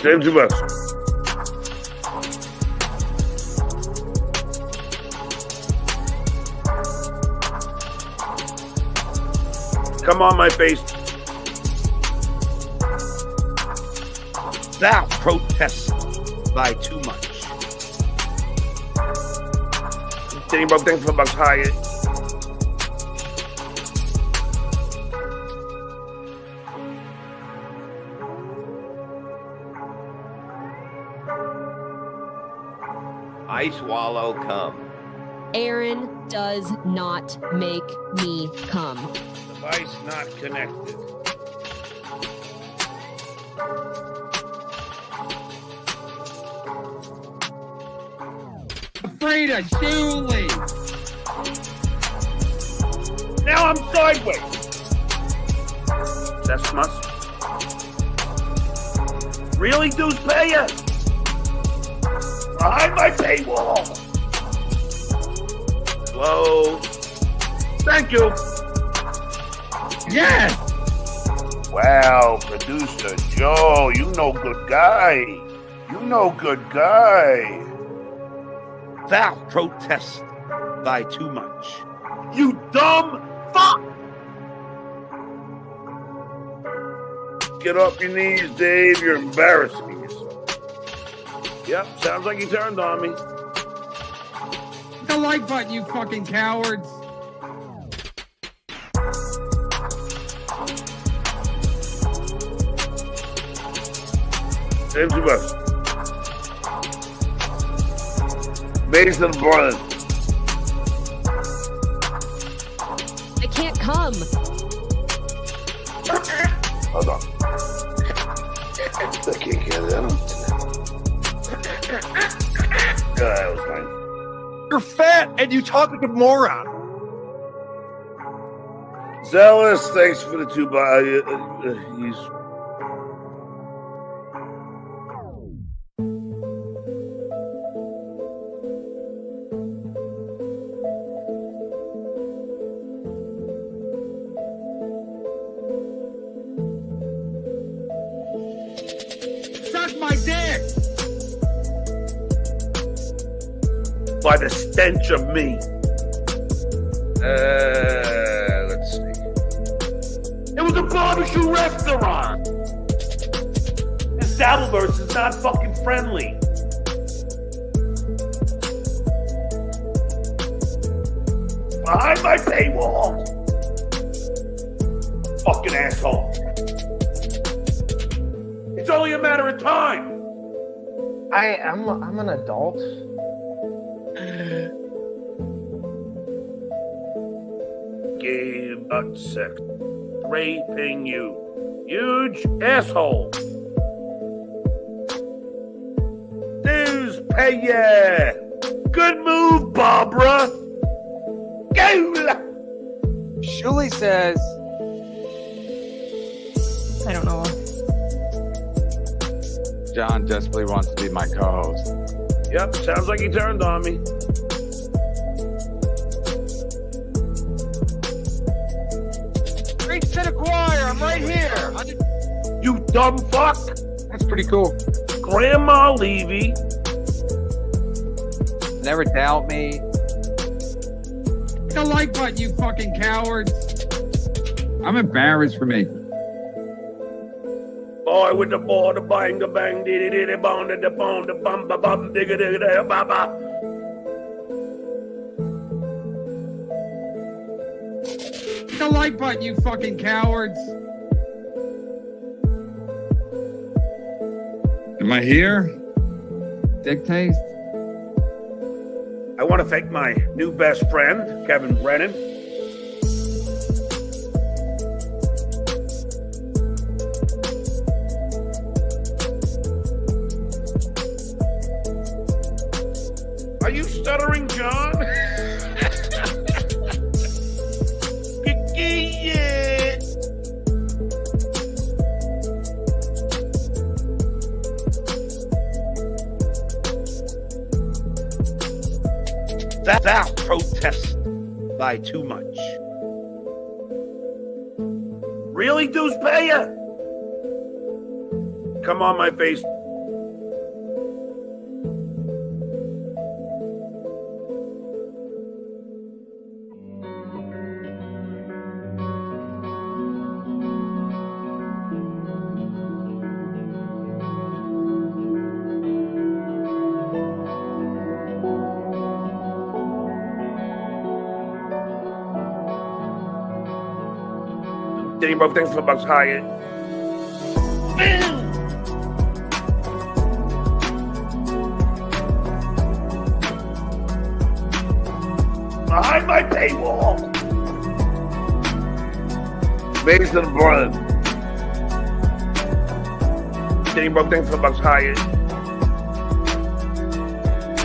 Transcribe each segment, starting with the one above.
James West. Come on my face. Thou protest by too much. Danny Bob, thanks for bucks higher. I swallow cum. Aaron does not make me come. Device not connected. Afraid of Shuli. Now I'm sideways. That's must. Really, dues payer? Behind my paywall. Hello. Thank you. Yes. Wow, producer Joe, you know good guy. You know good guy. Thou protest by too much. You dumb fuck! Get off your knees, Dave. You're embarrassing yourself. Yep, sounds like he turned on me. The like button, you fucking cowards. James West. Mason Brothers. I can't come. Hold on. I can't get that on. That was fine. You're fat and you talk like a moron. Zealous, thanks for the two he's Suck my dick. by the stench of me. Let's see. It was a barbecue restaurant. This Dabbleverse is not fucking friendly. Behind my paywall. Fucking asshole. It's only a matter of time. I'm an adult. Gay butt sex. Raping you. Huge asshole. Dues pay ya. Good move, Barbara. Go. Shuli says, I don't know. John desperately wants to be my co-host. Yep, sounds like he turned on me. Preach to the choir. I'm right here. You dumb fuck. That's pretty cool. Grandma Levy. Never doubt me. The like button, you fucking cowards. I'm embarrassed for me. Boy with the ball, the bang, the bang, diddy diddy, bong, the bong, the bum, ba bum, digga digga digga, ba ba. The like button, you fucking cowards. Am I here? Dick taste? I want to thank my new best friend, Kevin Brennan. Are you stuttering, John? Yeah. Thou protest by too much. Really, dues payer? Come on my face. Getting both things for $1 higher. Behind my paywall. Mason Brun. Getting both things for $1 higher.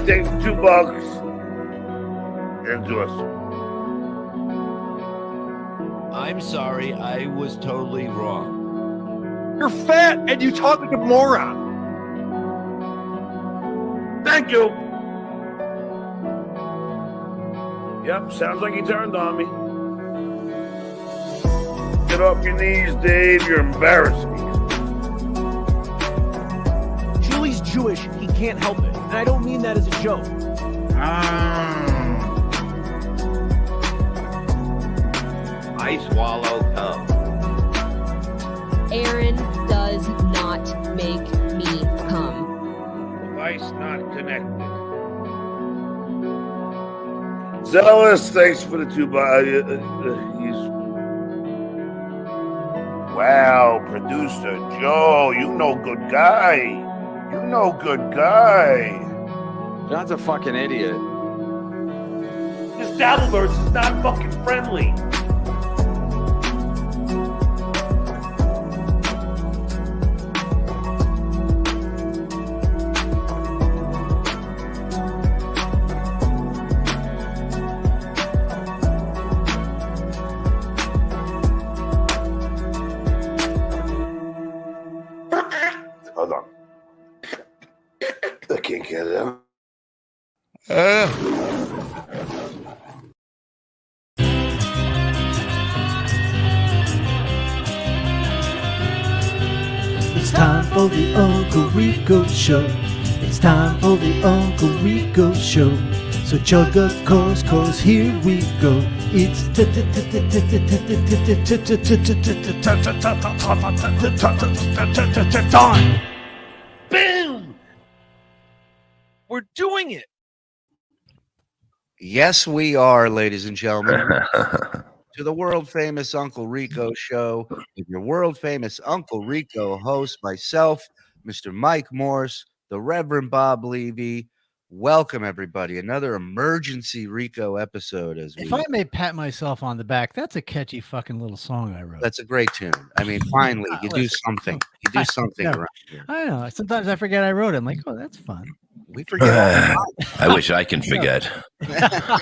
Take $2 into us. I'm sorry, I was totally wrong. You're fat and you talk like a moron. Thank you. Yep, sounds like he turned on me. Get off your knees, Dave. You're embarrassing me. Shuli's Jewish. He can't help it. And I don't mean that as a joke. I swallow cum. Aaron does not make me come. Device not connected. Zealous, thanks for the $2. Wow, producer Joe, you know good guy. You know good guy. John's a fucking idiot. This Dabbleverse is not fucking friendly. Hold on. I can't get it out. It's time for the Uncle Rico Show. It's time for the Uncle Rico Show. So chug a course, cause here we go. It's time. Boom! We're doing it. Yes, we are, ladies and gentlemen, to the world famous Uncle Rico Show with your world famous Uncle Rico host, myself, Mr. Mike Morse, the Reverend Bob Levy. Welcome, everybody. Another emergency Rico episode. If I may pat myself on the back, that's a catchy fucking little song I wrote. That's a great tune. I mean, finally, you do something. You do something around here. I know. Sometimes I forget I wrote it. I'm like, oh, that's fun. We forget. I wish I can forget. Yeah,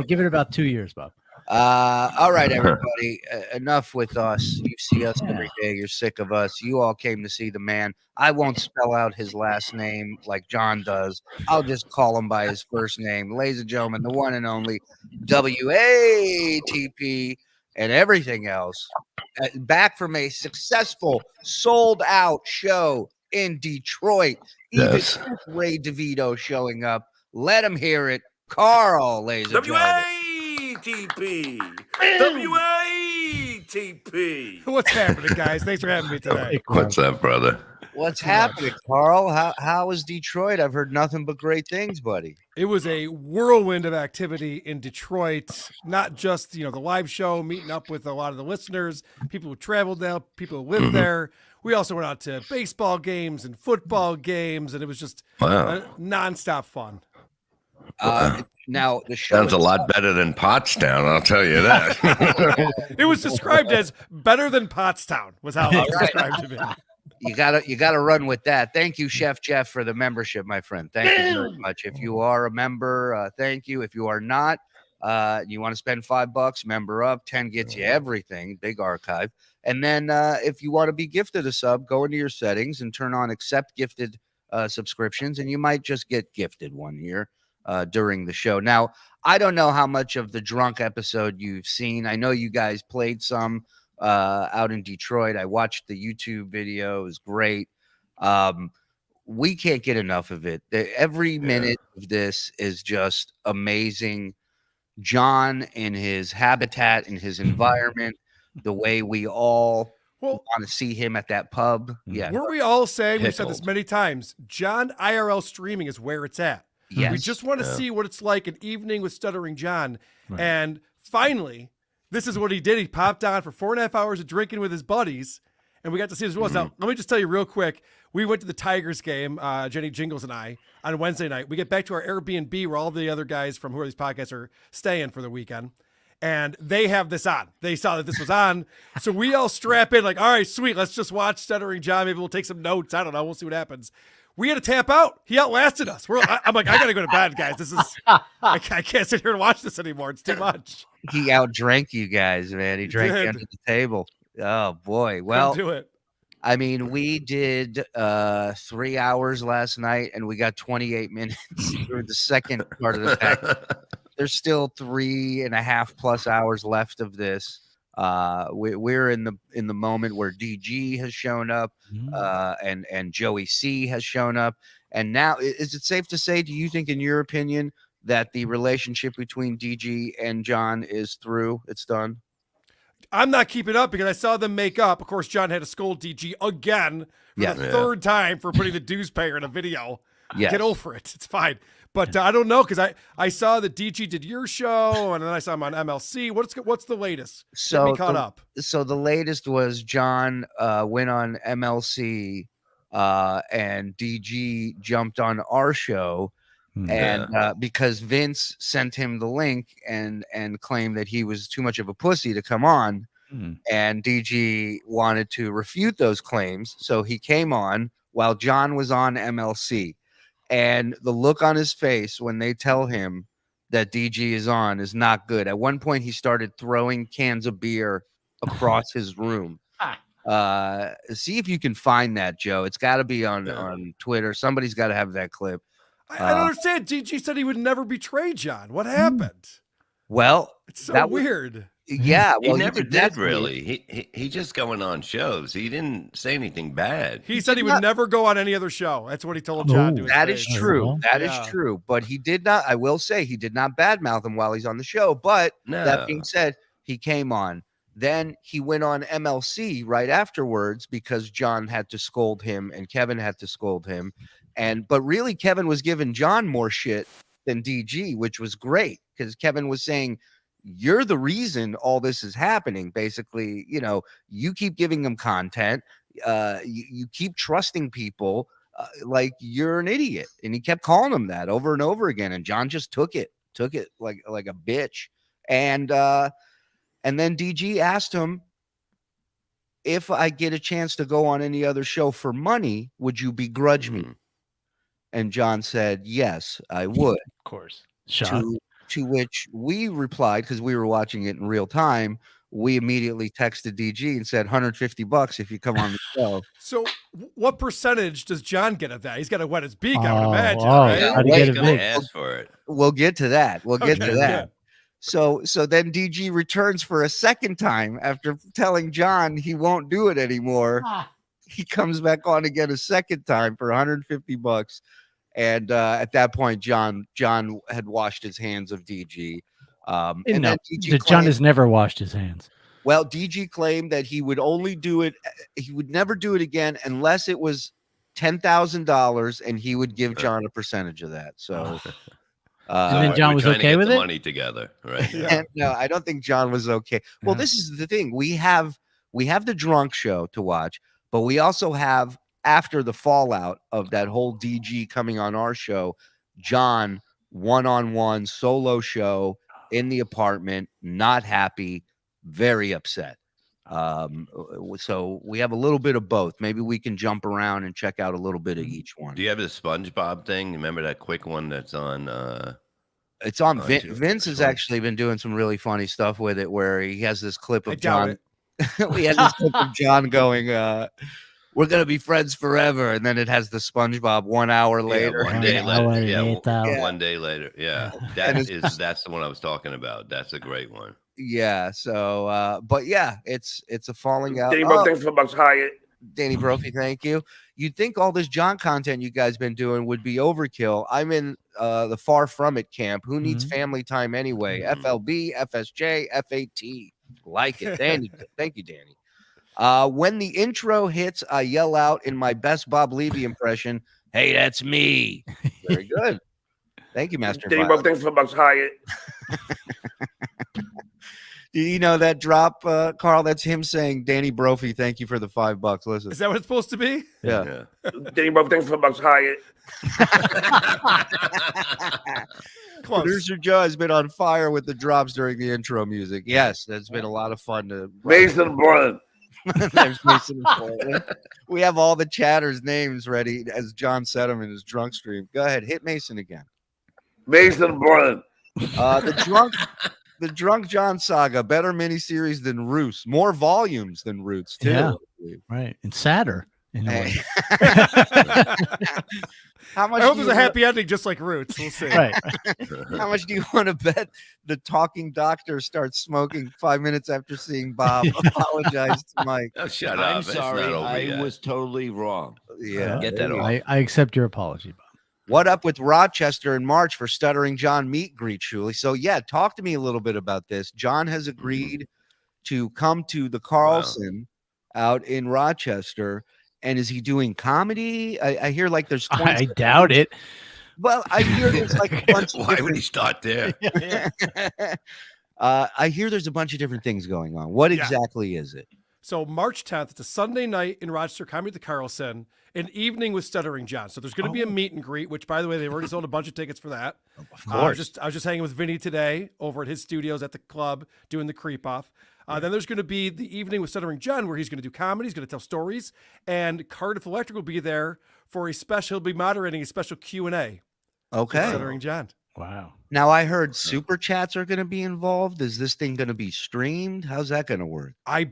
give it about 2 years, Bob. All right, everybody. Enough with us. You see us every day. You're sick of us. You all came to see the man. I won't spell out his last name like John does. I'll just call him by his first name. Ladies and gentlemen, the one and only WATP and everything else. Back from a successful, sold-out show in Detroit. Even Yes. Ray DeVito showing up. Let him hear it. Carl, ladies and gentlemen. WATP. WATP. What's happening, guys? Thanks for having me today. What's up, brother? What's happening, Carl? How is Detroit? I've heard nothing but great things, buddy. It was a whirlwind of activity in Detroit, not just, the live show, meeting up with a lot of the listeners, people who traveled there, people who lived there. We also went out to baseball games and football games, and it was just nonstop fun. Now, the show Sounds a lot better than Pottstown, I'll tell you that. It was described as better than Pottstown, was how it was described to me. You gotta run with that. Thank you, Chef Jeff, for the membership, my friend. Thank you very much. If you are a member, thank you. If you are not, you want to spend $5, member up. 10 gets you everything. Big archive. And then if you want to be gifted a sub, go into your settings and turn on accept gifted subscriptions, and you might just get gifted one year during the show. Now, I don't know how much of the drunk episode you've seen. I know you guys played some out in Detroit. I watched the YouTube video. It was great. We can't get enough of it. Every minute of this is just amazing. John in his habitat, in his environment, the way we all want to see him at that pub. Yeah. Were we all saying, we've said this many times, John IRL streaming is where it's at. Yes. We just want to see what it's like an evening with Stuttering John. Right. And finally, this is what he did. He popped on for 4.5 hours of drinking with his buddies, and we got to see his was. Now, let me just tell you real quick. We went to the Tigers game, Jenny Jingles and I, on Wednesday night. We get back to our Airbnb where all the other guys from Who Are These Podcasts are staying for the weekend. And they have this on. They saw that this was on. So we all strap in like, all right, sweet. Let's just watch Stuttering John. Maybe we'll take some notes. I don't know. We'll see what happens. We had to tap out. He outlasted us. I'm like, I got to go to bed, guys. This is, I can't sit here and watch this anymore. It's too much. He outdrank you guys, man. He drank you under the table. Oh, boy. Well, couldn't do it. I mean, we did 3 hours last night, and we got 28 minutes through the second part of the pack. There's still 3.5+ hours left of this. We're in the moment where DG has shown up, and Joey C has shown up. And now, is it safe to say, do you think, in your opinion, that the relationship between DG and John is through? It's done? I'm not keeping up because I saw them make up. Of course, John had to scold DG again for the third time for putting the dues payer in a video. Yes. Get over it. It's fine. But I don't know because I saw that DG did your show and then I saw him on MLC. What's the latest? So Get me caught up. So the latest was John went on MLC and DG jumped on our show. And because Vince sent him the link and claimed that he was too much of a pussy to come on, and DG wanted to refute those claims, so he came on while John was on MLC. And the look on his face when they tell him that DG is on is not good. At one point, he started throwing cans of beer across his room. See if you can find that, Joe. It's got to be on Twitter. Somebody's got to have that clip. I don't understand. DG said he would never betray John. What happened? Well, it's so weird. Yeah, well, he never did really. He just going on shows. He didn't say anything bad. He said he would never go on any other show. That's what he told John. That is true. That is true. But he did not. I will say he did not badmouth him while he's on the show. But that being said, he came on. Then he went on MLC right afterwards because John had to scold him and Kevin had to scold him. But really, Kevin was giving John more shit than DG, which was great because Kevin was saying, you're the reason all this is happening. Basically, you keep giving them content. You keep trusting people like you're an idiot. And he kept calling him that over and over again. And John just took it like a bitch. And then DG asked him, if I get a chance to go on any other show for money, would you begrudge me? And John said, yes, I would. Of course. To which we replied, because we were watching it in real time, we immediately texted DG and said $150 if you come on the show. So what percentage does John get of that? He's got to wet his beak, I would imagine. He's going to ask for it. We'll get to that. So then DG returns for a second time after telling John he won't do it anymore. He comes back on again a second time for $150. And at that point, John had washed his hands of DG. And then DG John has never washed his hands. Well, DG claimed that he would only do it. He would never do it again unless it was $10,000, and he would give John a percentage of that. So. And then John was okay with it. Money together, right? And, no, I don't think John was okay. Well, this is the thing. We have the drunk show to watch, but we also have, after the fallout of that whole DG coming on our show, John one-on-one solo show in the apartment, not happy, very upset. So we have a little bit of both. Maybe we can jump around and check out a little bit of each one. Do you have the SpongeBob thing? Remember that quick one that's on? It's on. Vince has actually been doing some really funny stuff with it, where he has this clip of John. We had this clip of John going, "We're gonna be friends forever," and then it has the SpongeBob 1 hour later. Yeah, 1 day later. 1 day later. Yeah, that's the one I was talking about. That's a great one. Yeah. So, but yeah, it's a falling out. Danny Broke, thanks for $1 Hyatt. Danny Brophy, thank you. You'd think all this John content you guys been doing would be overkill. I'm in the far from it camp. Who needs family time anyway? FLB, FSJ, FAT. Like it, Danny. Thank you, Danny. When the intro hits, I yell out in my best Bob Levy impression, "Hey, that's me." Very good. Thank you, Master. Danny Broke, thanks for $1 Hyatt. Do you know that drop, Carl? That's him saying, "Danny Brophy, thank you for the $5." Listen, Is that what it's supposed to be? yeah. Danny Brophy, thanks for $5 Hyatt. Close. Producer Joe has been on fire with the drops during the intro music. Yes, that's been a lot of fun to. Mason Portland. There's Mason Portland. We have all the chatters' names ready as John said them in his drunk stream. Go ahead, hit Mason again. Mason Portland. The drunk John saga, better miniseries than Roots, more volumes than Roots too. Yeah. Right, and sadder in a way. How much? I hope there's a happy ending, just like Roots. We'll see. Right. How much do you want to bet the talking doctor starts smoking 5 minutes after seeing Bob apologize to Mike? Oh, shut up. I'm It's sorry. not over I yet. was totally wrong. Yeah. Get that off. I accept your apology, Bob. What up with Rochester in March for Stuttering John meet greet, Shuli? So yeah, talk to me a little bit about this. John has agreed to come to the Carlson out in Rochester. And is he doing comedy? I hear like there's 20 I doubt it. Well, I hear there's like a bunch of Why would he start there? I hear there's a bunch of different things going on. What exactly is it? So March 10th, it's a Sunday night in Rochester, Comedy at the Carlson, an evening with Stuttering John. So there's going to be a meet and greet, which, by the way, they've already sold a bunch of tickets for that. Of course. I was just hanging with Vinny today over at his studios at the club doing the creep off. Then there's going to be the evening with Stuttering John, where he's going to do comedy, he's going to tell stories, and Cardiff Electric will be there for a special. He'll be moderating a special Q&A. Okay. Stuttering John. Wow. Now I heard super chats are going to be involved. Is this thing going to be streamed? How's that going to work? I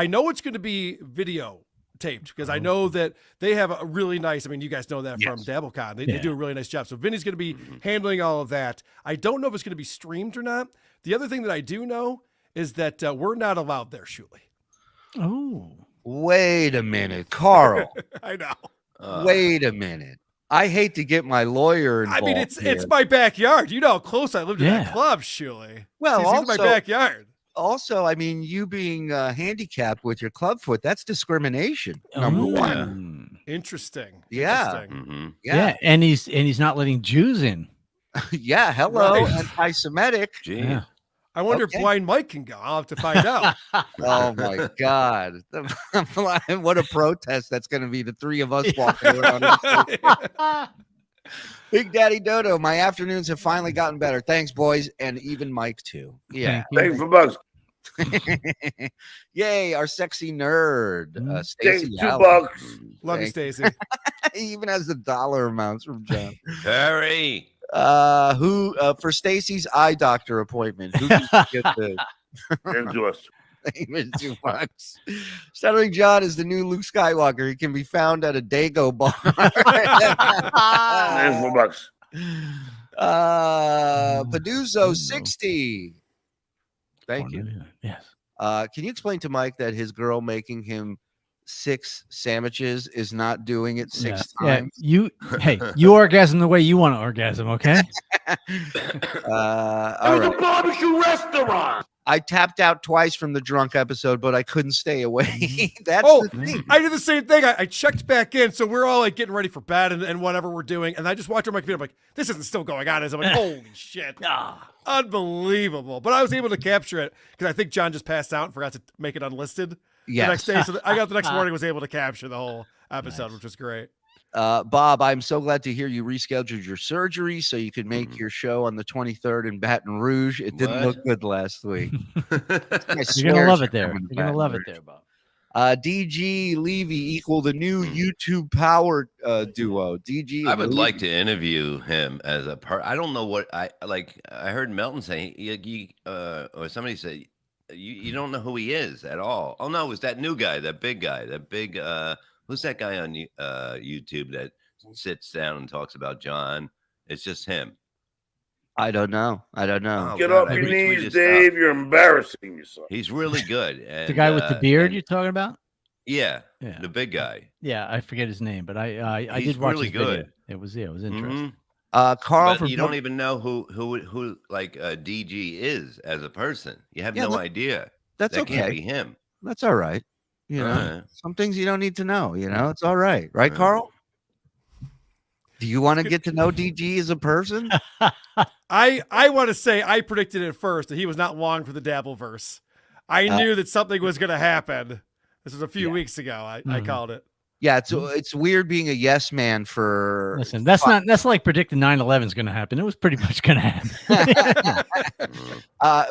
know it's going to be video taped because I know that they have a really nice, I mean, you guys know that from DabbleCon. They do a really nice job. So Vinny's going to be handling all of that. I don't know if it's going to be streamed or not. The other thing that I do know is that we're not allowed there, Shuli. Oh. Wait a minute, Carl. I know. Wait a minute. I hate to get my lawyer involved. I mean, it's here. my backyard. You know how close I lived in that club, Shuli. Well, It's also, my backyard. Also, I mean, you being handicapped with your club foot, that's discrimination. Number one. Interesting. Yeah. Interesting. Yeah. And he's not letting Jews in. Yeah. Hello, Right. anti-Semitic. Yeah. I wonder if Blind Mike can go. I'll have to find out. Oh my God. What a protest that's going to be, the three of us walking around. Big Daddy Dodo, my afternoons have finally gotten better. Thanks, boys, and even Mike too. Yeah. Thanks for bucks. Yay, our sexy nerd. Stacy Thanks, $2. Love you, Stacy. He even has the dollar amounts from John. Harry. Who for Stacy's eye doctor appointment? Who can get the Into us. Even $2. Stuttering John is the new Luke Skywalker. He can be found at a Dago bar. Thanks for bucks. Paduzzo 60. Thank you. Yes. Can you explain to Mike that his girl making him 6 sandwiches is not doing it 6 times? Yeah. You orgasm the way you want to orgasm, okay? All It was right. a barbecue restaurant. I tapped out twice from the drunk episode, but I couldn't stay away. That's Oh, the thing. I did the same thing. I checked back in. So we're all like getting ready for bed and whatever we're doing. And I just watched on my computer. I'm like, this isn't still going on. I'm like, holy shit. Unbelievable. But I was able to capture it because I think John just passed out and forgot to make it unlisted the next day. So I got the next morning, was able to capture the whole episode, which was great. Bob, I'm so glad to hear you rescheduled your surgery so you could make your show on the 23rd in Baton Rouge. It didn't look good last week. You're gonna love it there. You're gonna love it there, Bob. DG Levy equal the new YouTube power duo. DG. I would like to interview him as a part. I don't know what I heard Melton say, or somebody say, you don't know who he is at all. Oh no, it was that new guy, that big guy, who's that guy on YouTube that sits down and talks about John? It's just him. I don't know. Oh, Get God, off your I retweeted knees, stuff. Dave. You're embarrassing yourself. He's really good. And, The guy with the beard you're talking about? Yeah, Yeah. the big guy. Yeah, I forget his name, but I He's did watch really his video. good. It was interesting. Carl, But you don't even know who like DG is as a person. You have Yeah, no idea. that's that okay. Can't be him. That's all right. You know, Alright. some things you don't need to know. You know, it's all right. Right, Carl? Do you want to get to know DG as a person? I want to say I predicted at first that he was not long for the Dabbleverse. I knew that something was going to happen. This was a few weeks ago. I called it. Yeah, it's weird being a yes man for. Listen, that's not like predicting 9/11 is going to happen. It was pretty much going to happen.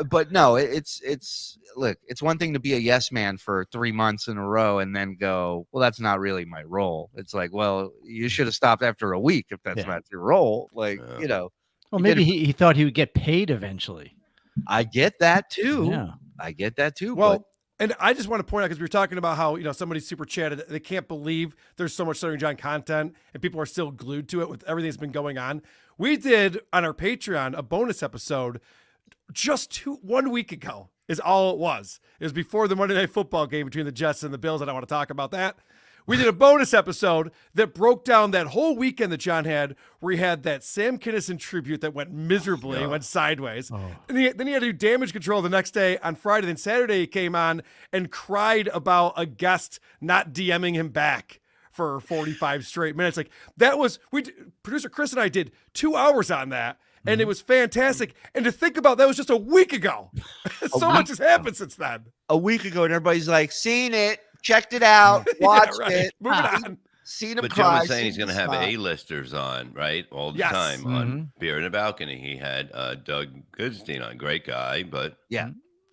But no, it's look, it's one thing to be a yes man for 3 months in a row and then go, well, that's not really my role. It's like, well, you should have stopped after a week if that's not your role. Like, you know. Well, maybe he thought he would get paid eventually. I get that too. Yeah. I get that too. Well, and I just want to point out, because we were talking about how, somebody super chatted, they can't believe there's so much Stuttering John content and people are still glued to it with everything that's been going on. We did on our Patreon a bonus episode just 1 week ago is all it was. It was before the Monday Night Football game between the Jets and the Bills. I don't want to talk about that. We did a bonus episode that broke down that whole weekend that John had, where he had that Sam Kinison tribute that went miserably, went sideways. And then he had to do Damage Control the next day on Friday. Then Saturday he came on and cried about a guest not DMing him back for 45 straight minutes. Like, that was, producer Chris and I did 2 hours on that. And it was fantastic. And to think about, that was just a week ago. So much has happened since then. A week ago, and everybody's like, seen it. Checked it out, watched it. Moving on. Seen him But cry. John was saying he's going to have A-listers on, right? All the time on Beer in the Balcony. He had Doug Goodstein on. Great guy, but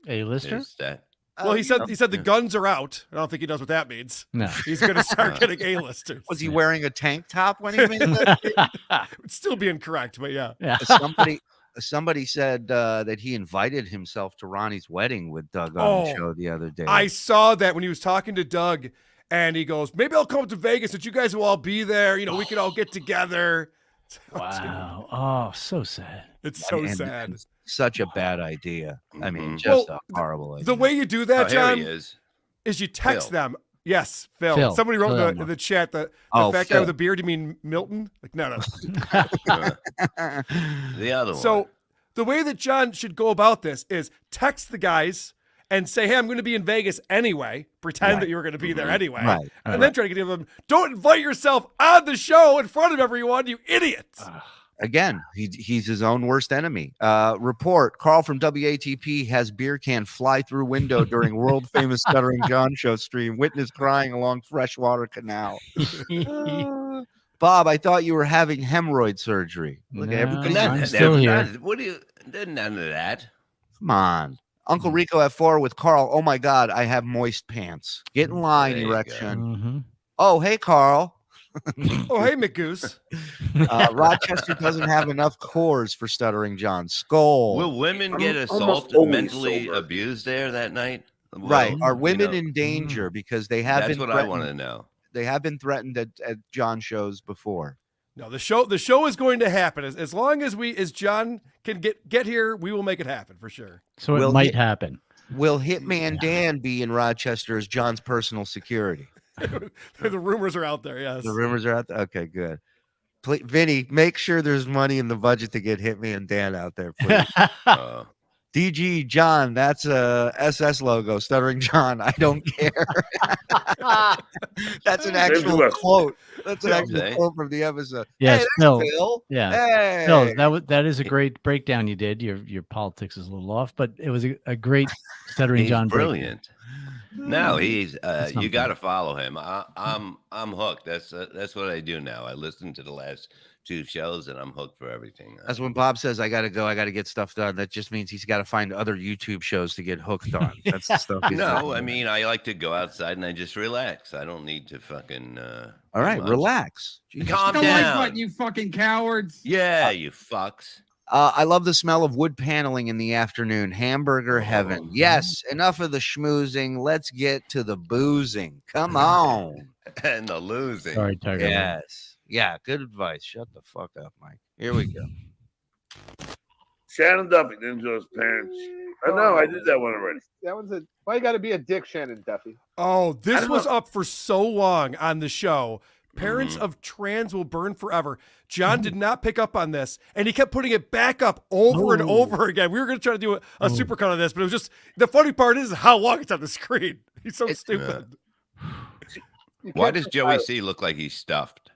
A-lister? Well, he said the guns are out. I don't think he knows what that means. No. He's going to start getting A-listers. Was he wearing a tank top when he made that? Would still be incorrect, but yeah. Somebody said that he invited himself to Ronnie's wedding with Doug on the show the other day. I saw that when he was talking to Doug, and he goes, maybe I'll come up to Vegas since you guys will all be there. We can all get together. Wow. Oh, so sad. It's so sad. Such a bad idea. I mean, just a horrible idea. The way you do that, John, here he is you text them. Yes, Phil. Phil. Somebody wrote in the chat the fat guy Phil. with a beard. You mean Milton? Like, no. The other one. So the way that John should go about this is text the guys and say, hey, I'm going to be in Vegas anyway. Pretend that you were going to be there anyway. Right. And then try to get them, don't invite yourself on the show in front of everyone, you idiots. Again, he's his own worst enemy. Report, Carl from WATP has beer can fly through window during world famous Stuttering John show stream. Witness crying along freshwater canal. Bob, I thought you were having hemorrhoid surgery. Look at everybody. I'm still here. What do you? None of that. Come on. Uncle Rico at 4 with Carl. Oh my God, I have moist pants. Get in line, There you erection. Oh, hey, Carl. Oh, hey, McGoose. Rochester doesn't have enough cores for Stuttering John. Skull. Will women get almost assaulted, always mentally sober. abused there that night? Right. Well, Are women in danger because they have That's been what I want to know. They have been threatened at John shows before. No, the show is going to happen. As long as John can get here, we will make it happen for sure. So it might happen. Will Hitman Dan be in Rochester as John's personal security? The rumors are out there, yes. The rumors are out there. Okay, good. Please, Vinny, make sure there's money in the budget to get Hitman Dan out there, please. DG John, that's a SS logo. Stuttering John, I don't care. That's an actual quote. That's an actual quote from the episode. Yes, hey, Phil. Phil. Yeah, hey. Phil, that is a great breakdown you did. Your politics is a little off, but it was a great Stuttering John. Brilliant. No, he's you got to follow him. I'm hooked. That's what I do now. I listen to the last 2 shows and I'm hooked for everything. That's when Bob says I gotta go, I gotta get stuff done. That just means he's got to find other YouTube shows to get hooked on. That's the stuff. No, I mean I like to go outside and I just relax. I don't need to fucking. All right, relax. Calm Don't down. like what, you fucking cowards. Yeah, you fucks. I love the smell of wood paneling in the afternoon. Hamburger heaven. Yes, enough of the schmoozing. Let's get to the boozing. Come on. And the losing. Sorry, Tiger. Yes. Yeah, good advice. Shut the fuck up, Mike. Here we go. Shannon Duffy didn't show his parents. I know, I did that one already. That one's why you got to be a dick, Shannon Duffy? Oh, this was up for so long on the show. Parents of trans will burn forever. John did not pick up on this, and he kept putting it back up over and over again. We were going to try to do a supercut of this, but it was just the funny part is how long it's on the screen. He's so stupid. Why does Joey C look like he's stuffed?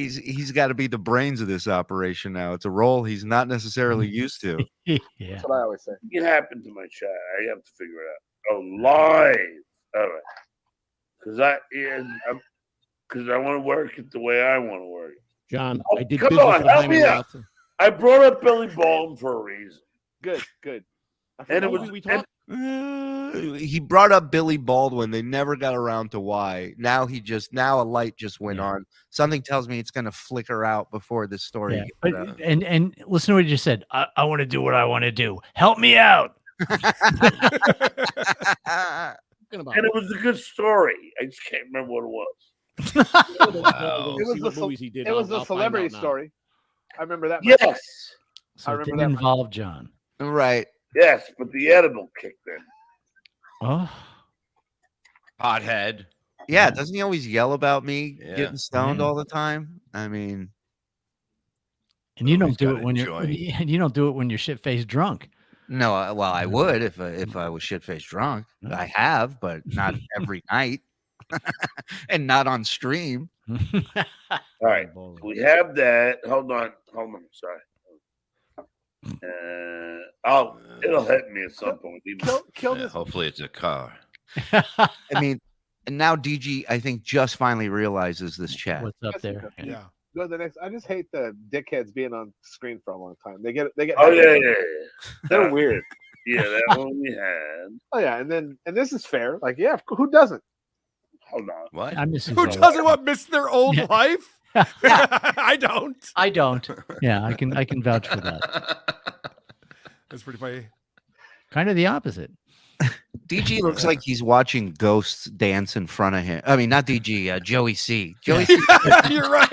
He's got to be the brains of this operation now. It's a role he's not necessarily used to. Yeah. That's what I always say. It happened to my chat. I have to figure it out. Oh, live. All right. Because I want to work it the way I want to work it. John, Oh, I did come business on, with help Jaime me out. Watson. I brought up Billy Baldwin for a reason. Good, good. And it Why was we talk? He brought up Billy Baldwin. They never got around to why. Now a light just went on. Something tells me it's going to flicker out before this story. Yeah. gets But out. and listen to what he just said. I want to do what I want to do. Help me out. And it was a good story. I just can't remember what it was. It was a celebrity story. I remember that. Yes. So I it remember didn't that. involve John. Right. Yes, but the edible kicked in. Oh. Hothead. Yeah, doesn't he always yell about me Yeah. getting stoned Yeah. all the time? I mean, And you don't He's do got it a when you're joint. and you don't do it when you're shit faced drunk. no. Well, I would if I was shit faced drunk. I have, but not every night, and not on stream. All right. We have that. Hold on. Sorry. It'll hit me at some point. Kill Yeah, this. hopefully it's a car. I mean, and now DG, I think, just finally realizes this chat. What's up there? Yeah. Go to the next. I just hate the dickheads being on screen for a long time. They get. Oh yeah. They're weird. Yeah, that one we had. Oh yeah, and this is fair. Like, yeah, who doesn't? Hold on. What? I miss Who doesn't want miss their old life? I don't. I don't. Yeah, I can vouch for that. That's pretty funny. Kind of the opposite. DG looks like he's watching ghosts dance in front of him. I mean, not DG, Joey C. Joey C. You're right.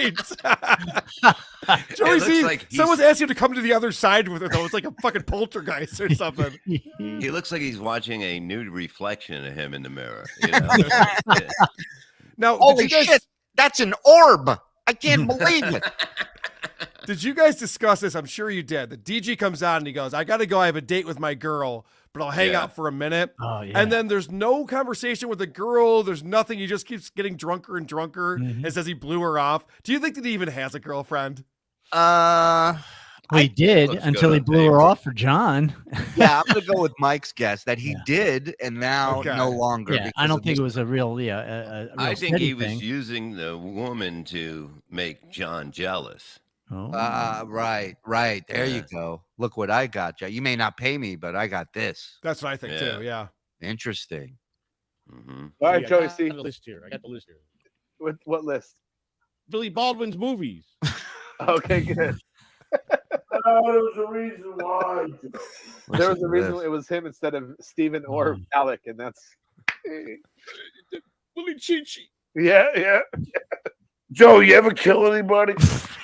Joey looks C. like he's- Someone's asking him to come to the other side with it, though. It's like a fucking poltergeist or something. He looks like he's watching a nude reflection of him in the mirror. You know? Yeah. Now, Holy did you guys, shit, that's an orb. I can't believe it. Did you guys discuss this? I'm sure you did. The DG comes on and he goes, I got to go. I have a date with my girl, but I'll hang Yeah. out for a minute. Oh yeah. And then there's no conversation with the girl. There's nothing. He just keeps getting drunker and drunker and says he blew her off. Do you think that he even has a girlfriend? Well, he did looks until good he on blew her paper. off for John. Yeah, I'm gonna go with Mike's guess that he did, and now Okay. no longer. Yeah, I because don't of think this- it was a real, a real I think steady he was thing. using the woman to make John jealous. Oh. Right. There you go. Look what I got, Joe. You may not pay me, but I got this. That's what I think, Yeah. too. Yeah. Interesting. Mm-hmm. All right, Joey I C. got the list here. I got the list here. What list? Billy Baldwin's movies. Okay, good. There was a reason why. There was a reason it was him instead of Steven or Alec, and that's Willie Chichi. yeah. Joe, you ever kill anybody?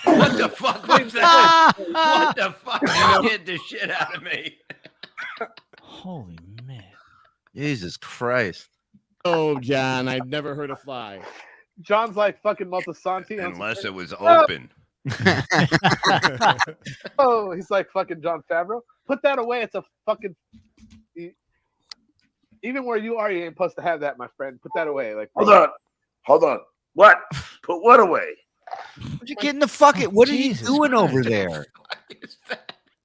What the fuck was that? What the fuck? You scared the shit out of me. Holy man. Jesus Christ. Oh, John, I've never heard a fly. John's like fucking Maltasanti. on Unless some- it was open. Oh, he's like fucking John Favreau. Put that away. It's a fucking. Even where you are, you ain't supposed to have that, my friend. Put that away. Like, Hold on. What? Put what away? Would you get in the fucking? What are you Jesus doing Christ. over there?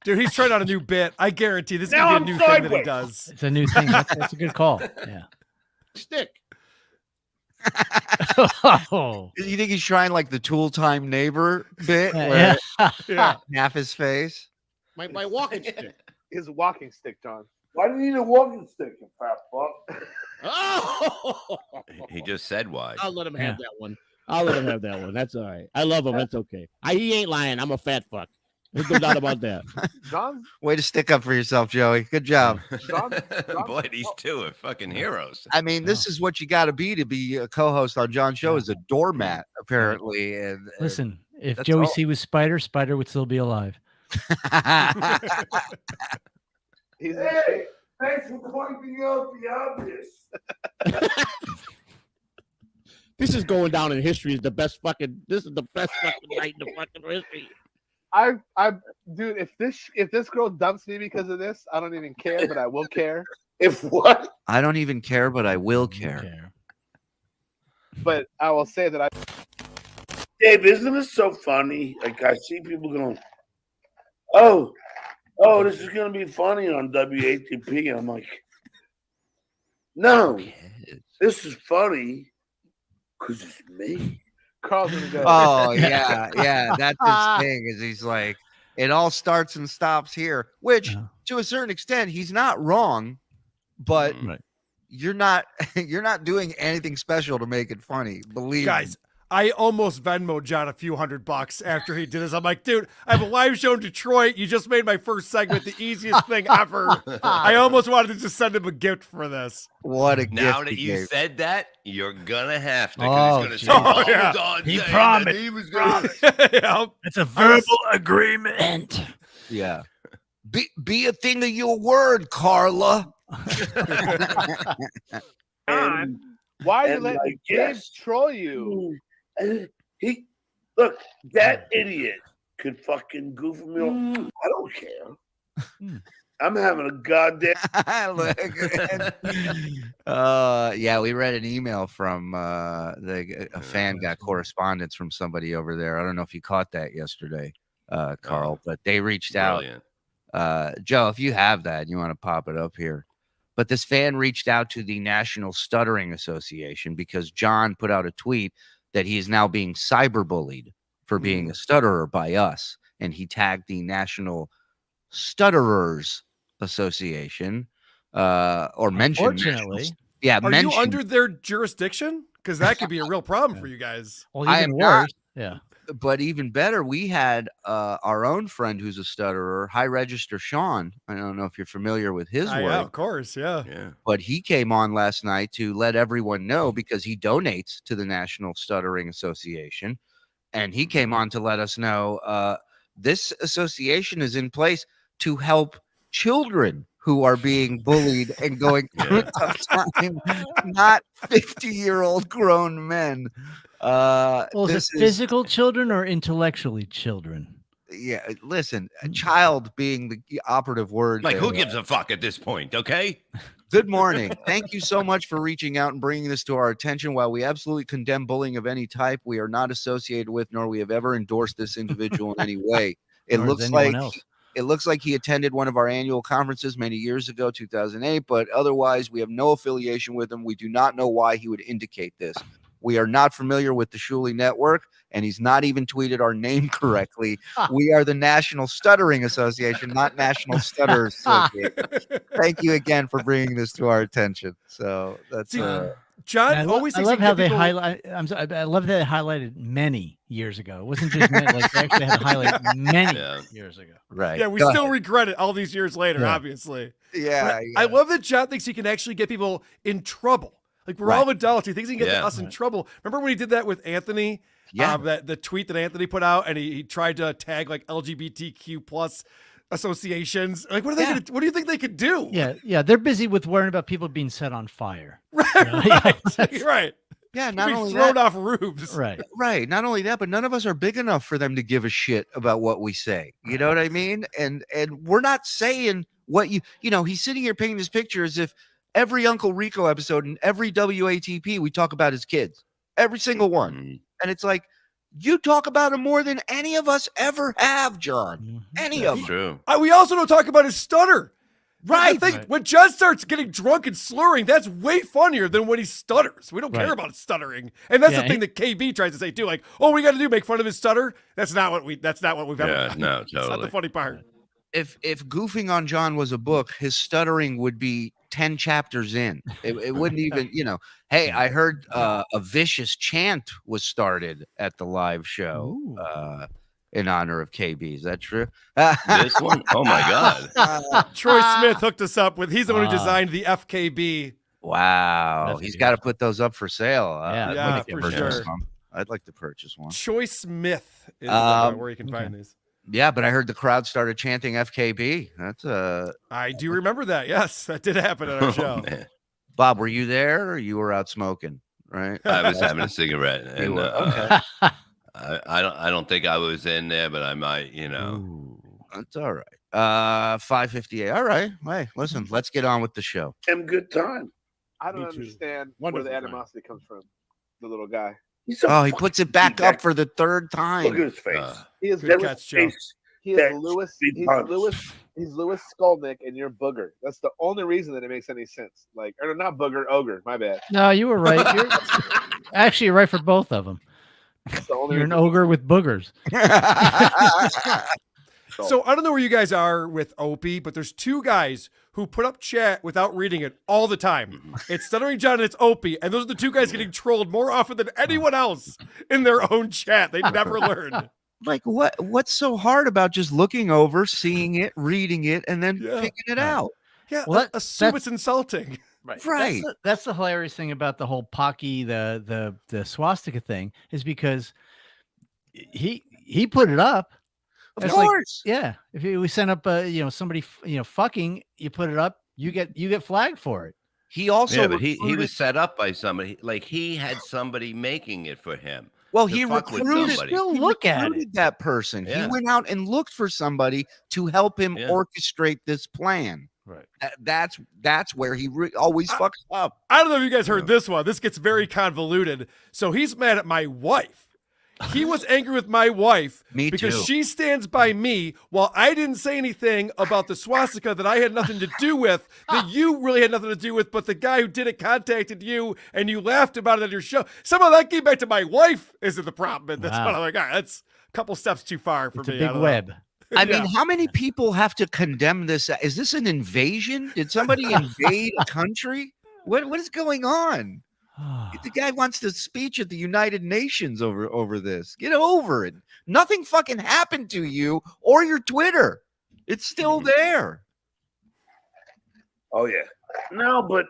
Dude, he's trying out a new bit. I guarantee this is Now going to be a I'm new thing that he sideways. does. It's a new thing. That's a good call. Yeah. Stick. Oh. You think he's trying like the Tool Time neighbor bit, Yeah, where Yeah. half his face? My walking stick. his walking stick, John. Why do you need a walking stick, you fat fuck? Oh, He just said why. I'll let him Yeah. have that one. I'll let him have that one. That's all right. I love him. That's okay. He ain't lying. I'm a fat fuck. There's no doubt about that. John's Way to stick up for yourself, Joey. Good job. Boy, these two are fucking heroes. I mean, this is what you got to be a co-host on John's show. Is a doormat, apparently. And Listen, if that's Joey all. C was Spider would still be alive. he's Hey, thanks for pointing out the obvious. This is going down in history as the best fucking. This is the best fucking night in the fucking history. dude. If this girl dumps me because of this, I don't even care, but I will care. If what? I don't even care, but I will care. But I will say that Dave, isn't this so funny? Like I see people going, "Oh, this is gonna be funny on WATP." I'm like, "No, this is funny because it's me." Carl's gonna go. Oh yeah, that's his thing. Is he's like, it all starts and stops here, which to a certain extent he's not wrong, but you're not doing anything special to make it funny. Believe Guys, me. I almost Venmoed John a few $100 after he did this. I'm like, dude, I have a live show in Detroit. You just made my first segment the easiest thing ever. I almost wanted to just send him a gift for this. What a Now gift that he you gave. said that, you're gonna have to. 'Cause Oh, he's gonna say, yeah. Don He saying promised. that he was gonna. Yep. It's a verbal agreement. Yeah. Be a thing of your word, Carla. John, why are you and letting like, Dave yes. troll you? And he look, that idiot could fucking goof me off. I don't care. I'm having a goddamn. Yeah, we read an email from a fan got correspondence from somebody over there. I don't know if you caught that yesterday, Carl, but they reached Brilliant. out. Joe, if you have that, you want to pop it up here. But this fan reached out to the National Stuttering Association because John put out a tweet that he is now being cyberbullied for being a stutterer by us. And he tagged the National Stutterers Association or mentioned. Unfortunately. Yeah, Are mentioned. you under their jurisdiction? Because that could be a real problem for you guys. Well, I even am worse. not. Yeah. But even better, we had our own friend who's a stutterer, High Register Sean. I don't know if you're familiar with his work. Yeah, of course. Yeah. But he came on last night to let everyone know because he donates to the National Stuttering Association. And he came on to let us know this association is in place to help children who are being bullied and going through a tough time, not 50-year-old grown men. Well, is it physical children or intellectually children? Yeah, listen, a child being the operative word. Like, there. who gives a fuck at this point? Okay. Good morning. Thank you so much for reaching out and bringing this to our attention. While we absolutely condemn bullying of any type, we are not associated with, nor we have ever endorsed this individual in any way. It Nor is looks anyone like else. it looks like he attended one of our annual conferences many years ago, 2008. But otherwise, we have no affiliation with him. We do not know why he would indicate this. We are not familiar with the Shuli Network, and he's not even tweeted our name correctly. We are the National Stuttering Association, not National Stutterers Association. Thank you again for bringing this to our attention. So that's John And always I thinks love he how can they get people- highlight. I love that they highlighted many years ago. It wasn't just many, like they actually had to highlight many years ago. Right. Yeah, we Go still ahead. regret it all these years later, Yeah. obviously. Yeah, But I love that John thinks he can actually get people in trouble. Like, we're all adults. He thinks he can get us in trouble. Remember when he did that with Anthony? Yeah. The tweet that Anthony put out, and he tried to tag like LGBTQ plus associations. Like, what are they gonna? What do you think they could do? Yeah. They're busy with worrying about people being set on fire. Right. Yeah, not Being only thrown that, off roofs. Right. Right. Not only that, but none of us are big enough for them to give a shit about what we say. You know what I mean? And we're not saying what you know, he's sitting here painting this picture as if every Uncle Rico episode and every WATP we talk about his kids. Every single one. And it's like, you talk about him more than any of us ever have, John. Any of them. True. We also don't talk about his stutter. Right. I think when John starts getting drunk and slurring, that's way funnier than when he stutters. We don't care Right. about stuttering, and that's Yeah, the thing that KB tries to say too. Like, oh, we got to make fun of his stutter. That's not what we've ever Yeah, done. no, That's not the totally. funny part. If goofing on John was a book, his stuttering would be 10 chapters in. It wouldn't even, you know. Hey, I heard a vicious chant was started at the live show in honor of KB. Is that true? This one? Oh my God. Troy Smith hooked us up with. He's the one who designed the FKB. Wow. That's He's good. got to put those up for sale. Yeah, Yeah, like to for purchase sure. some. I'd like to purchase one. Troy Smith is where you can find these. Yeah, but I heard the crowd started chanting FKB. That's I do remember that. Yes, that did happen at our show. Oh, man. Bob, were you there or you were out smoking? Right? I was having a cigarette, and were, okay. I don't think I was in there, but I might, you know. That's all right. 5:58. All right. Hey, listen, let's get on with the show. Damn good time. I don't Me too. understand Wonderful where the time. animosity comes from. The little guy. He puts it back up for the third time. Look at his face. He is Good catch, Joe. He is Lewis. He's Lewis Skolnick, and you're Booger. That's the only reason that it makes any sense. Like, or not Booger, Ogre. My bad. No, you were right. You're actually right for both of them. You're an ogre with boogers. So I don't know where you guys are with Opie, but there's two guys who put up chat without reading it all the time. It's Stuttering John and it's Opie, and those are the two guys getting trolled more often than anyone else in their own chat. They never learn. Like what's so hard about just looking over, seeing it, reading it, and then picking it out? Yeah, Well, assume it's insulting. Right. That's the hilarious thing about the whole Pocky, the swastika thing, is because he put it up. Of course. Yeah. If we send up somebody fucking, you put it up, you get flagged for it. He also but he was set up by somebody. Like he had somebody making it for him. Well, to he fuck with recruited. somebody. Still look at recruited that person. Yeah. He went out and looked for somebody to help him orchestrate this plan. Right. That's where he always fucks up. I don't know if you guys heard this one. This gets very convoluted. So he's mad at my wife. He was angry with my wife because she stands by me while I didn't say anything about the swastika that I had nothing to do with, that you really had nothing to do with, but the guy who did it contacted you and you laughed about it on your show. Somehow that came back to my wife isn't the problem. And that's what I'm like, all right, that's a couple steps too far for me. A big web. I mean, how many people have to condemn this? Is this an invasion? Did somebody invade a country? What is going on? The guy wants to speech at the United Nations over this. Get over it. Nothing fucking happened to you or your Twitter. It's still there. Oh yeah. No, but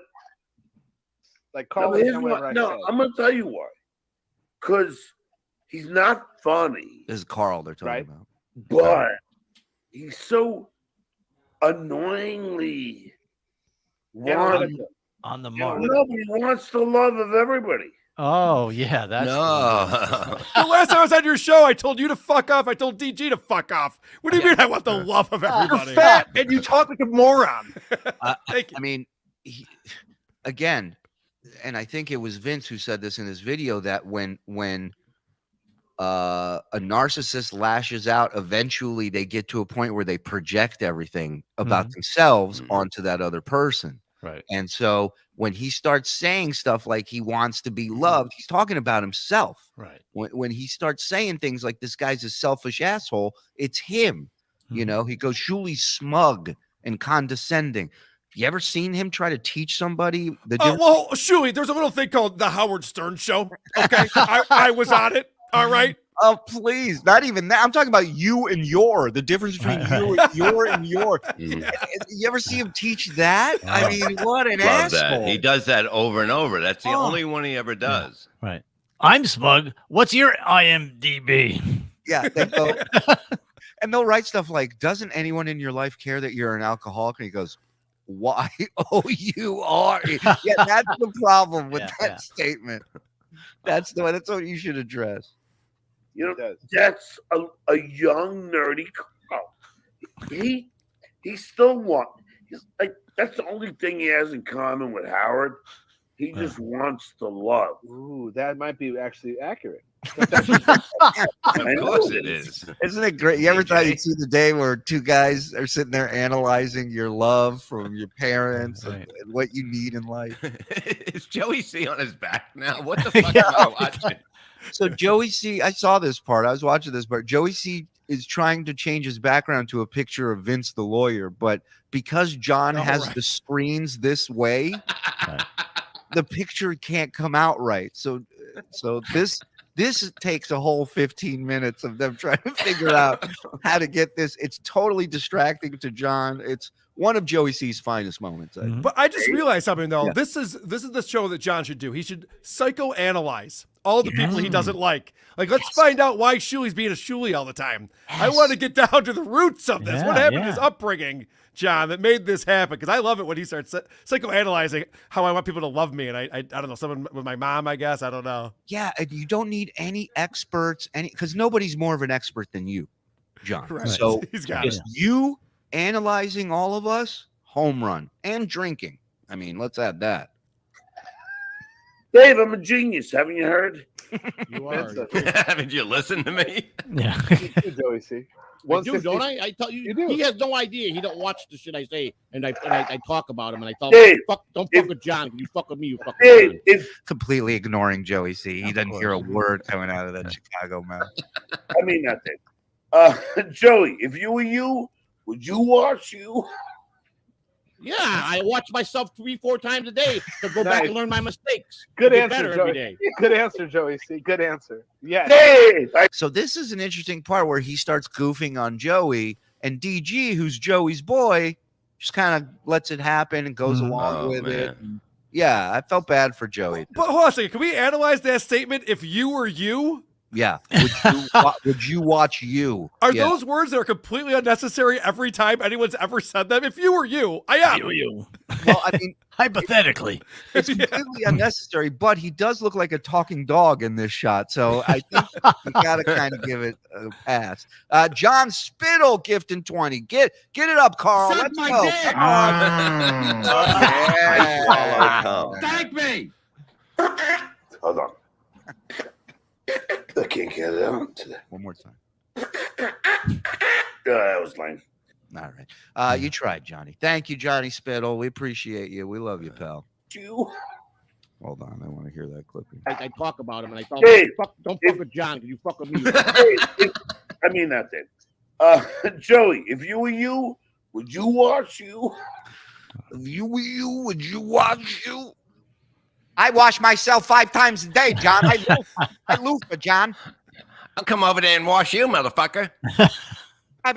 like Carl. I'm gonna tell you why. Because he's not funny. This is Carl they're talking about. But he's so annoyingly on the mark. Nobody wants the love of everybody. Oh yeah, that's The last time I was on your show, I told you to fuck off. I told DG to fuck off. What do you mean I want the love of everybody? You're fat and you talk like a moron. Thank you. I mean, again, and I think it was Vince who said this in his video, that when a narcissist lashes out, eventually they get to a point where they project everything about themselves onto that other person. Right. And so when he starts saying stuff like he wants to be loved, he's talking about himself. Right. When he starts saying things like this guy's a selfish asshole, it's him. You know, he goes, Shuli's smug and condescending. You ever seen him try to teach somebody the difference? Well, Shuli, there's a little thing called the Howard Stern Show. Okay. I was on it. All right. Oh, please. Not even that. I'm talking about you and your, the difference between your and your. You ever see him teach that? I mean, what an asshole. That. He does that over and over. That's the only one he ever does. Yeah. Right. I'm smug. What's your IMDb? Yeah. And they'll write stuff like, doesn't anyone in your life care that you're an alcoholic? And he goes, why? Oh, you are. Yeah, that's the problem with that statement. That's what you should address. You know, that's a young nerdy Carl. He still he's like, that's the only thing he has in common with Howard. He just wants the love. Ooh, that might be actually accurate. Of course it is. Isn't it great? You ever thought you'd see the day where two guys are sitting there analyzing your love from your parents and what you need in life? Is Joey C on his back now? What the fuck am I watching? So Joey C, I saw this part. I was watching this part. Joey C is trying to change his background to a picture of Vince the lawyer, but because John has the screens this way, the picture can't come out right. So this takes a whole 15 minutes of them trying to figure out how to get this. It's totally distracting to John. It's one of Joey C's finest moments. But I just realized something though. Yeah. This is the show that John should do. He should psychoanalyze all the people he doesn't like. Like, let's find out why Shuli's being a Shuli all the time. I want to get down to the roots of this. What happened in his upbringing, John, that made this happen? Because I love it when he starts psychoanalyzing how I want people to love me. And I don't know, someone with my mom, I guess. I don't know. Yeah, and you don't need any experts, because nobody's more of an expert than you, John. Right. So he's got just you analyzing all of us, home run, and drinking. I mean, let's add that. Dave, I'm a genius. Haven't you heard? You are. Haven't you listened to me? Yeah. Joey C. I do, don't I? I tell you, he has no idea. He don't watch the shit I say, and I talk about him, and I tell him, don't fuck with John. If you fuck with me, you fuck with John. Completely ignoring Joey C. He doesn't hear a word coming out of that Chicago mouth. I mean nothing. Joey, if you were you, would you watch you? Yeah, I watch myself 3-4 times a day to go back and learn my mistakes. Good Get answer, better Joey. every day. Good answer, Joey C. Good answer. Yeah. So this is an interesting part where he starts goofing on Joey, and DG, who's Joey's boy, just kind of lets it happen and goes along with it. And yeah, I felt bad for Joey. But hold on a second. Can we analyze that statement? If you were you? Yeah. Would you watch you? Are those words that are completely unnecessary every time anyone's ever said them? If you were you, I am. You. Well, I mean, hypothetically, it's completely unnecessary, but he does look like a talking dog in this shot. So I think you got to kind of give it a pass. John Spittle gifting 20. Get it up, Carl. Suck Let's my go. dick. Yeah. Thank me. Hold on. I can't get it out today. One more time. That was lame. All right. You tried, Johnny. Thank you, Johnny Spittle. We appreciate you. We love you, pal. You. Hold on. I want to hear that clipping. I talk about him, and I tell Dave, him, don't fuck with John, because you fuck with me. I mean nothing. Joey, if you were you, would you watch you? If you were you, would you watch you? I wash myself 5 times a day, John. I loofah, John. I'll come over there and wash you, motherfucker. I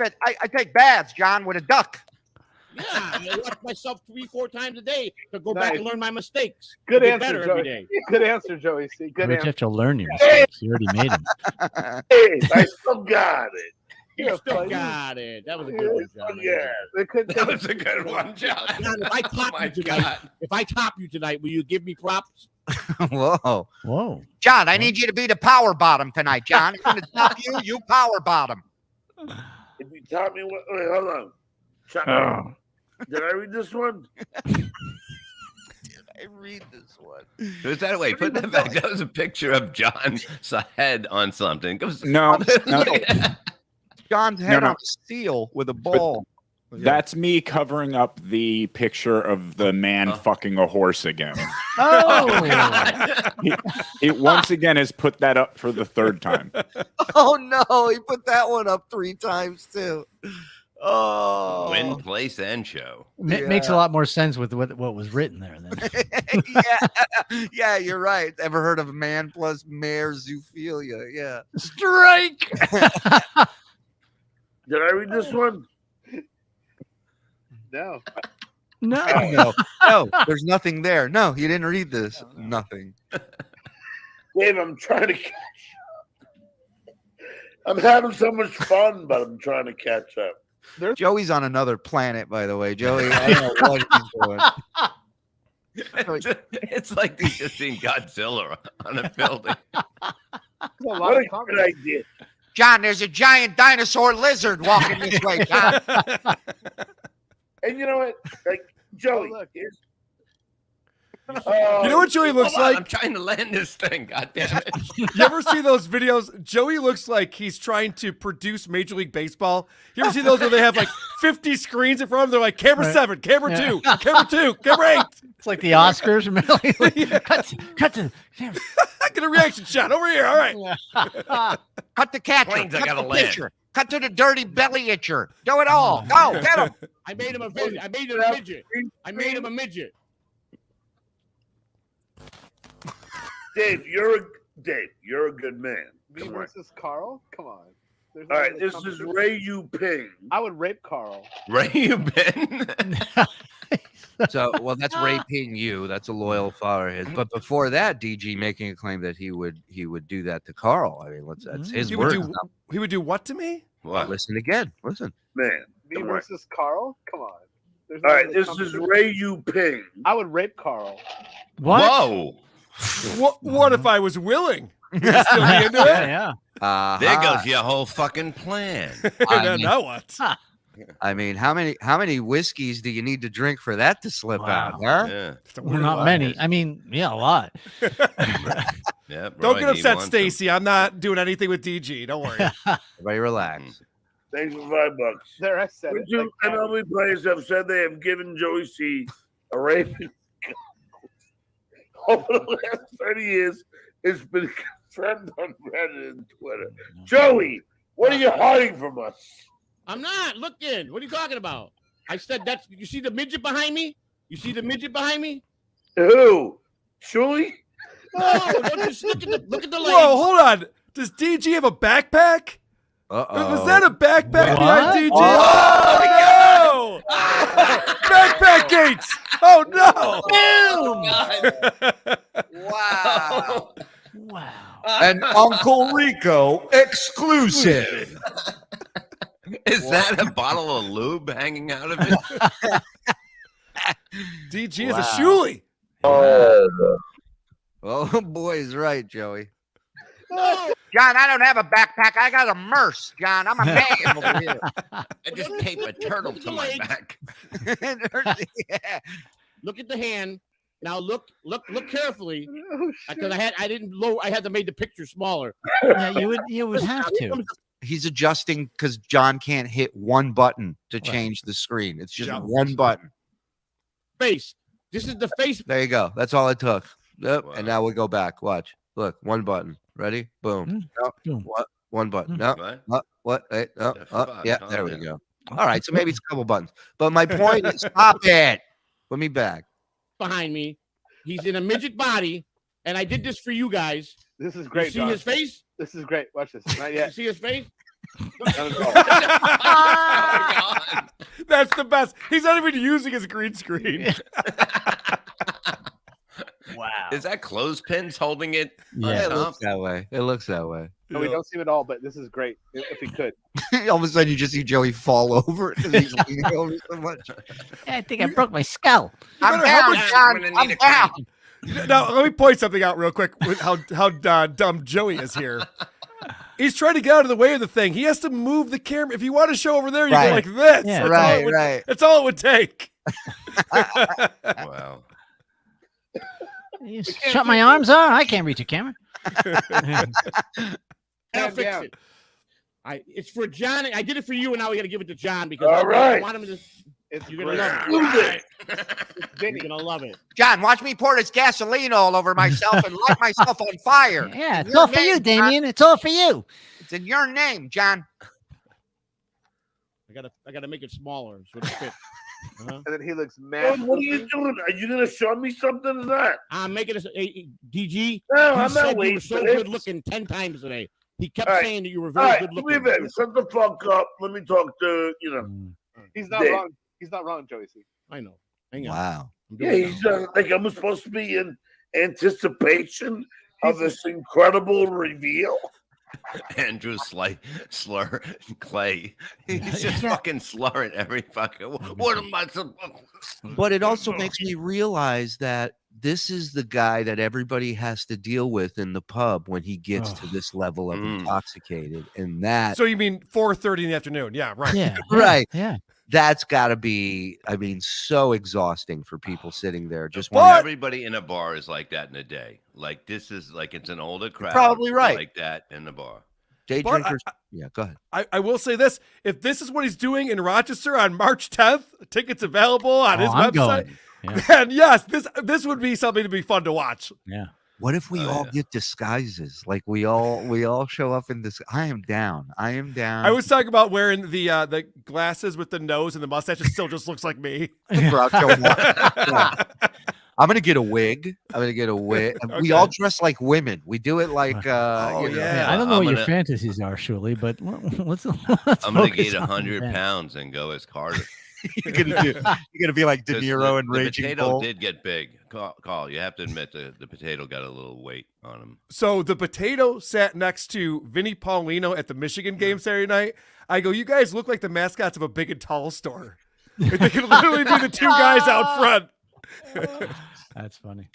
take baths, John, with a duck. Yeah, I watch myself 3-4 times a day to go back and learn my mistakes. Good Get answer, better Joey. every day. Good answer, Joey C. Good You answer. have to learn your mistakes. You already made them. Hey, I still got it. You still got it. That was a good one, John. Yeah, That was a good one, John. John, if I top you tonight, will you give me props? Whoa. John, I need you to be the power bottom tonight, John. I'm going to top you, you power bottom. If you taught me what, wait, hold on. Did I read this one? I read this one. Was that way? Put that back. That was a picture of John's head on something. No. John's head on a steel with a ball. That's me covering up the picture of the man fucking a horse again. Oh. He once again has put that up for the 3rd time. Oh no, he put that one up 3 times too. Oh, Win, place, and show. Makes a lot more sense with what was written there. Then. yeah, you're right. Ever heard of man plus mare zoophilia? Yeah. Strike. Did I read this one? No. No, there's nothing there. No, you didn't read this. Nothing. Dave, I'm trying to catch up. I'm having so much fun, but I'm trying to catch up. Joey's on another planet, by the way. Joey, I don't know what he's doing. It's like he's just seen Godzilla on a building. What a good idea. John, there's a giant dinosaur lizard walking this way, John. And you know what? Like, Joey, you know what Joey looks like? I'm trying to land this thing. God damn it. You ever see those videos? Joey looks like he's trying to produce Major League Baseball. You ever see those where they have like 50 screens in front of them? They're like camera 7, camera 2, camera 2, camera 8. It's like the Oscars. Cut to get a reaction shot over here. All right. Cut the catcher. Planes, I Cut gotta the land. pitcher. Cut to the dirty belly itcher. Do it all. Go, get him. I made him a midget. I made him a midget. I made him a midget. Dave, you're a good man. Me versus Carl? Come on. There's All no right, way this to is come- Ray Yu Ping. I would rape Carl. Ray, you been? So, well, that's raping you. That's a loyal follower of his. But before that, DG making a claim that he would do that to Carl. I mean, that's his He word. would do what to me? What? Listen again. Listen. Man. Me versus Carl? Come on. There's All no right, way to this come is to- Ray Yu Ping. I would rape Carl. What? Whoa. What if I was willing? Would you still be into it? Yeah. There goes your whole fucking plan. Now what? I mean, how many whiskeys do you need to drink for that to slip out? Huh? Yeah. Well, not many. I mean, yeah, a lot. Yeah. Don't get upset, Stacy. I'm not doing anything with DG. Don't worry. Everybody relax. Thanks for $5. There, I said it. Two MLB players have said they have given Joey C a rating. Over the last 30 years, it's been confirmed on Reddit and Twitter. Joey, what are you hiding from us? I'm not looking. What are you talking about? I said that's. You see the midget behind me? You see the midget behind me? Who? Shuli? No, just look at the legs. Whoa, hold on. Does DG have a backpack? Was that a backpack behind DG? Oh, no! Backpack gates! Oh, no! Wow. Wow. An Uncle Rico exclusive. Is that a bottle of lube hanging out of it? DG is a Shuli. Oh, boy, is right, Joey. No. John, I don't have a backpack. I got a merce, John. I'm a man over here. I just tape a turtle to my back. Yeah. Look at the hand. Now look carefully, because I had to make the picture smaller. Yeah, you would have to. He's adjusting because John can't hit one button to change the screen. It's just one button. Face. This is the face. There you go. That's all it took. Yep. Wow. And now we go back. Watch. Look, one button. Ready? Boom. No. What? One button. No. What? Hey, no. Yeah. There we go. All right. So maybe it's a couple buttons. But my point is, stop it. Put me back. Behind me. He's in a midget body, and I did this for you guys. This is great. You see his face? This is great. Watch this. Not yet. You see his face? That's the best. He's not even using his green screen. Wow. Is that clothespins holding it? Yeah, it looks that way. It looks that way. No, we don't see it all, but this is great. If we could. All of a sudden, you just see Joey fall over because he's leaning over so much. I think I broke my skull. I'm down, John. I'm down. Now, let me point something out real quick with how dumb Joey is here. He's trying to get out of the way of the thing. He has to move the camera. If you want to show over there, you go like this. Yeah. Right. That's all it would take. Wow. You shut my arms off. I can't reach a camera. I'll fix it. It's for John. I did it for you, and now we got to give it to John because all right. I want him to. You're gonna love it. You're gonna love it. John, watch me pour this gasoline all over myself and light myself on fire. Yeah, it's all for you, Damien. It's all for you. It's in your name, John. I gotta make it smaller so it fits. And then he looks mad. What are you doing? Are you gonna show me something or not? I'm making a DG. No, I'm not waiting. You were so good looking 10 times today. He kept saying that you were very good looking. Shut the fuck up. Let me talk to He's not wrong. He's not wrong, Joey C. I know. Hang on. Wow. Yeah, he's like I'm supposed to be in anticipation of this incredible reveal. Andrew slur Clay. He's just fucking slurring every fucking. What am I supposed? But it also makes me realize that this is the guy that everybody has to deal with in the pub when he gets to this level of intoxicated, and that. So you mean 4:30 in the afternoon? Yeah, right. Yeah, right. Yeah. That's got to be, I mean, so exhausting for people sitting there. Just everybody in a bar is like that in a day. Like this is like it's an older crowd. Probably right. Like that in the bar. Day drinkers. Yeah, go ahead. I will say this: if this is what he's doing in Rochester on March 10th, tickets available on his website. Yeah. And yes, this would be something to be fun to watch. Yeah. What if we all get disguises? Like we all show up in this. I am down. I was talking about wearing the glasses with the nose and the mustache. It still just looks like me. I'm gonna get a wig. Okay. We all dress like women. We do it like yeah. I don't know what your fantasies are, Shuli, but let's I'm gonna get 100 pounds and go as Carter. You're gonna be like De Niro and Raging Bull. The potato Bull. did get big. Carl, you have to admit the potato got a little weight on him. So the potato sat next to Vinny Paulino at the Michigan game Saturday night. I go, you guys look like the mascots of a big and tall store. They could literally be the two guys out front. That's funny.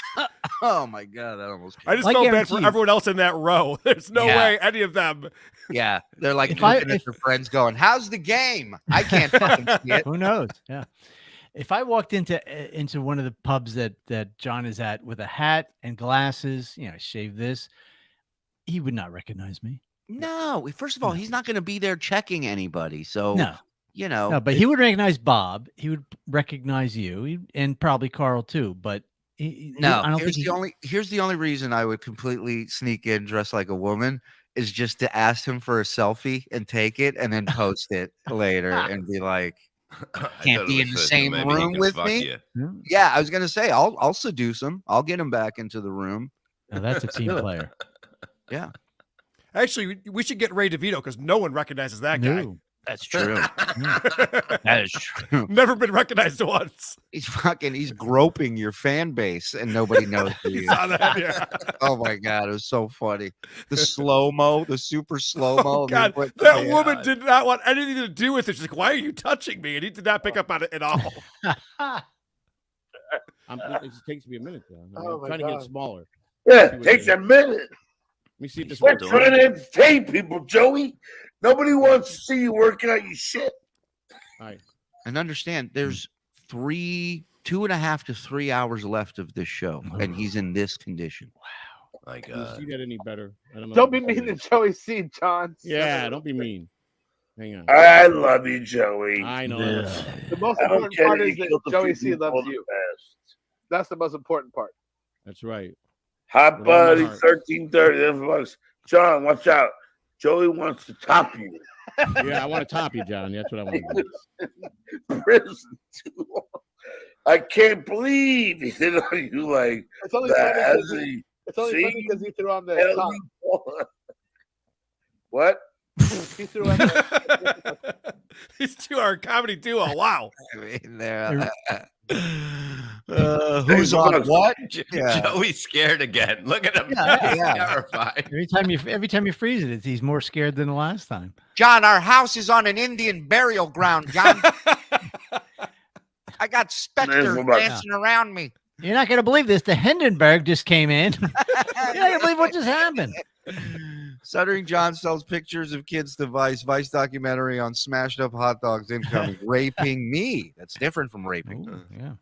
Oh my god, that almost. I just felt bad for everyone else in that row. There's no way any of them. Yeah, they're like looking at their friends, going, "How's the game? I can't fucking see it." Who knows? Yeah. If I walked into one of the pubs that John is at with a hat and glasses, shave this, he would not recognize me. No, first of all, he's not going to be there checking anybody. So No. No, but he would recognize Bob. He would recognize you, and probably Carl too. But no, I don't here's the only reason I would completely sneak in dressed like a woman is just to ask him for a selfie and take it and then post it later and be like, can't be in the same room with me. Yeah, I was gonna say I'll seduce him. I'll get him back into the room. Now that's a team player. Yeah. Actually, we should get Ray DeVito because no one recognizes that guy. That's true. That is true. Never been recognized once. He's groping your fan base and nobody knows who he is. Saw that, yeah. Oh my god, it was so funny. The slow-mo, the super slow-mo. Oh god, that woman did not want anything to do with it. She's like, "Why are you touching me?" And he did not pick up on it at all. It just takes me a minute. I'm trying to get smaller. Yeah, it takes a minute. Let me see if this We're works. trying to entertain people, Joey. Nobody wants to see you working out your shit. All right. And understand, there's 2.5 to 3 hours left of this show, and he's in this condition. Wow. My Can you God. see that any better? Don't be mean to Joey C, John. Yeah, don't be mean. Hang on. I love you, Joey. I know. The most important part is that Joey C loves you. That's the most important part. That's right. Hot Buddy 1330. John, watch out. Joey wants to top you. Yeah, I want to top you, John. That's what I want to do. Prison too long. I can't believe he did on you like It's only that. funny because he threw on the top. What? He threw on the These two are a comedy duo. Wow. I mean, they're, who's on what? Yeah. Joey's scared again. Look at him. He's terrified. Every time you freeze it, he's more scared than the last time. John, our house is on an Indian burial ground, John. I got specters dancing around me. You're not going to believe this. The Hindenburg just came in. You're not going to believe what just happened. Stuttering John sells pictures of kids to Vice. Vice documentary on smashed up hot dogs incoming. Raping me. That's different from raping. Ooh, yeah.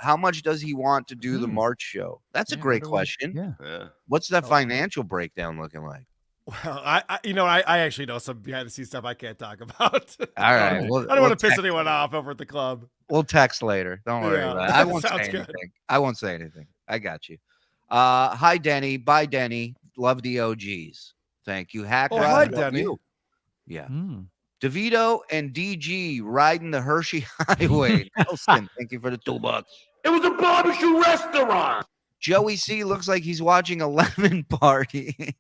How much does he want to do the March show? That's a great question. Yeah. What's that financial breakdown looking like? Well, I actually know some behind the scenes stuff I can't talk about. All right. I don't want to piss anyone off over at the club. We'll text later. Don't worry about it. I won't say Sounds anything. good. I won't say anything. I got you. Hi, Denny. Bye, Denny. Love the OGs. Thank you. Hack. Oh, Rod, hi, love Denny. you. Yeah. DeVito and DG riding the Hershey Highway. Nelson, thank you for the $2. It was a barbecue restaurant. Joey C looks like he's watching a lemon party.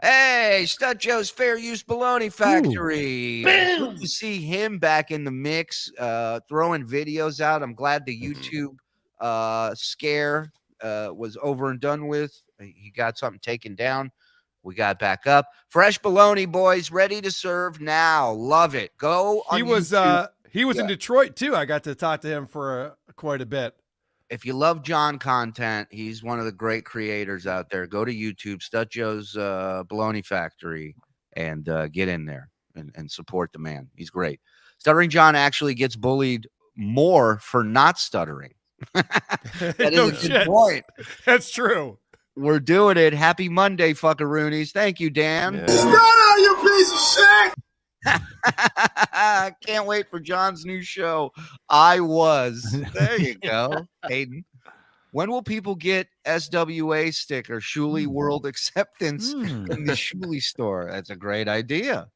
Hey, Stud Joe's Fair Use Bologna Factory. Good to see him back in the mix, throwing videos out. I'm glad the YouTube scare was over and done with. He got something taken down. We got back up. Fresh bologna, boys, ready to serve now. Love it. Go on YouTube. He was in Detroit too. I got to talk to him for quite a bit. If you love John content, he's one of the great creators out there. Go to YouTube, Stud Joe's Bologna Factory, and get in there and support the man. He's great. Stuttering John actually gets bullied more for not stuttering. That No is a good shit. point. That's true. We're doing it. Happy Monday, fuckaroonies. Thank you, Dan. Stutter, you piece of shit. Can't wait for John's new show. I was. There you go, Hayden. When will people get SWA sticker, Shuli World Acceptance in the Shuli store? That's a great idea.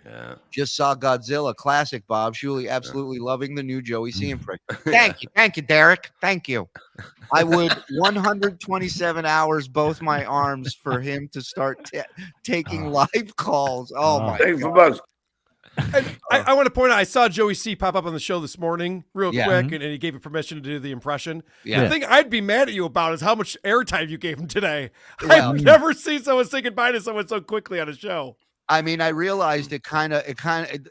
Yeah. Just saw Godzilla classic, Bob. Shuli absolutely loving the new Joey C impression. Thank you, Derek. Thank you. I would 127 hours, both my arms, for him to start taking live calls. Oh my God. I want to point out, I saw Joey C pop up on the show this morning real quick, Mm-hmm. and he gave you permission to do the impression. Yeah. The thing I'd be mad at you about is how much airtime you gave him today. Well, I've never seen someone say goodbye to someone so quickly on a show. I mean, I realized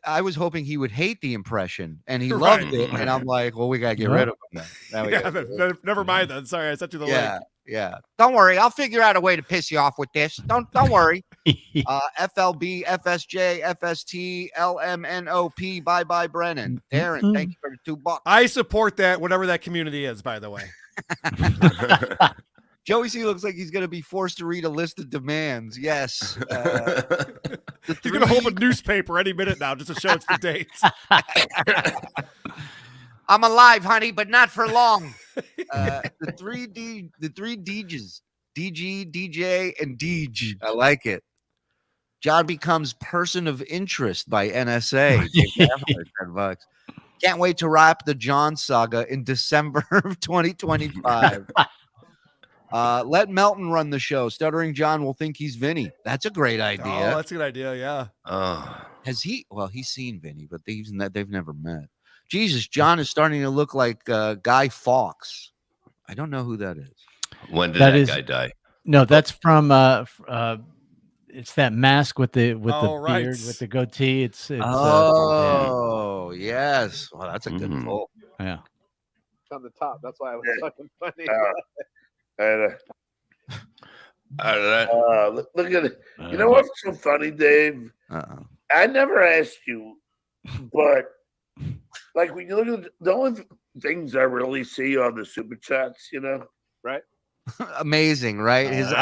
I was hoping he would hate the impression, and he loved it. And I'm like, well, we gotta get rid of him then. Never mind then. Sorry, I sent you the link. Yeah. Don't worry, I'll figure out a way to piss you off with this. Don't worry. FLB, FSJ, FST, LMNOP. Bye, Brennan. Darren, thank you for the $2. I support that, whatever that community is. By the way. Joey C looks like he's going to be forced to read a list of demands. Yes. He's going to hold a newspaper any minute now just to show it's the dates. I'm alive, honey, but not for long. The three DJs, DG, DJ, and Deej. I like it. John becomes person of interest by NSA. $10. Can't wait to wrap the John saga in December of 2025. Let Melton run the show. Stuttering John will think he's Vinny. That's a great idea. Oh, that's a good idea. Yeah. Has he? Well, he's seen Vinny, but they've never met. Jesus, John is starting to look like Guy Fawkes. I don't know who that is. When did that guy die? No, that's from it's that mask with the beard with the goatee. It's yes. Well, that's a good pull. Yeah. It's on the top. That's why I was fucking funny. Look at it. You know what's so funny, Dave? I never asked you, but like when you look at the only things I really see on the super chats, right? Amazing, right? His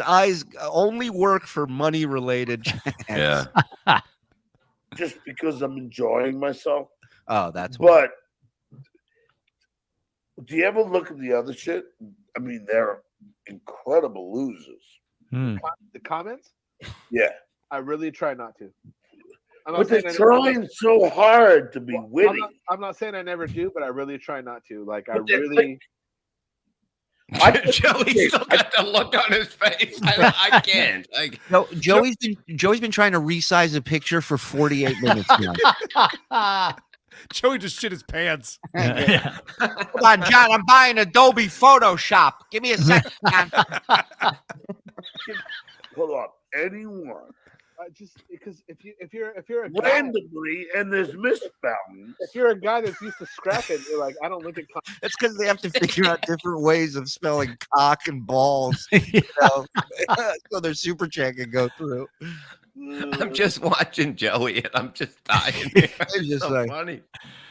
eyes only work for money related chats. Yeah. Just because I'm enjoying myself. Oh, that's but do you ever look at the other shit? I mean, they're incredible losers. The comments? Yeah. I really try not to. But they're trying so hard to be witty. I'm not saying I never do, but I really try not to. Like, I really... Joey's still got the look on his face. I can't. No, Joey's been trying to resize a picture for 48 minutes now. Joey just shit his pants. Yeah. Hold on, John. I'm buying Adobe Photoshop. Give me a second. Hold on. Anyone. Just because if you're a guy, randomly and there's misspellings. If you're a guy that's used to scrapping, you're like, I don't look at. That's because they have to figure out different ways of spelling cock and balls, so their super chat can go through. I'm just watching Joey and I'm just dying. It's just so like, funny.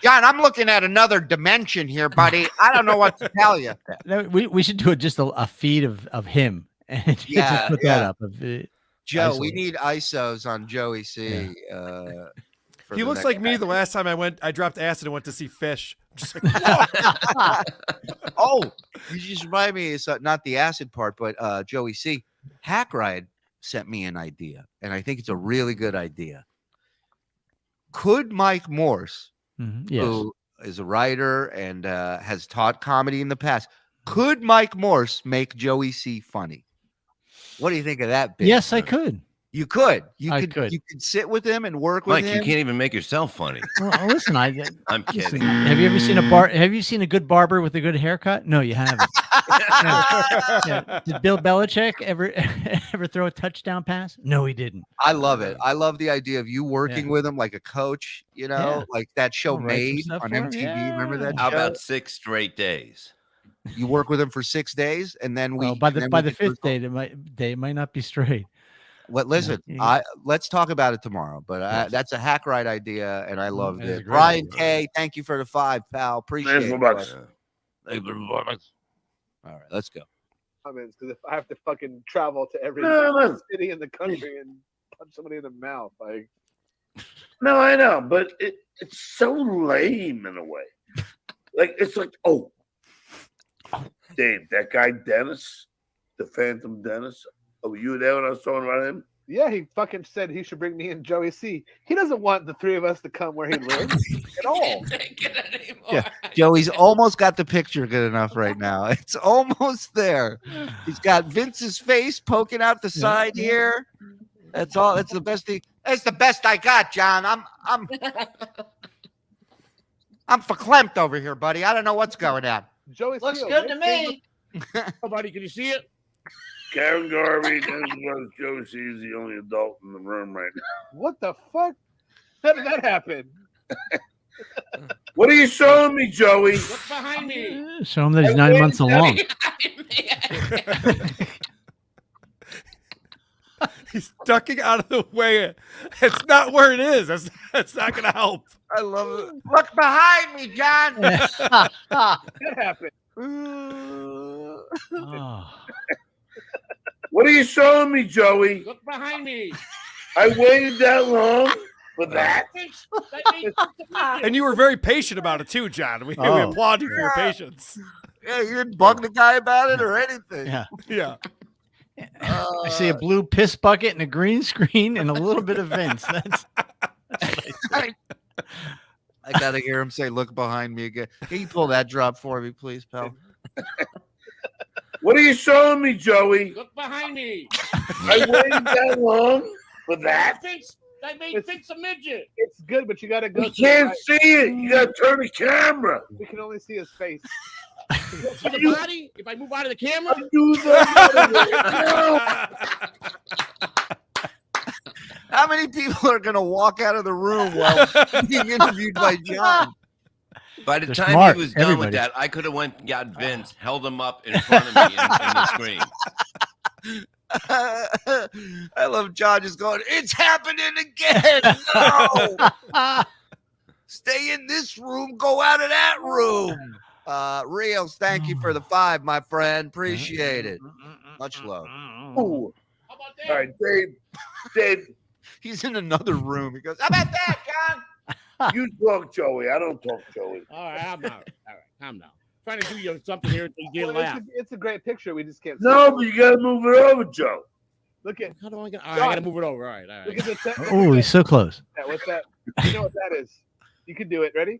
John, I'm looking at another dimension here, buddy. I don't know what to tell you. We should do just a feed of him and just put that up. Joe, we need ISOs on Joey C. He looks like me the last time I dropped acid and went to see Fish. I'm just like, oh, you just remind me, it's not the acid part, but Joey C. Hack Ride sent me an idea, and I think it's a really good idea. Could Mike Morse, who is a writer and has taught comedy in the past, could Mike Morse make Joey C. funny? What do you think of that bit? Yes, I could. You could. I could. You could sit with him and work with Mike, him. you can't even make yourself funny. Well, listen, I'm kidding. Have you ever seen Have you seen a good barber with a good haircut? No, you haven't. Did Bill Belichick ever throw a touchdown pass? No, he didn't. I love it. I love the idea of you working with him like a coach. Like that show Made on MTV. Remember that? How show? about 6 straight days? You work with him for 6 days, and then by the fifth day, they might not be straight. Well, listen, let's talk about it tomorrow. But that's a Hack Ride idea, and I loved it. Brian K, thank you for the 5, pal. Appreciate it. Thank you very much. All right, let's go. Comments, because if I have to fucking travel to every city in the country and punch somebody in the mouth, like. No, I know, but it's so lame in a way. Like it's like, oh, Dave, that guy Dennis, the Phantom Dennis. Oh, were you there when I was talking about him? Yeah, he fucking said he should bring me and Joey C. He doesn't want the three of us to come where he lives at all. Yeah, Joey's almost got the picture good enough right now. It's almost there. He's got Vince's face poking out the side here. That's all. That's the best thing. That's the best I got, John. I'm verklempt over here, buddy. I don't know what's going on. Joey looks Seal, good to me. Oh, buddy, can you see it? Karen Garvey, then Joe C is the only adult in the room right now. What the fuck? How did that happen? What are you showing me, Joey? Look behind me. Show him that he's 9 months along. He's ducking out of the way. It's not where it is. That's not going to help. I love it. Look behind me, John. That happened. What are you showing me, Joey? Look behind me. I waited that long for that. And you were very patient about it too, John. We applaud you for your patience. Yeah, you didn't bug the guy about it or anything. Yeah. Yeah. I see a blue piss bucket and a green screen and a little bit of Vince. That's I gotta hear him say, "Look behind me again." Can you pull that drop for me, please, pal? What are you showing me, Joey? Look behind me. I waited that long for that. I made Vince a midget. It's good, but you gotta go. We can't see it. You gotta turn the camera. We can only see his face. See the body? If I move out of the camera? How many people are gonna walk out of the room while being interviewed by John? By the They're time smart, he was done everybody. with that, I could have went and got Vince, held him up in front of me in the screen. I love John just going, "It's happening again." No. Stay in this room, go out of that room. Rios, thank you for the 5, my friend. Appreciate it. Much love. Ooh. How about that? All right, Dave. He's in another room. He goes, "How about that, John?" You talk, Joey. I don't talk, Joey. All right, I'm out. All right, I'm now. Trying to do something here until you get Well, laugh. it's a great picture. We just can't see No, it. but you gotta move it over, Joe. Look at How do I get? All right, I gotta move it over. All right, all look right. at the Oh, he's so close. what's that? You know what that is? You can do it. Ready?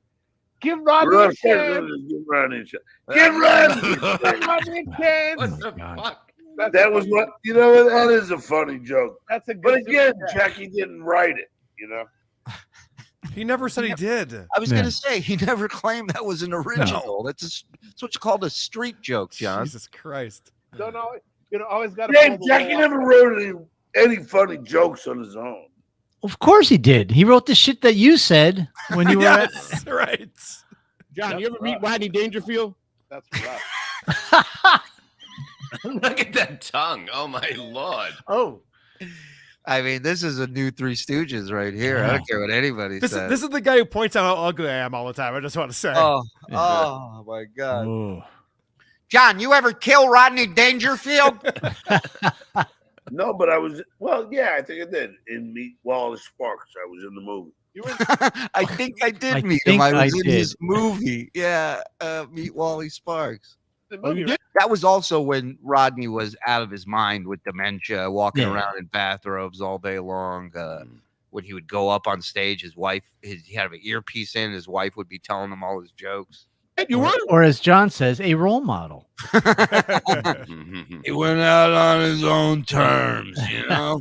Give Rodney a Russ, chance. Get Rodney. Get Rodney. Give Rodney a chance. What the God. fuck? That was what you know. That is a funny joke. That's a good. But again, super chat. Jackie didn't write it. You know. He never said he did. I was Yeah. gonna say he never claimed that was an original. That's what you call a street joke, John. Jesus Christ. Don't always, always got to. Dave, Jackie never wrote any funny jokes on his own. Of course he did. He wrote the shit that you said when you were Yes, right. John, you ever meet Rodney Dangerfield? That's rough. Look at that tongue. Oh my lord. Oh. I mean, this is a new Three Stooges right here. I don't care what anybody says. This is the guy who points out how ugly I am all the time. I just want to say. Oh my God. Oh. John, you ever kill Rodney Dangerfield? No, but I was. Well, yeah, I think I did. In Meet Wallace Sparks, I was in the movie. You were. I think I did I meet him. think I was I in did. his movie. Yeah, Meet Wally Sparks. The Oh, you movie, did? That was also when Rodney was out of his mind with dementia, walking Yeah. around in bathrobes all day long. When he would go up on stage, his wife, he had an earpiece in. His wife would be telling him all his jokes. You were? Or as John says, a role model. He went out on his own terms, you know.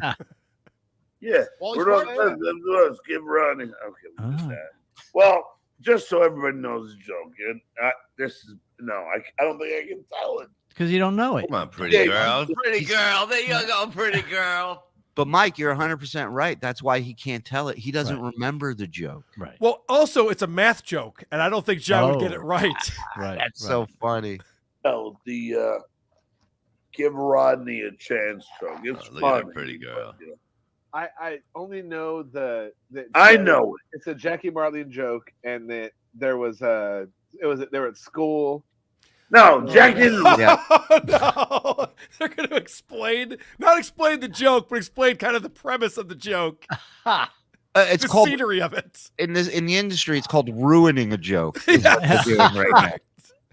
Yeah, Wally we're not. Sparks? Let's give Rodney. Okay, we'll do Oh. that. Well, just so everybody knows the joke, and this is no. I don't think I can tell it. Because you don't know it. Come on, pretty girl. Pretty girl. There you go, pretty girl. But Mike, you're 100% right. That's why he can't tell it. He doesn't remember the joke. Right. Well, also, it's a math joke, and I don't think John would get it right. Right. That's so funny. No, the give Rodney a chance joke. It's Look at funny. that pretty girl. I only know the. I know it. It's a Jackie Marlene joke, and that there was they were at school. No, Jack didn't. Yeah. No, they're going to not explain the joke, but explain kind of the premise of the joke. It's the called scenery of it. in the industry. It's called ruining a joke. Is what they're doing right now.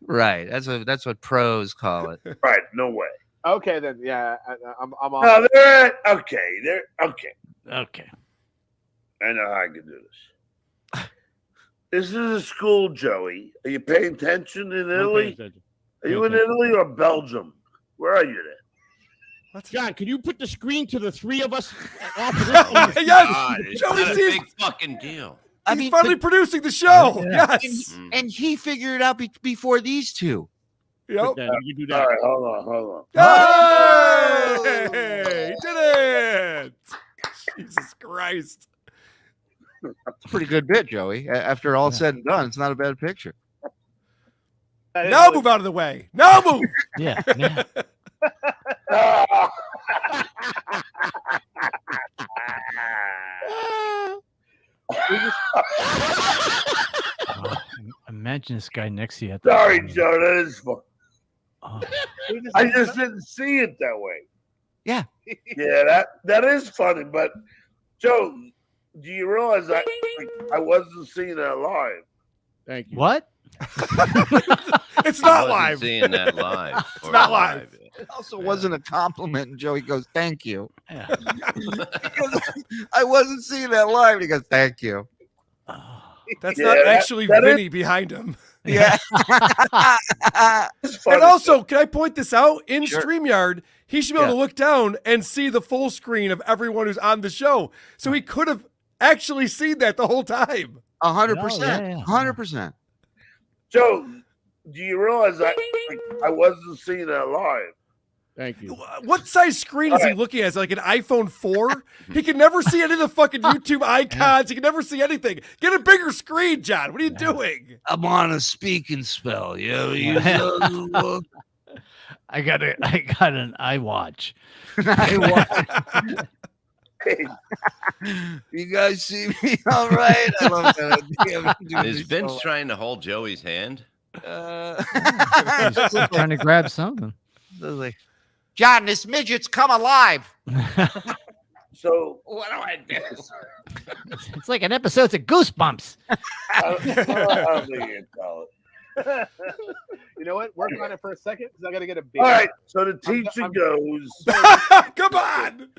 Right. That's what pros call it. Right, no way. Okay, then yeah, I'm on. No, they're okay. They're okay. Okay. I know how I can do this. This is a school, Joey. Are you paying attention in Italy? Are you in Italy or Belgium? Where are you then? John, can you put the screen to the three of us off of this? Yes, God, it's Joey not a sees. big fucking deal. He's finally producing the show. Yeah. Yes. And he figured it out before these two. Yep. Then you can do that. All right, hold on. Hey, he did it! Jesus Christ. It's a pretty good bit, Joey. After all said and done, it's not a bad picture. Now move out of the way. Now move. Yeah. Imagine this guy next to you. Sorry, Joe. That is fun. Oh. I just didn't see it that way. Yeah. Yeah, that is funny. But Joe, do you realize that I wasn't seeing that live? Thank you. What? It's not I wasn't live. Seeing that live. It's not live. It also wasn't a compliment, and Joey goes, "Thank you." Yeah. I wasn't seeing that live. And he goes, "Thank you." That's Yeah, not actually that Vinny behind him. Yeah. And also, can I point this out? In Sure. StreamYard, he should be able to look down and see the full screen of everyone who's on the show. So he could have actually seen that the whole time. 100%. 100%. Joe, do you realize that I wasn't seeing that live? Thank you. What size screen is he looking at? Is it like an iPhone 4? He can never see any of the fucking YouTube icons. He can never see anything. Get a bigger screen, John. What are you doing? I'm on a speaking spell. I got an iWatch. You guys see me all right? I love that. Is Vince trying to hold Joey's hand? He's trying to grab something. John, this midget's come alive. So what do I do? It's like an episode of Goosebumps. I don't think you can tell it. You know what? Work on it for a second because I got to get a beer. All right, so the teacher goes. Come on.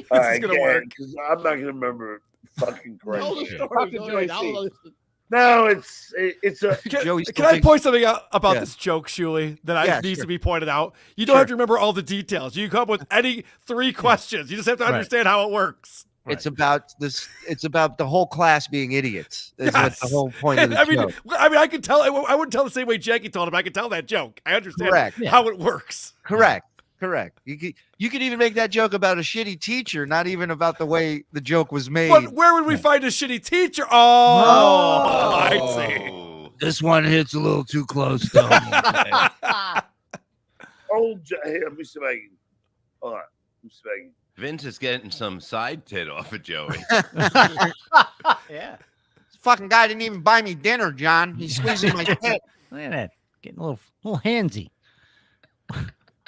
All right, gonna work. I'm not gonna remember fucking correct. Tell the story, Joey. No, it's a. Can I point something out about this joke, Shuli, that needs to be pointed out? You don't have to remember all the details. You can come up with any 3 questions. You just have to understand how it works. It's about this. It's about the whole class being idiots. Is what the whole point of the joke. I mean, I could tell. I wouldn't tell the same way Jackie told him. I could tell that joke. I understand how it works. Correct. You could even make that joke about a shitty teacher, not even about the way the joke was made. But where would we find a shitty teacher? Oh, I see. This one hits a little too close to home. Hey, let me see if I can. Hold on. Let me see if I can. Vince is getting some side tit off of Joey. Yeah. This fucking guy didn't even buy me dinner, John. He's squeezing my tit. Look at that. Getting a little handsy.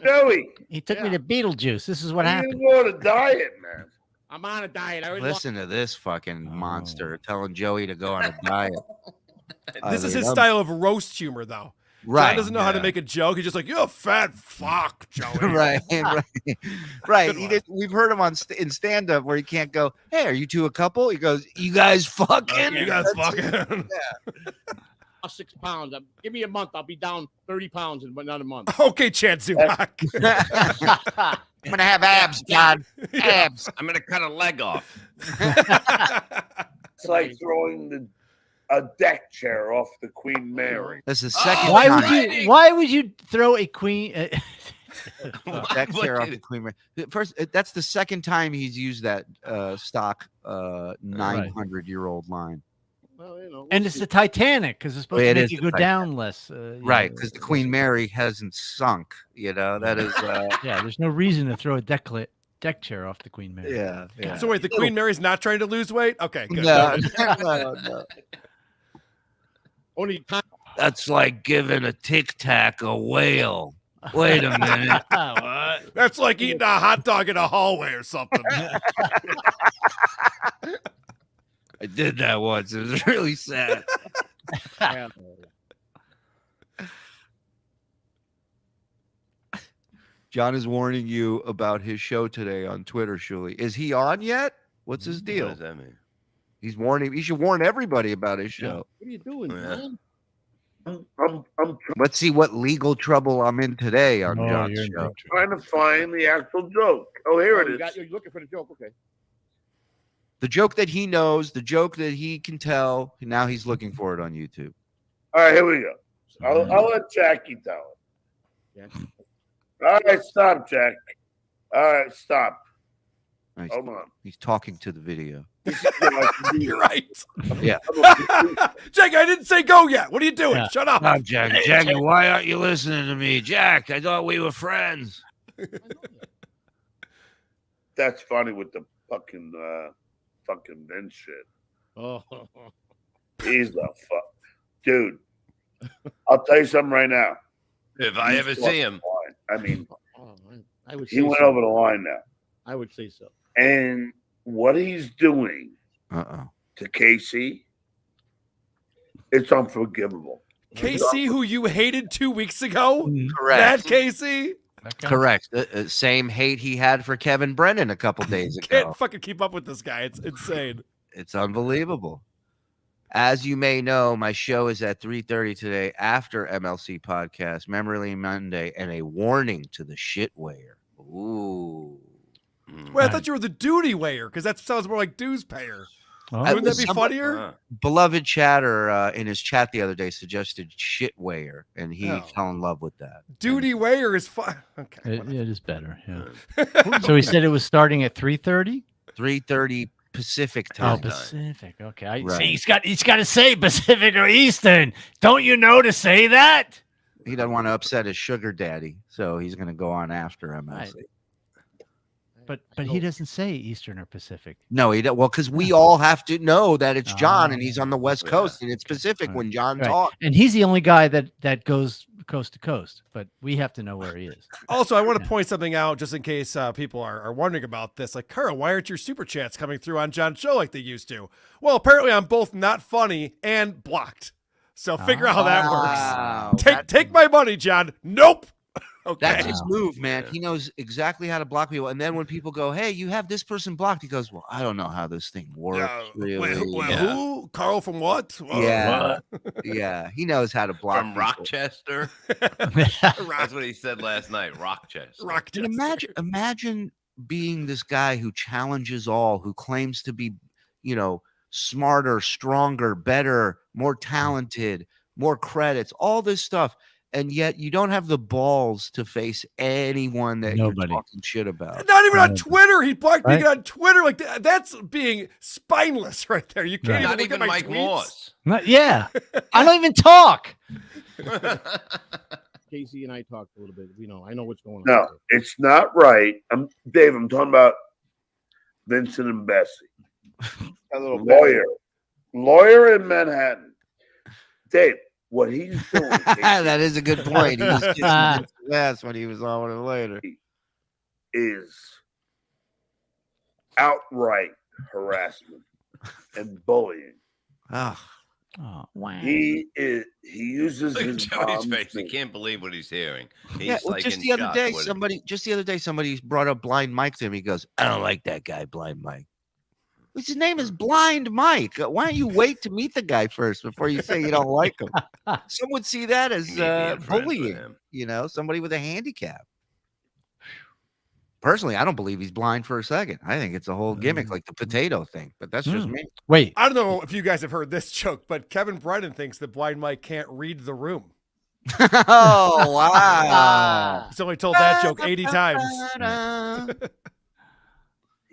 Joey. He took me to Beetlejuice. This is what happened. You go on a diet, man. I'm on a diet. Listen to this fucking monster telling Joey to go on a diet. This is his style of roast humor, though. Right. John doesn't know how to make a joke. He's just like, "You fat fuck, Joey." Right. We've heard him in stand-up where he can't go, "Hey, are you two a couple?" He goes, "You guys fucking." You guys fucking. 6 pounds. Give me a month. I'll be down 30 pounds in another month. Okay, Chad Zumock. I'm gonna have abs, John. Abs. I'm gonna cut a leg off. It's like throwing a deck chair off the Queen Mary. That's the second. Why would you throw a queen? Deck chair off the Queen Mary. First, that's the second time he's used that stock 900-year-old line. Well, and it's the Titanic because it's supposed to make you go down less. Right, because the Queen Mary hasn't sunk. That is. Yeah, there's no reason to throw a deck chair off the Queen Mary. Yeah. So wait, the Queen Mary's not trying to lose weight? Okay, good. No. Only time. That's like giving a Tic Tac a whale. Wait a minute. What? That's like eating a hot dog in a hallway or something. I did that once. It was really sad. John is warning you about his show today on Twitter, Shuli. Is he on yet? What's his deal? What does that mean? He's warning. He should warn everybody about his show. What are you doing, man? I'm Let's see what legal trouble I'm in today on John's show. trying to find the actual joke. Oh, here it is. You're looking for the joke. Okay. The joke that he knows, the joke that he can tell. Now he's looking for it on YouTube. All right, here we go. I'll let Jackie tell Yeah. it. All right, stop, Jack. All right, stop. Nice. Hold on. He's talking to the video. You're right. Yeah. Jack, I didn't say go yet. What are you doing? Yeah. Shut up. Stop, Jack. Jack, why aren't you listening to me? Jack, I thought we were friends. That's funny with the fucking Vince shit. Oh, He's a fuck. Dude, I'll tell you something right now. If I ever see him. I mean, I would. he say went so. over the line now. I would say so. And what he's doing to Casey, it's unforgivable. Casey, who you hated 2 weeks ago? Correct. That Casey? Correct. Same hate he had for Kevin Brennan a couple days ago. Can't fucking keep up with this guy. It's insane. It's unbelievable. As you may know, my show is at 3:30 today after MLC podcast, Memory Lane Monday, and a warning to the shit weigher. Ooh. Wait, I thought you were the duty weigher because that sounds more like dues payer. Oh. Wouldn't that be funnier? Beloved chatter in his chat the other day suggested shit weigher, and he fell in love with that. Duty weigher is fun. Okay. It is better. Yeah. So he said it was starting at 3:30. 3:30 Pacific time. Oh, Pacific. Okay. I Right. see. He's got to say Pacific or Eastern. Don't you know to say that? He doesn't want to upset his sugar daddy, so he's going to go on after MLC. Right. But he doesn't say Eastern or Pacific. No, he don't. Well, because we all have to know that it's John and he's on the West Coast and it's Pacific when John Right. talks. And he's the only guy that goes coast to coast, but we have to know where he is. Also, I want to point something out just in case people are wondering about this. Like, Carl, why aren't your super chats coming through on John's show like they used to? Well, apparently I'm both not funny and blocked. So figure out how that works. Take my money, John. Nope. Okay. That's his move, man. He knows exactly how to block people. And then when people go, hey, you have this person blocked, he goes, well, I don't know how this thing works. Really. Who? Carl from what? Yeah. Yeah. He knows how to block From people. Rochester. That's what he said last night. Rochester. And imagine being this guy who challenges all, who claims to be, smarter, stronger, better, more talented, more credits, all this stuff. And yet you don't have the balls to face anyone that you're talking shit about. Not even on Twitter. He blocked me on Twitter. Like that's being spineless right there. You can't Not even look even at my Mike tweets. Morse. Yeah. I don't even talk. Casey and I talked a little bit. I know what's going on. No, it's not right. Dave, I'm talking about Vincent and Bessie. Lawyer in Manhattan. Dave, what he's doing. That is a good point. He was kissing his ass when he was on with him later. Is outright harassment and bullying. Oh, wow. He uses Look at his Joey's mom's face. He name. can't believe what he's hearing. He's Yeah, well, like just in the other shock. day, What- somebody brought up Blind Mike to him. He goes, I don't like that guy, Blind Mike. His name is Blind Mike. Why don't you wait to meet the guy first before you say you don't like him? Some would see that as bullying, somebody with a handicap. Personally, I don't believe he's blind for a second. I think it's a whole gimmick, like the potato thing, but that's just me. Wait. I don't know if you guys have heard this joke, but Kevin Brennan thinks that Blind Mike can't read the room. Oh, wow. He's only told that joke 80 times.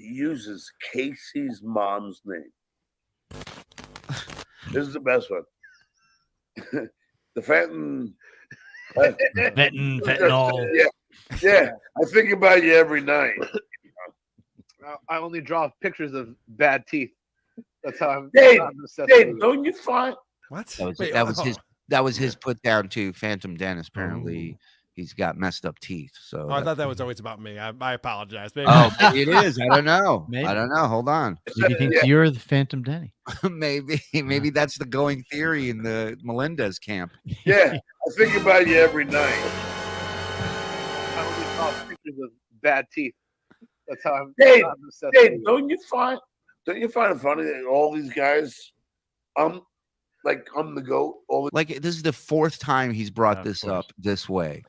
He uses Casey's mom's name. This is the best one. The Fenton. Fentanyl. Yeah. I think about you every night. I only draw pictures of bad teeth. That's how I'm. Dave, don't you find what? That was his put down to Phantom Dennis. Apparently, he's got messed up teeth. So I thought that was always about me. I apologize. Maybe. Oh, maybe it is. I don't know. Maybe. I don't know. Hold on. Maybe he thinks you're the Phantom Denny. Maybe that's the going theory in the Melendez camp. Yeah, I think about you every night. I only draw pictures of bad teeth. That's how I'm. Dave, don't you find it funny that all these guys, I'm the GOAT. Like this is the fourth time he's brought this up this way.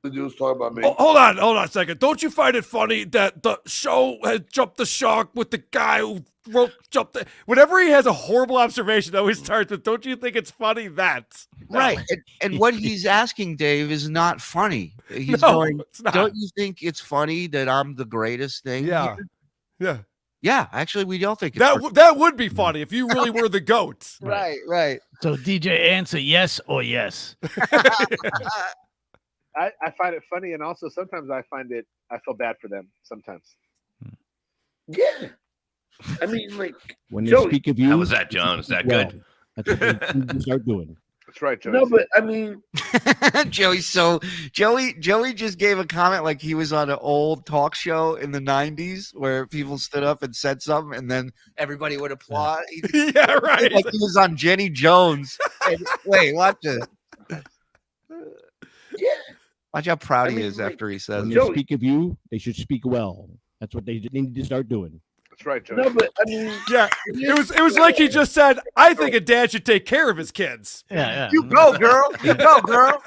You was talking about me. Oh, hold on a second. Don't you find it funny that the show has jumped the shark with the guy who whenever he has a horrible observation, it always starts with, don't you think it's funny that? Right. And what he's asking, Dave, is not funny. He's No, going, it's not. don't you think it's funny that I'm the greatest thing? Yeah. here?" Yeah. Yeah, actually, we don't think it's That would be funny if you really were the goat. Right. So DJ, answer yes or yes. I find it funny, and also sometimes I feel bad for them sometimes. Yeah. I mean, like, When they Joey, speak of you, How was that, John? Is that well, good? That's what they start doing. That's right, Joey. no, but I mean, Joey just gave a comment like he was on an old talk show in the 90s where people stood up and said something and then everybody would applaud. Yeah, right. Like he was on Jenny Jones. Wait, watch this. yeah. Watch how proud I he mean, is like, after he says When it. they speak of you, they should speak well. That's what they need to start doing. That's right, Joey. No, but I mean, Yeah. It was like he just said, I think a dad should take care of his kids. Yeah. You go, girl. You go, girl.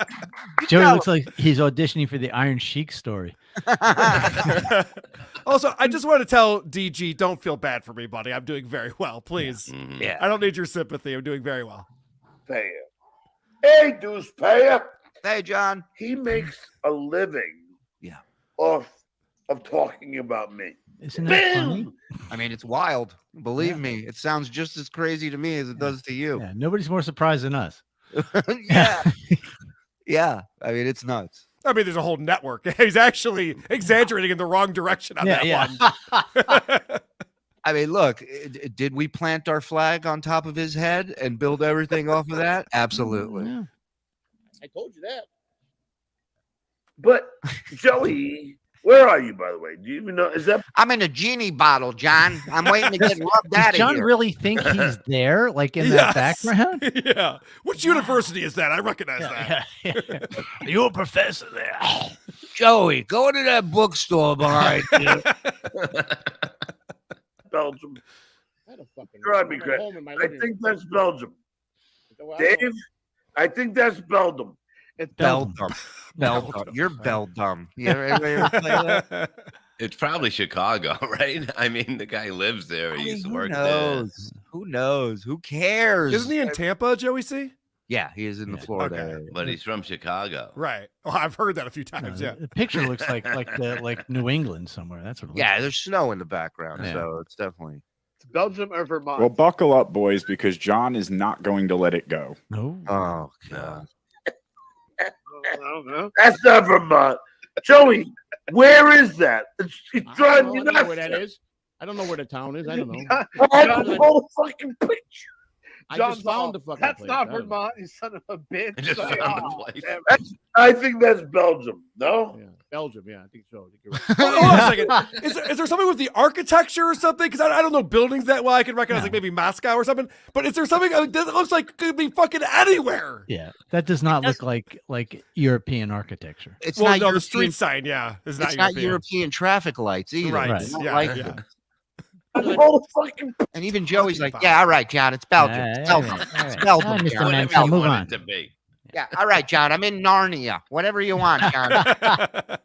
Joey looks like he's auditioning for the Iron Sheik story. Also, I just want to tell DG, don't feel bad for me, buddy. I'm doing very well. Please. Yeah. I don't need your sympathy. I'm doing very well. Payer. Hey, Deuce Payer. Hey, John. He makes a living. Yeah. Off of talking about me. Isn't that funny? I mean, it's wild. Believe me, it sounds just as crazy to me as it does to you. Yeah, nobody's more surprised than us. Yeah. Yeah. I mean, it's nuts. I mean, there's a whole network. He's actually exaggerating in the wrong direction on that one. I mean, look, did we plant our flag on top of his head and build everything off of that? Absolutely. Yeah. I told you that. But Joey, where are you, by the way? Do you even know? Is that I'm in a genie bottle, John. I'm waiting to get rubbed out Does of John here. really think he's there, like in that background? Yeah. Which university is that? I recognize that. Are you a professor there? Joey, go to that bookstore behind you. Belgium? I don't fucking Drive me I'm at crazy. home in my I living think room. that's Belgium. Well, I don't Dave, I think that's Belgium. It's Belgium. Belgium. You're Belgium. You ever play that? It's probably Chicago, right? I mean, the guy lives there. He used to work there. Who knows? Who cares? Isn't he in Tampa, Joey C? Yeah, he is in the Florida okay. area. But he's from Chicago. Right. Well, I've heard that a few times. Yeah. The picture looks like New England somewhere. That's what it looks Yeah, like. there's snow in the background, Yeah. so it's definitely. It's Belgium or Vermont. Well, buckle up, boys, because John is not going to let it go. No. Oh, God. I don't know. That's not Vermont. Joey, where is that? It's I driving don't me know nuts. where that is. I don't know where the town is. I don't know. I have the whole fucking picture. I John's just found all, the fucking That's place. not I don't know. Vermont, you son of a bitch. I just Like, found the oh, place. damn it. I think that's Belgium. No? Yeah, Belgium. Yeah, I think so. I think you're right. Hold on a second. Is there something with the architecture or something? Because I don't know buildings that well. I can recognize like maybe Moscow or something. But is there something that looks like could be fucking anywhere? Yeah, that does not look like European architecture. It's Well, not no, European, the street sign, yeah, is not it's not European. European traffic lights either. Right. It's not Yeah, like yeah. that. The whole fucking And even Joey's like, yeah, all right, John, it's Belgium. It's all Belgium. right, all It's right. Belgium. Mr. John. Mansell, It's Belgium. move Want on. it to be. Yeah, all right, John, I'm in Narnia. Whatever you want, John. I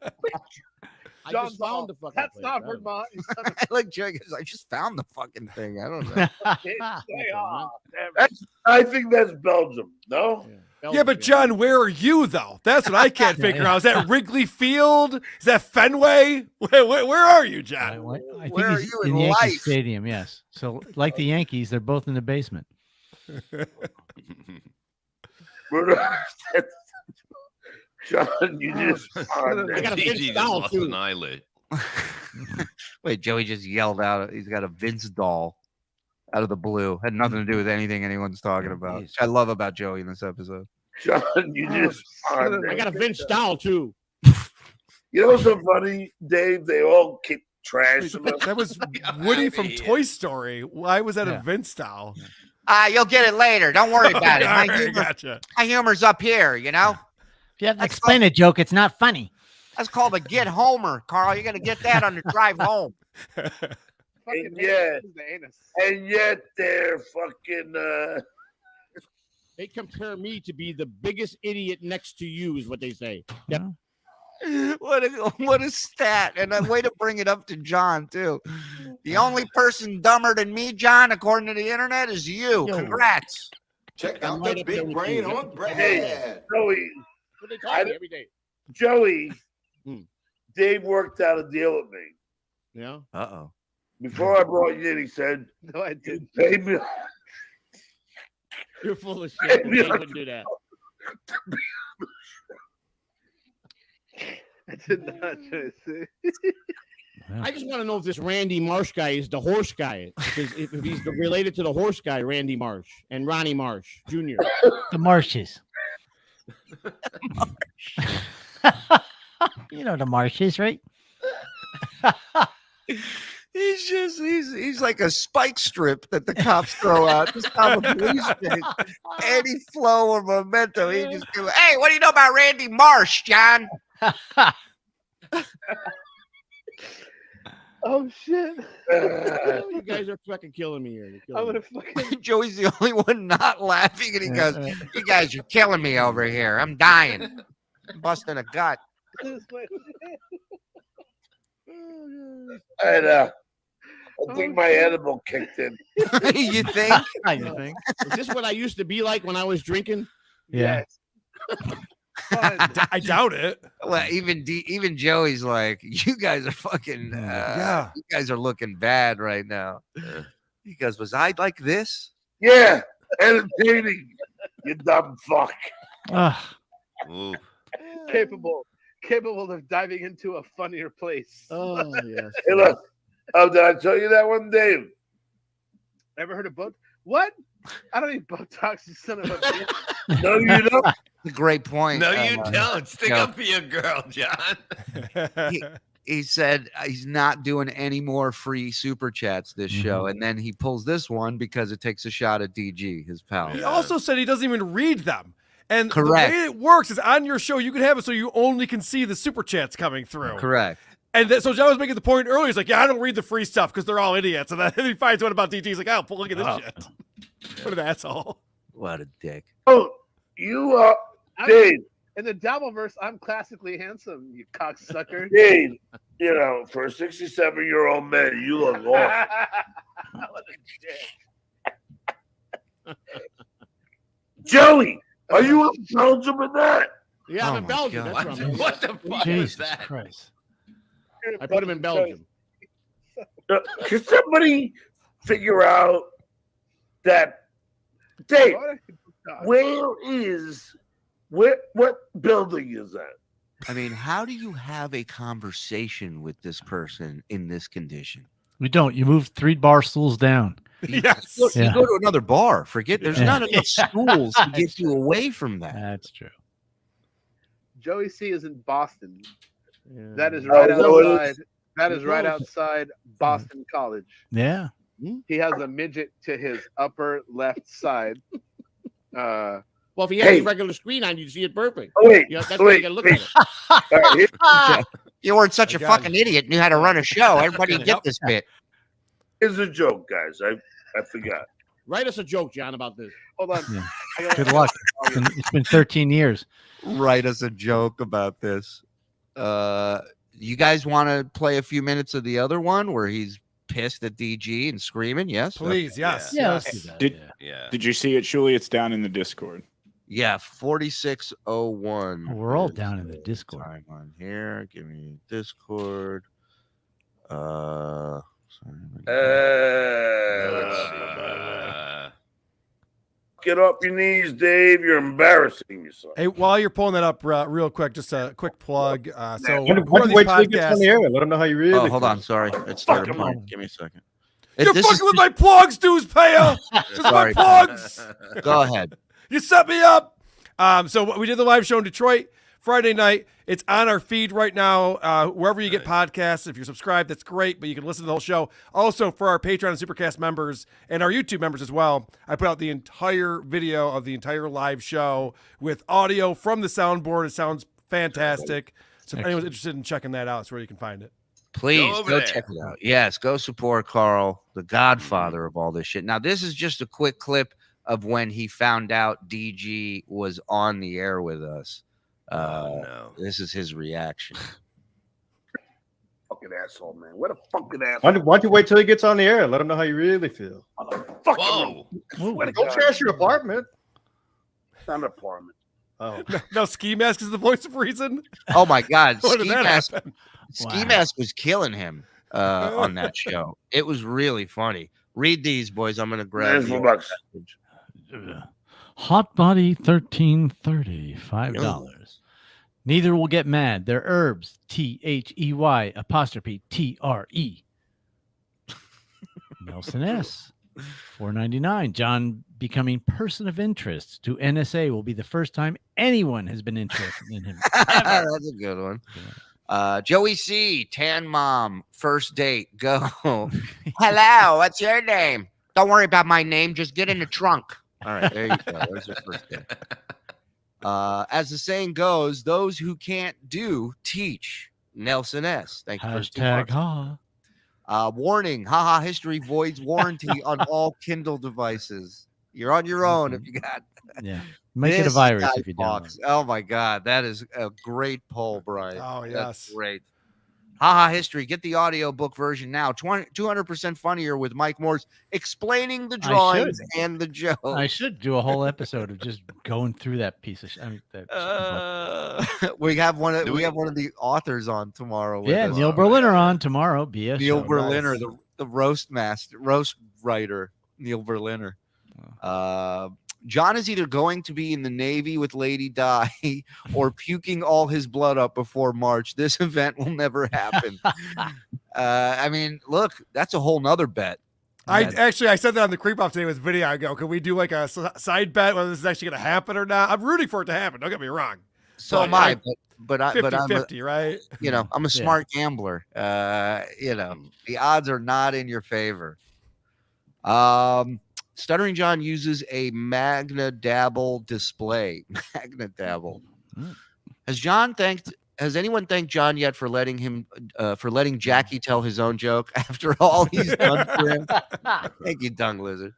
John's just all, found the fucking That's place. not I don't know. Vermont, you son of Like Joey goes, I just found the fucking thing. I don't know. a bitch. Stay off. Damn it. I think that's Belgium. No? Yeah, but John, where are you though? That's what I can't figure out. Is that Wrigley Field? Is that Fenway? Where are you, John? I think Where are he's you in in Yankee life? Stadium. Yes. So like the Yankees, they're both in the basement. John, you just I got a TG Vince just doll lost too. an eyelid. Wait, Joey just yelled out. He's got a Vince doll out of the blue. Had nothing to do with anything anyone's talking about. Which I love about Joey in this episode. John, you just I got a Vince doll too. You know what's so funny, Dave? They all keep trashing us. That was Woody from Toy Story. Why was that a Vince doll? You'll get it later. Don't worry about it. All My, right, humor, gotcha. my humor's up here, you know? If you have to explain a joke, it's not funny. That's called a get homer, Carl. You're gonna get that on the drive home. And yet they're fucking They compare me to be the biggest idiot next to you, is what they say. Yep. What a stat. And a way to bring it up to John, too. The only person dumber than me, John, according to the internet, is you. Congrats. Check out the big brain on Brad. Hey, Joey. What they call me every day. Joey, Dave worked out a deal with me. Yeah. Uh-oh. Before I brought you in, he said, "No, I didn't. Pay me." You're full of shit. You wouldn't do that. I did not try to say. I just want to know if this Randy Marsh guy is the horse guy. If he's related to the horse guy, Randy Marsh and Ronnie Marsh Jr. The Marshes. You know the Marshes, right? He's like a spike strip that the cops throw out. Just how the police take any flow or momentum. He just do, hey, what do you know about Randy Marsh, John? Oh shit! You guys are fucking killing me here. I'm gonna fucking. Joey's the only one not laughing, and he goes, "You guys are killing me over here. I'm dying. I'm busting a gut." I think my edible kicked in. You think? You think? Is this what I used to be like when I was drinking? Yeah. I doubt it. Well, even Joey's like, you guys are fucking. Yeah. You guys are looking bad right now. He goes, was I like this? Yeah, entertaining. You dumb fuck. Capable of diving into a funnier place. Oh yes. Hey, look. Oh, did I tell you that one, Dave? Ever heard of Botox? What? I don't need Botox, you son of a bitch. No, you don't. A great point. No, you don't. Stick up for your girl, John. He said he's not doing any more free super chats this show, and then he pulls this one because it takes a shot at DG, his pal. He also said he doesn't even read them. And Correct. the way it works is on your show, you can have it so you only can see the super chats coming through. Correct. And so John was making the point earlier. He's like, yeah, I don't read the free stuff because they're all idiots. And then he finds one about DG. He's like, oh, look at this shit. What an asshole. What a dick. Oh, you Dave. In the Dabbleverse, I'm classically handsome, you cocksucker. Dave, you know, for a 67-year-old man, you look awesome. What a dick. Joey, are you in Belgium in that? Yeah, I'm in Belgium. God. That's right. What the fuck Jesus was that? Christ. I put him in Belgium. Can somebody figure out that, Dave, what building is that? I mean, how do you have a conversation with this person in this condition? We don't. You move 3 bar stools down. Yes. Look, Yeah. you go to another bar. Forget there's Yeah. not enough stools to get you away from that. That's true. Joey C is in Boston. Yeah. That is right so it is. outside. That is right outside Boston College. Yeah. He has a midget to his upper left side. Well, if he has a regular screen on, you see it perfect. Oh, wait. Yeah, that's why you gotta look at it. You weren't such a fucking idiot and knew how to run a show. Everybody get this bit. It's a joke, guys. I forgot. Write us a joke, John, about this. Hold on. Yeah. Good luck. It's been 13 years. Write us a joke about this. You guys want to play a few minutes of the other one where he's pissed at DG and screaming? Yes, Please, yes. Yeah, yes. let's do that. Did you see it, Shuli? It's down in the Discord. Yeah, 4601. We're all down in the Discord. Time on here. Give me Discord. Sorry. Get up your knees, Dave. You're embarrassing yourself. Hey, while you're pulling that up real quick, just a quick plug. So Wait till he gets on the air. Let him know how you really. Oh, hold on. Sorry. It started playing. Give me a second. You're fucking with my plugs, dues payer. It's my Sorry. plugs. Go ahead. You set me up. So we did the live show in Detroit Friday night. It's on our feed right now. Wherever you get podcasts, if you're subscribed, that's great. But you can listen to the whole show. Also, for our Patreon and Supercast members and our YouTube members as well, I put out the entire video of the entire live show with audio from the soundboard. It sounds fantastic. So if anyone's interested in checking that out, it's where you can find it. Please go check it out. Yes, go support Carl, the godfather of all this shit. Now, this is just a quick clip of when he found out DG was on the air with us. No. This is his reaction. Fucking asshole, man. What a fucking asshole. Why don't you wait till he gets on the air and let him know how you really feel? Fucking Don't trash your apartment. It's not an apartment. Oh. No, Ski Mask is the voice of reason. Oh my God, When did that happen? Ski Mask was killing him on that show. It was really funny. Read these, boys. I'm gonna grab $4 the bucks. Hot Body 1330, $5. Neither will get mad. They're herbs. THEY apostrophe TRE. Nelson S. $4.99. John becoming person of interest to NSA will be the first time anyone has been interested in him. That's a good one. Joey C. Tan Mom. First date. Go. Hello. What's your name? Don't worry about my name. Just get in the trunk. All right. There you go. There's your first date. As the saying goes, those who can't do teach. Nelson S. Thank you for Hashtag ha. Warning, haha, history voids warranty on all Kindle devices. You're on your own if you got. Yeah. Might get a virus if you don't. Oh my God, that is a great poll, Brian. Oh, yes. That's great. Haha, history. Get the audiobook version now. 200% funnier with Mike Morse explaining the drawings and the jokes. I should do a whole episode of just going through that piece of shit. We have one of the authors on tomorrow. Yeah, Neil Berliner on tomorrow. BS Neil show. Berliner, Nice. the roast writer, Neil Berliner. John is either going to be in the Navy with Lady Di or puking all his blood up before March. This event will never happen. I mean, look, that's a whole nother bet. I said that on the Creep Off today with video. I go, can we do like a side bet whether this is actually going to happen or not? I'm rooting for it to happen. Don't get me wrong. So am I, but I'm 50-50, right? You know, I'm a smart gambler. You know, the odds are not in your favor. Stuttering John uses a Magna Dabble display. Magna Dabble. Has anyone thanked John yet for letting Jackie tell his own joke after all he's done for him? Thank you, Dang Lizard.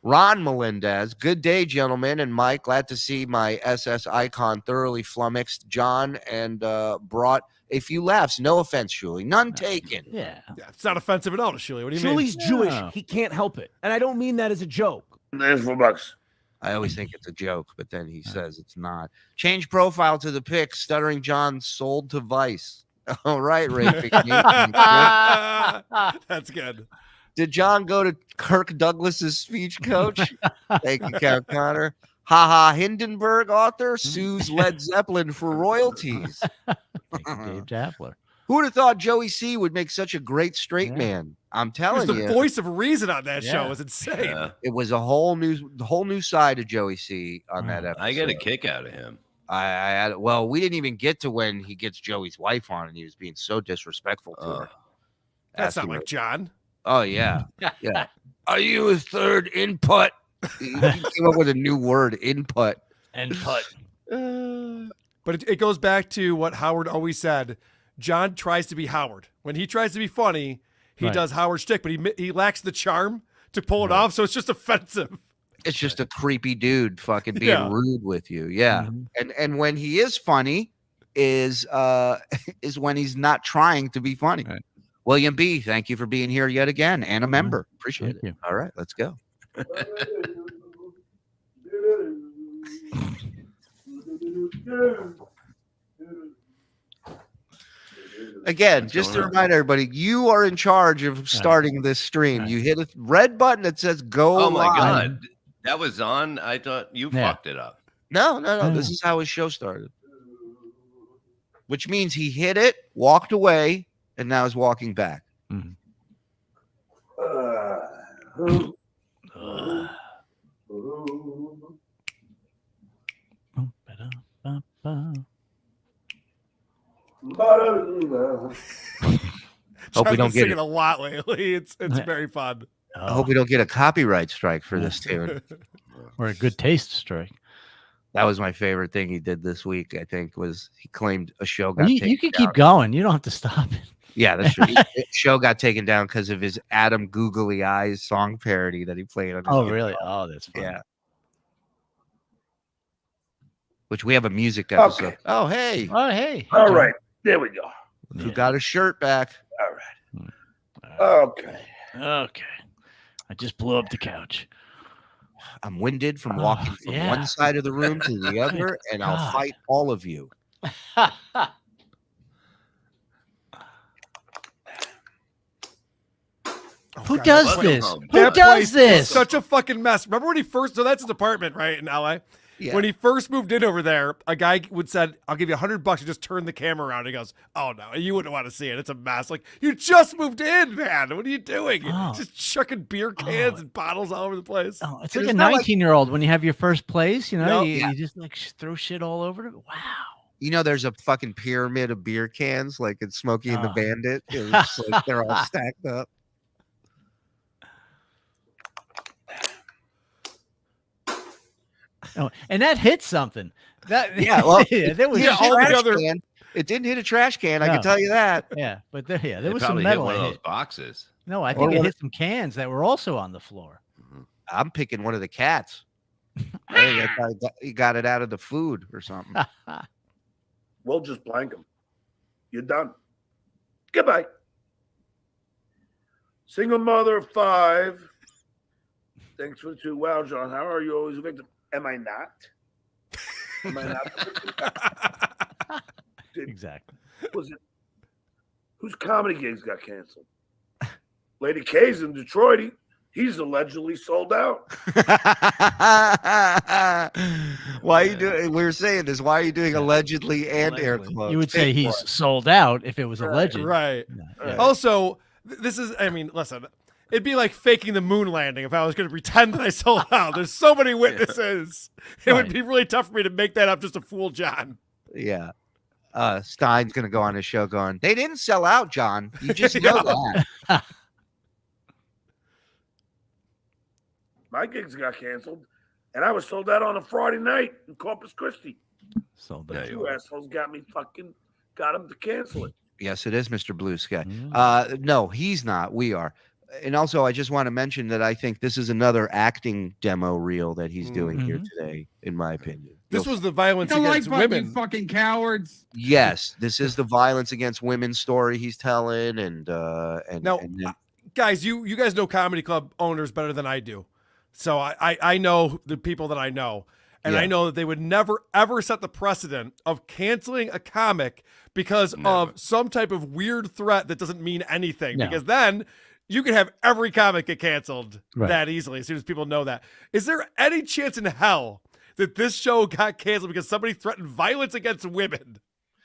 Ron Melendez. Good day, gentlemen, and Mike. Glad to see my SS icon thoroughly flummoxed John and brought a few laughs. No offense, Shuli. None taken. Yeah, it's not offensive at all to Shuli. What do you mean? Shuli's Jewish. He can't help it. And I don't mean that as a joke. $4. I always think it's a joke, but then he says it's not. Change profile to the pic. Stuttering John sold to Vice. All right, Ray. That's good. Did John go to Kirk Douglas's speech coach? Thank you, Count Connor. Haha, Hindenburg author sues Led Zeppelin for royalties. Dave Jaffler. Who would have thought Joey C would make such a great straight man? I'm telling you. The voice of reason on that show was insane. Yeah. It was a whole new side of Joey C on that episode. I get a kick out of him. Well, we didn't even get to when he gets Joey's wife on and he was being so disrespectful to her. That's not like John. Oh, yeah. Yeah. Are you a third input? He came up with a new word, input. But it goes back to what Howard always said. John tries to be Howard. When he tries to be funny, he does Howard shtick, but he lacks the charm to pull it off, so it's just offensive. It's just a creepy dude fucking being rude with you. Yeah. And when he is funny is when he's not trying to be funny. Right. William B., thank you for being here yet again and a member. Appreciate it. All right, let's go. Again, just to remind everybody, you are in charge of starting this stream. You hit a red button that says go Oh my live. God. That was on. I thought you fucked it up. No. This is how his show started. Which means he hit it, walked away, and now is walking back. Hope we don't get singing a lot lately. It's very fun. I hope we don't get a copyright strike for this tune. Or a good taste strike. That was my favorite thing he did this week, I think, was he claimed a show got taken You can down. keep going. You don't have to stop it. Yeah, that's true. The show got taken down because of his Adam Googly Eyes song parody that he played on his Oh, guitar. really? Oh, that's funny. Yeah. which we have a music episode. Okay. Oh, hey. Oh, hey. All right. There we go. Who got his shirt back? All right. Okay. Okay. I just blew up the couch. I'm winded from walking from one side of the room to the other, and I'll fight all of you. Who does this? Who That does place is this? such a fucking mess. Remember when he first? So that's his apartment, right, in LA. Yeah. When he first moved in over there, a guy would said, "I'll give you $100 to just turn the camera around." He goes, "Oh no, you wouldn't want to see it. It's a mess. Like you just moved in, man. What are you doing? Just chucking beer cans and bottles all over the place." Oh, it's like a 19-year-old when you have your first place. You know, Yep. you just like throw shit all over it. Wow. You know, there's a fucking pyramid of beer cans, like in Smokey and the Bandit. It's just like they're all stacked up. Oh, and that hit something. That Well, there was all together. It didn't hit a trash can. I can tell you that. Yeah, but there It was some probably metal. hit one of it those hit. boxes. No, I think Or it one hit some cans that were also on the floor. I'm picking one of the cats. I think he got it out of the food or something. We'll just blank them. You're done. Goodbye. Single mother of 5. Thanks for the 2. Wow, John, how are you always a victim? Am I not? Am I not the victim? Exactly. Was it whose comedy gigs got canceled? Lady K's in Detroit. He's allegedly sold out. Why are you doing? We were saying this. Why are you doing allegedly and air quotes? You would say he's sold out if it was alleged. Right. Yeah. Also, this is, I mean, listen, it'd be like faking the moon landing if I was going to pretend that I sold out. There's so many witnesses. It would be really tough for me to make that up just to fool John. Yeah. Stein's going to go on his show going, they didn't sell out, John. You just know that. My gigs got canceled, and I was sold out on a Friday night in Corpus Christi. Sold out. You assholes got him to cancel it. Yes, it is Mr. Blue Sky. No, he's not. We are. And also, I just want to mention that I think this is another acting demo reel that he's doing here today, in my opinion. This was the violence You don't against like women. you fucking cowards. Yes, this is the violence against women story he's telling, and Now, guys, you guys know comedy club owners better than I do. So I know the people that I know, and I know that they would never, ever set the precedent of canceling a comic because of some type of weird threat that doesn't mean anything. No. Because then you can have every comic get canceled that easily as soon as people know that. Is there any chance in hell that this show got canceled because somebody threatened violence against women?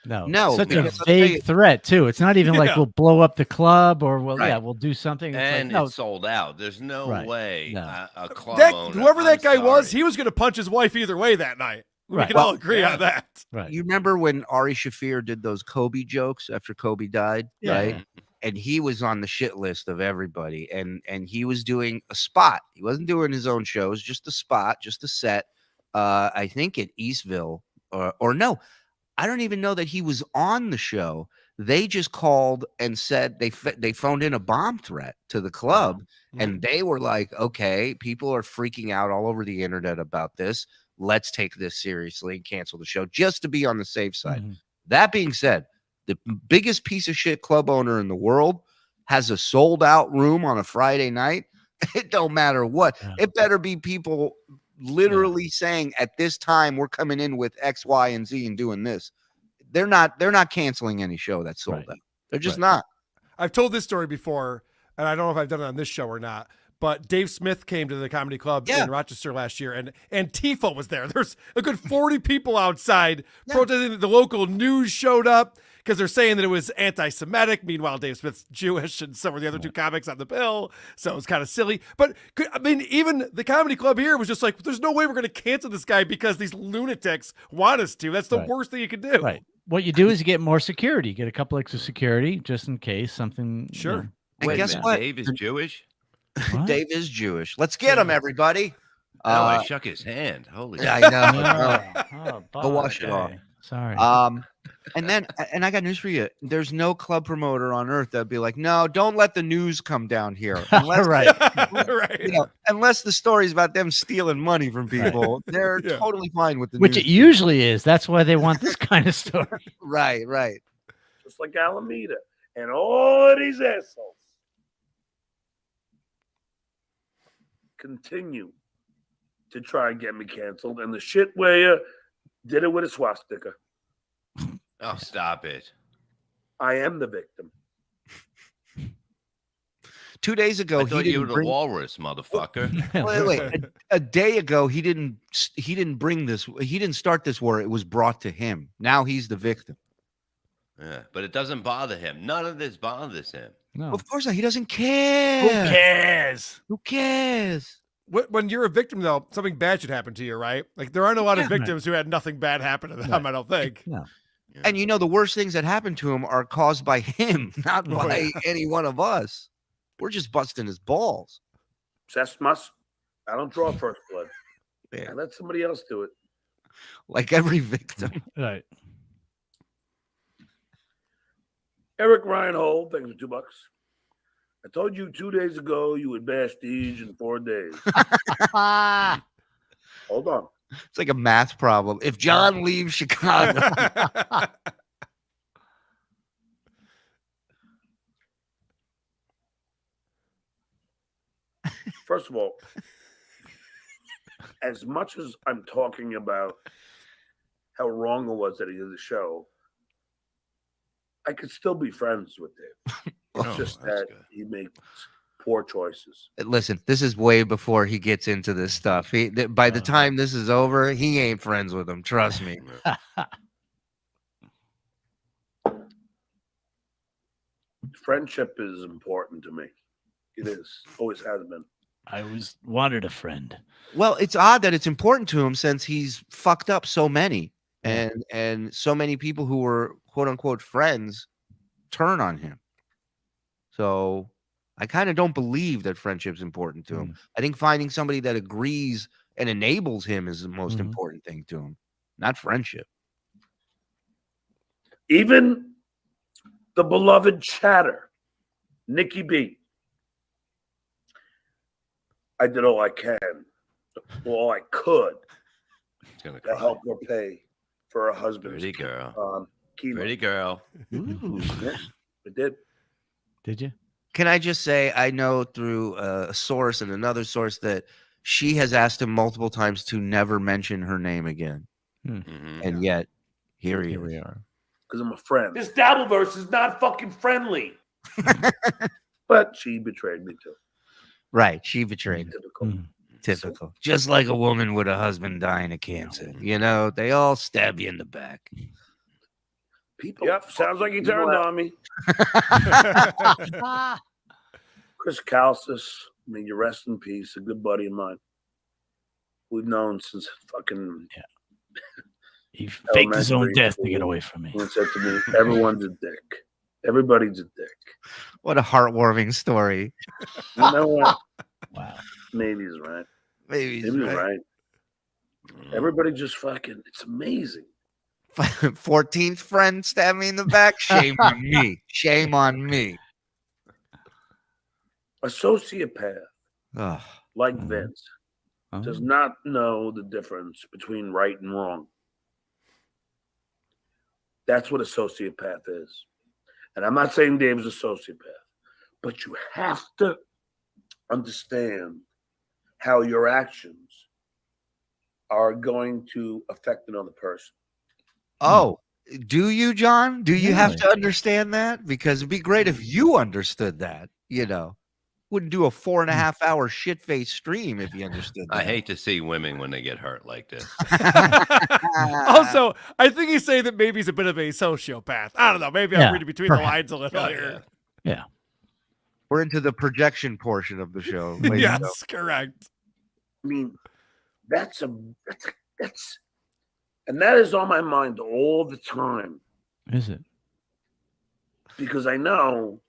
No, Such a because vague threat too. It's not even like we'll blow up the club or we'll do something. It's And like, it's sold out. There's no way a club owner. Whoever that guy I'm was, sorry. he was going to punch his wife either way that night. We Right. can all Well, agree on that. Right. You remember when Ari Shaffir did those Kobe jokes after Kobe died, right? And he was on the shit list of everybody, and he was doing a spot. He wasn't doing his own shows, just a spot, just a set. I think at Eastville, or no, I don't even know that he was on the show. They just called and said they phoned in a bomb threat to the club, and they were like, "Okay, people are freaking out all over the internet about this. Let's take this seriously and cancel the show just to be on the safe side." That being said, the biggest piece of shit club owner in the world has a sold out room on a Friday night. It don't matter what. It better be people literally saying at this time we're coming in with X, Y, and Z and doing this. They're not canceling any show that's sold out. They're just not. I've told this story before, and I don't know if I've done it on this show or not, but Dave Smith came to the comedy club in Rochester last year, and Antifa was there. There's a good 40 people outside protesting. The local news showed up because they're saying that it was anti-Semitic. Meanwhile, Dave Smith's Jewish, and so were the other two comics on the bill. So it was kind of silly. But I mean, even the comedy club here was just like, there's no way we're going to cancel this guy because these lunatics want us to. That's the worst thing you can do. Right. What you do is you get more security. You get a couple extra security just in case something. Sure. You know, And guess what? Dave is Jewish. Dave is Jewish. Let's get him, everybody. Oh, I shook his hand. Holy Yeah, shit. I know. Go wash it off. Sorry. And I got news for you. There's no club promoter on earth that'd be like, no, don't let the news come down here. Unless, Right. you know, unless the story's about them stealing money from people, they're totally fine with the Which news. it usually is. That's why they want this kind of story. Right. Just like Alameda and all of these assholes continue to try and get me canceled, and the shit where did it with a swastika. Oh, stop it. I am the victim. 2 days ago, I thought he you were didn't the bring. walrus, motherfucker. Wait. A day ago, he didn't bring this. He didn't start this war. It was brought to him. Now he's the victim. Yeah, but it doesn't bother him. None of this bothers him. No. Of course not. He doesn't care. Who cares? Who cares? When you're a victim, though, something bad should happen to you, right? Like there aren't a lot of victims who had nothing bad happen to them. I don't think. No. And you know, the worst things that happen to him are caused by him, not by any one of us. We're just busting his balls. Cesmas, I don't draw first blood. Yeah. I let somebody else do it. Like every victim. Right. Eric Reinhold, thanks for $2. I told you 2 days ago you would bash Deej in 4 days. Hold on. It's like a math problem. If John leaves Chicago. First of all, as much as I'm talking about how wrong it was that he did the show, I could still be friends with Dave. It's just that he makes poor choices. Listen, this is way before he gets into this stuff. By the time this is over, he ain't friends with him. Trust me. Friendship is important to me. It is. Always has been. I always wanted a friend. Well, it's odd that it's important to him since he's fucked up so many. And so many people who were quote unquote friends turn on him. So I kind of don't believe that friendship's important to him. I think finding somebody that agrees and enables him is the most important thing to him, not friendship. Even the beloved chatter, Nikki B. I did all I can, all I could to help her pay for her husband's Pretty girl. chemo. Pretty girl. Yeah, I did. Did you? Can I just say, I know through a source and another source that she has asked him multiple times to never mention her name again. And yet, here we are. Because I'm a friend. This Dabbleverse is not fucking friendly. But she betrayed me too. Right. She betrayed him. Typical. Typical. Just like a woman with a husband dying of cancer. You know, they all stab you in the back. People. Yep, sounds like he turned on me. Chris Calcis, may you rest in peace, a good buddy of mine. We've known since fucking. He faked his own death to get away from me. He said to me, everyone's a dick. Everybody's a dick. What a heartwarming story. You know what? Wow. Maybe he's right. Maybe he's right. Everybody just fucking, it's amazing. 14th friend stab me in the back. Shame on me. Shame on me. A sociopath like Vince Oh. does not know the difference between right and wrong. That's what a sociopath is. And I'm not saying Dave's a sociopath, but you have to understand how your actions are going to affect another person. Oh, do you, John? Do you have to understand that? Because it'd be great if you understood that, you know. Wouldn't do a 4.5 hour shit face stream if you understood that. I hate to see women when they get hurt like this. Also, I think he's saying that maybe he's a bit of a sociopath. I don't know. Maybe I'm reading between the lines a little here. Yeah. We're into the projection portion of the show. Yes, correct. I mean, that's and that is on my mind all the time. Is it? Because I know.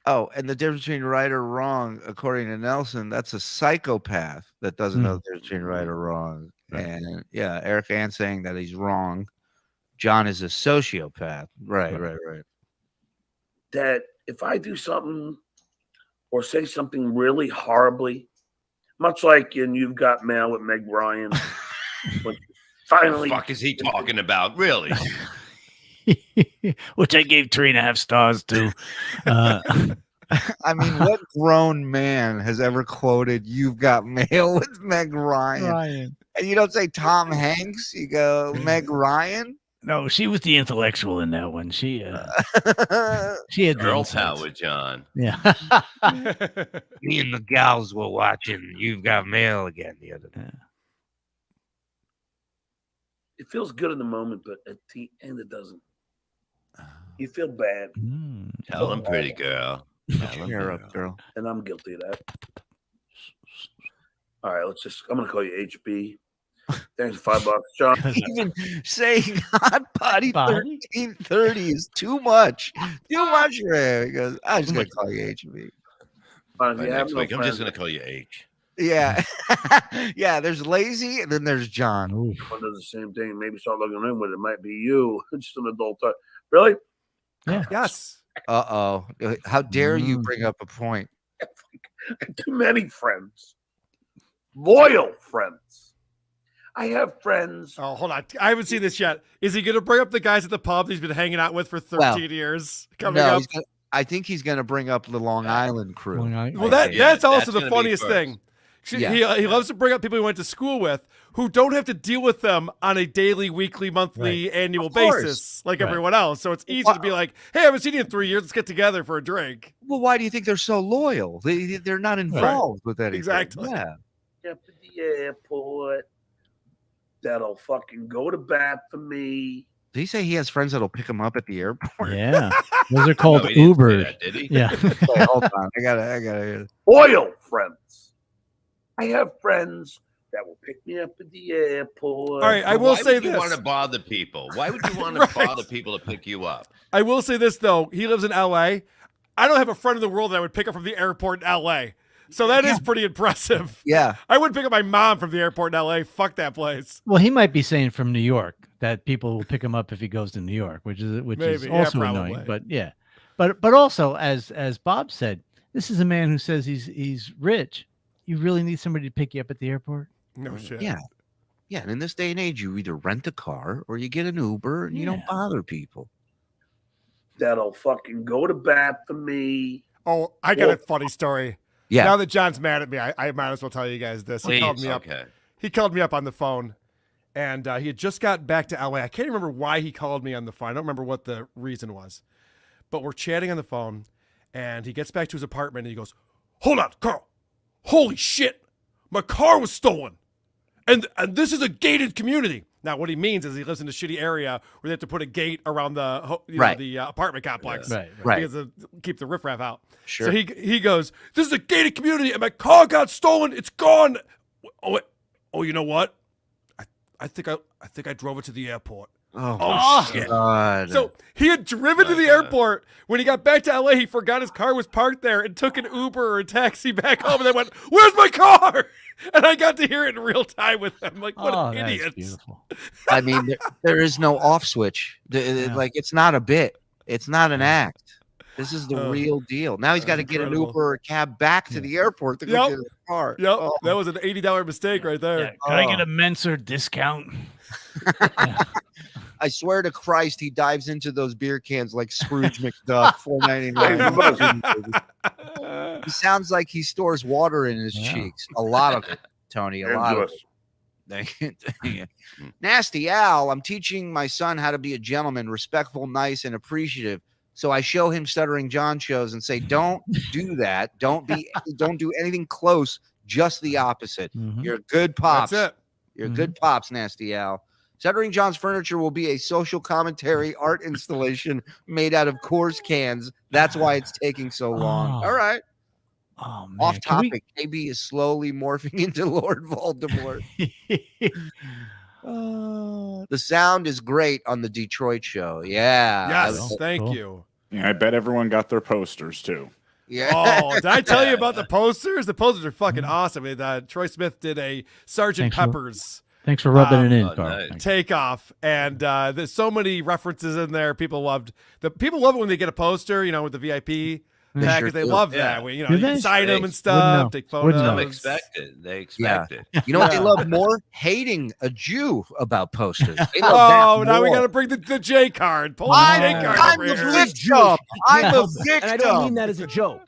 Oh, and the difference between right or wrong, according to Nelson, that's a psychopath that doesn't know the difference between right or wrong. Right. And yeah, Eric Ann saying that he's wrong. John is a sociopath. Right. That if I do something or say something really horribly, much like in You've Got Mail with Meg Ryan, when finally, What the fuck is he talking about? Really? Which I gave 3.5 stars to. I mean, what grown man has ever quoted "You've Got Mail" with Meg Ryan? And you don't say Tom Hanks. You go Meg Ryan. No, she was the intellectual in that one. She had Girl insights. power with John. Yeah. Me and the gals were watching "You've Got Mail" again the other day. it feels good in the moment, but at the end, it doesn't. You feel bad. Tell him, pretty girl. Cheer up, girl. And I'm guilty of that. All right, I'm going to call you HB. Thanks for $5, John. Even saying hot body 1330 is too much. Too much for him. He goes, I'm just going to call you HB. By next week, I'm just going to call you H. Yeah. Yeah, there's Lazy and then there's John. One does the same thing. Maybe start looking in with it. Might be you. Just an adult. Really? Yeah. Yes. Uh-oh. How dare you bring up a point? Too many friends. Loyal friends. I have friends. Oh, hold on. I haven't seen this yet. Is he going to bring up the guys at the pub he's been hanging out with for 13 years? Coming up? I think he's going to bring up the Long Island crew. Well, that's also the funniest thing. He loves to bring up people he went to school with who don't have to deal with them on a daily, weekly, monthly, annual basis like everyone else. So it's easy to be like, hey, I haven't seen you in 3 years. Let's get together for a drink. Well, why do you think they're so loyal? They're not involved with anything. Exactly. Yeah. Up at the airport. That'll fucking go to bat for me. Did he say he has friends that'll pick him up at the airport? Yeah. Those are called Ubers. Did he? Yeah. Wait, hold on. I gotta hear this. Loyal friends. I have friends that will pick me up at the airport. All right, I will say Why would you this. want to bother people? Why would you want to bother people to pick you up? I will say this, though. He lives in L.A. I don't have a friend in the world that I would pick up from the airport in L.A. So that is pretty impressive. Yeah. I wouldn't pick up my mom from the airport in L.A. Fuck that place. Well, he might be saying from New York that people will pick him up if he goes to New York, which is also annoying. But yeah, but also as Bob said, this is a man who says he's rich. You really need somebody to pick you up at the airport? No shit. Yeah. Yeah. And in this day and age, you either rent a car or you get an Uber and you don't bother people. That'll fucking go to bat for me. Oh, I got a funny story. Yeah. Now that John's mad at me, I might as well tell you guys this. He called me up. He called me up on the phone, and he had just got back to LA. I can't remember why he called me on the phone. I don't remember what the reason was, but we're chatting on the phone, and he gets back to his apartment, and he goes, "Hold on, Carl. Holy shit, my car was stolen, and this is a gated community." Now, what he means is he lives in a shitty area where they have to put a gate around the apartment complex, right, because of, keep the riffraff out. Sure. So he goes, "This is a gated community, and my car got stolen. It's gone." Oh, you know what? I think I drove it to the airport. Oh shit! God. So he had driven to the airport. When he got back to LA, he forgot his car was parked there and took an Uber or a taxi back home. And then went, "Where's my car?" And I got to hear it in real time with him. Like, what an idiot! I mean, there is no off switch. Like, it's not a bit. It's not an act. This is the real deal. Now he's got to get an Uber or a cab back to the airport to go get his car. Yep, that was an $80 mistake right there. Yeah. Can I get a Menser discount? I swear to Christ, he dives into those beer cans like Scrooge McDuck, $4.99. He sounds like he stores water in his cheeks. A lot of it, Tony. A lot of it. Nasty Al, I'm teaching my son how to be a gentleman, respectful, nice, and appreciative. So I show him Stuttering John shows and say, don't do that. Don't do anything close. Just the opposite. You're good pops. That's it. You're good pops, Nasty Al. Stuttering John's furniture will be a social commentary art installation made out of Coors cans. That's why it's taking so long. All right. Oh, man. Off topic. KB is slowly morphing into Lord Voldemort. The sound is great on the Detroit show. Yeah. Yes. Thank you. Yeah, I bet everyone got their posters too. Yeah. Oh, did I tell you about the posters? The posters are fucking awesome. Troy Smith did a Sergeant Pepper's Thanks for rubbing it in, Carl. Nice. Takeoff, and there's so many references in there. People love it when they get a poster, with the VIP package. They love that. You can sign them and stuff, take photos. Some expect it. They expect it. You know what they love more? Hating a Jew about posters. They love that now we more. got to bring the J card. Pull the J card I'm over a here. victim. I'm a victim. And I don't mean that as a joke.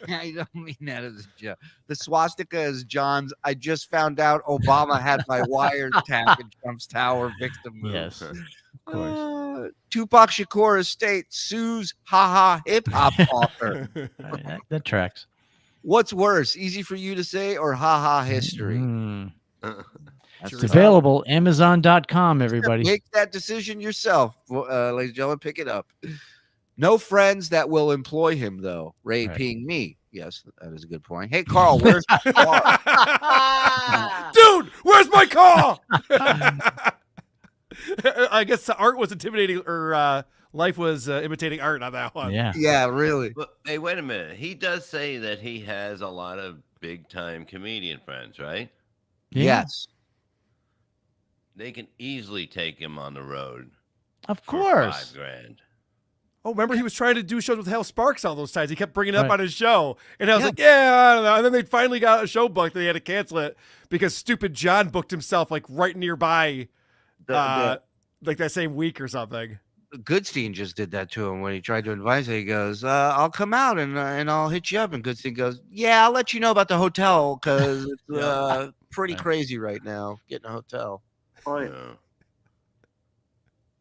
I don't mean that as a joke. The swastika is John's. I just found out Obama had my wiretap in Trump's Tower victim move. Yes, of course. Tupac Shakur estate sues haha hip hop author. That tracks. What's worse, easy for you to say or haha history? It's available Amazon.com, everybody. Make that decision yourself, ladies and gentlemen. Pick it up. No friends that will employ him, though. Ray being me. Yes, that is a good point. Hey, Carl, where's my car? Dude, where's my car? I guess art was intimidating, or life was imitating art on that one. Yeah, really. But, hey, wait a minute. He does say that he has a lot of big-time comedian friends, right? Yes. They can easily take him on the road. Of course. For $5,000. Oh, remember he was trying to do shows with Hal Sparks all those times. He kept bringing it up Right. on his show. And I was like, I don't know. And then they finally got a show booked. They had to cancel it because stupid John booked himself like right nearby, like that same week or something. Goodstein just did that to him when he tried to advise him. He goes, I'll come out and I'll hit you up. And Goodstein goes, yeah, I'll let you know about the hotel because it's pretty crazy right now getting a hotel.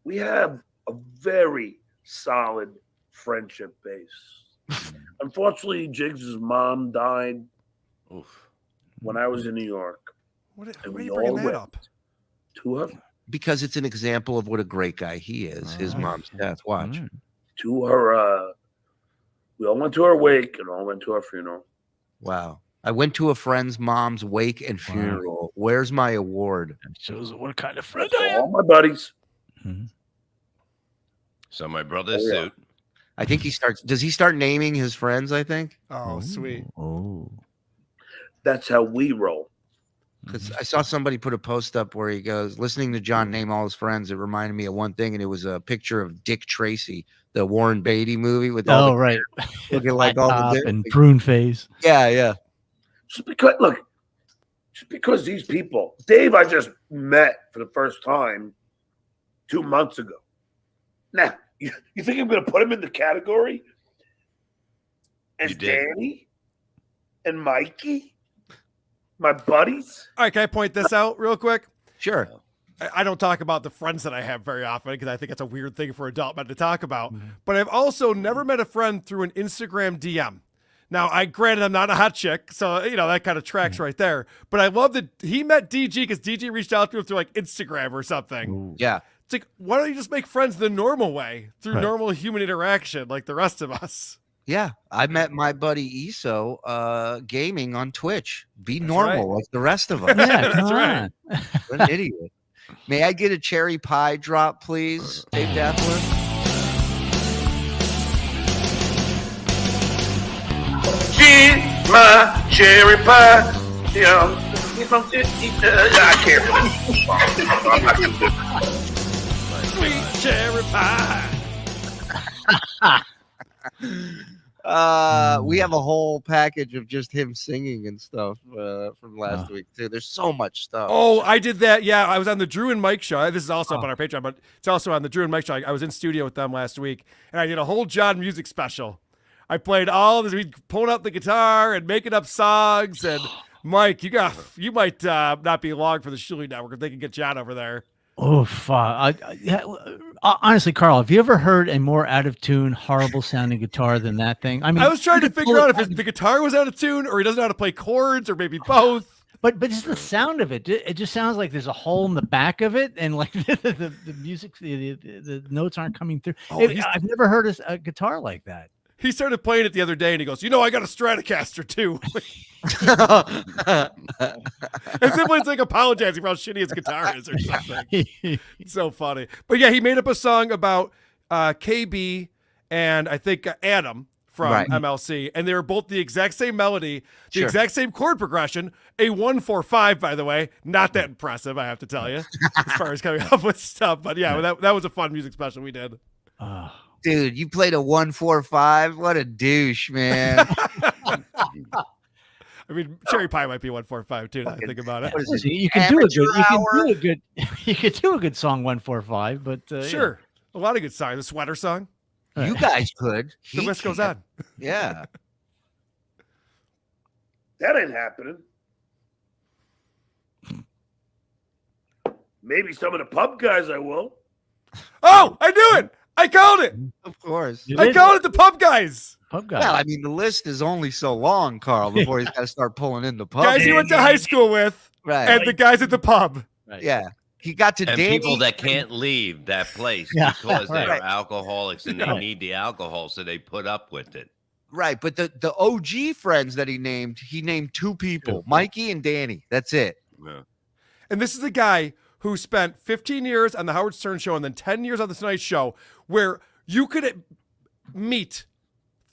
We have a very solid friendship base. Unfortunately, Jiggs' mom died when I was in New York. Why are you bringing that up? To her. Because it's an example of what a great guy he is. His mom's death. Watch. To her, we all went to her wake and all went to her funeral. Wow. I went to a friend's mom's wake and funeral. Where's my award? That shows what kind of friend I am. All my buddies. So my brother's suit. I think he starts. Does he start naming his friends? I think. Oh, sweet. Oh. That's how we roll. Because I saw somebody put a post up where he goes, listening to John name all his friends, it reminded me of one thing, and it was a picture of Dick Tracy, the Warren Beatty movie with all right, looking like all the and prune face. Yeah. Just because these people, Dave, I just met for the first time 2 months ago. Now, you think I'm going to put him in the category as Danny and Mikey, my buddies? All right, can I point this out real quick? Sure. I don't talk about the friends that I have very often because I think it's a weird thing for adult men to talk about. But I've also never met a friend through an Instagram DM. Now, granted, I'm not a hot chick, so, that kind of tracks right there. But I love that he met DG because DG reached out to him through, like, Instagram or something. Ooh. Yeah. It's like, why don't you just make friends the normal way, through normal human interaction like the rest of us? Yeah. I met my buddy Iso gaming on Twitch. Be normal like the rest of us. Yeah, that's right. What an idiot. May I get a cherry pie drop, please, Dave Daffler? Get my cherry pie. I can't really. I'm not going to do it. Sweet cherry pie. We have a whole package of just him singing and stuff from last week too. There's so much stuff. Oh, I did that. Yeah, I was on the Drew and Mike show. This is also up on our Patreon, but it's also on the Drew and Mike show. I was in studio with them last week, and I did a whole John music special. I played all of this. We pulling out the guitar and making up songs. And Mike, you might not be long for the Shuli Network if they can get John over there. Oh, fuck. Honestly, Carl, have you ever heard a more out of tune, horrible sounding guitar than that thing? I mean, I was trying to figure out if the guitar was out of tune or he doesn't know how to play chords or maybe both. But just the sound of it, it just sounds like there's a hole in the back of it, and like the music, the notes aren't coming through. I've never heard a guitar like that. He started playing it the other day, and he goes, I got a Stratocaster, too. As if it's like apologizing for how shitty his guitar is or something. It's so funny. But yeah, he made up a song about KB and I think Adam from MLC, and they were both the exact same melody, the exact same chord progression, a 1-4-5, by the way. Not that impressive, I have to tell you, as far as coming up with stuff. But yeah, that was a fun music special we did. Dude, you played a 1-4-5? What a douche, man. I mean, Cherry Pie might be 1-4-5 too. Now I think about it. You can do a good. You could do a good song 1-4-5, but sure, a lot of good songs. The sweater song. You guys could. The list goes on. Yeah. That ain't happening. Maybe some of the pub guys I will. Oh, I knew it. I called it. Of course. I called it the pub guys. Pub guys. Well, I mean, the list is only so long, Carl, before he's got to start pulling in the pub. Guys he went to high school with, and the guys at the pub. Right. Yeah. He got to Danny. People that can't leave that place because they are alcoholics and they need the alcohol, so they put up with it. Right, but the OG friends that he named 2 people, Mikey and Danny. That's it. Yeah. And this is the guy who spent 15 years on the Howard Stern Show and then 10 years on the Tonight Show, where you could meet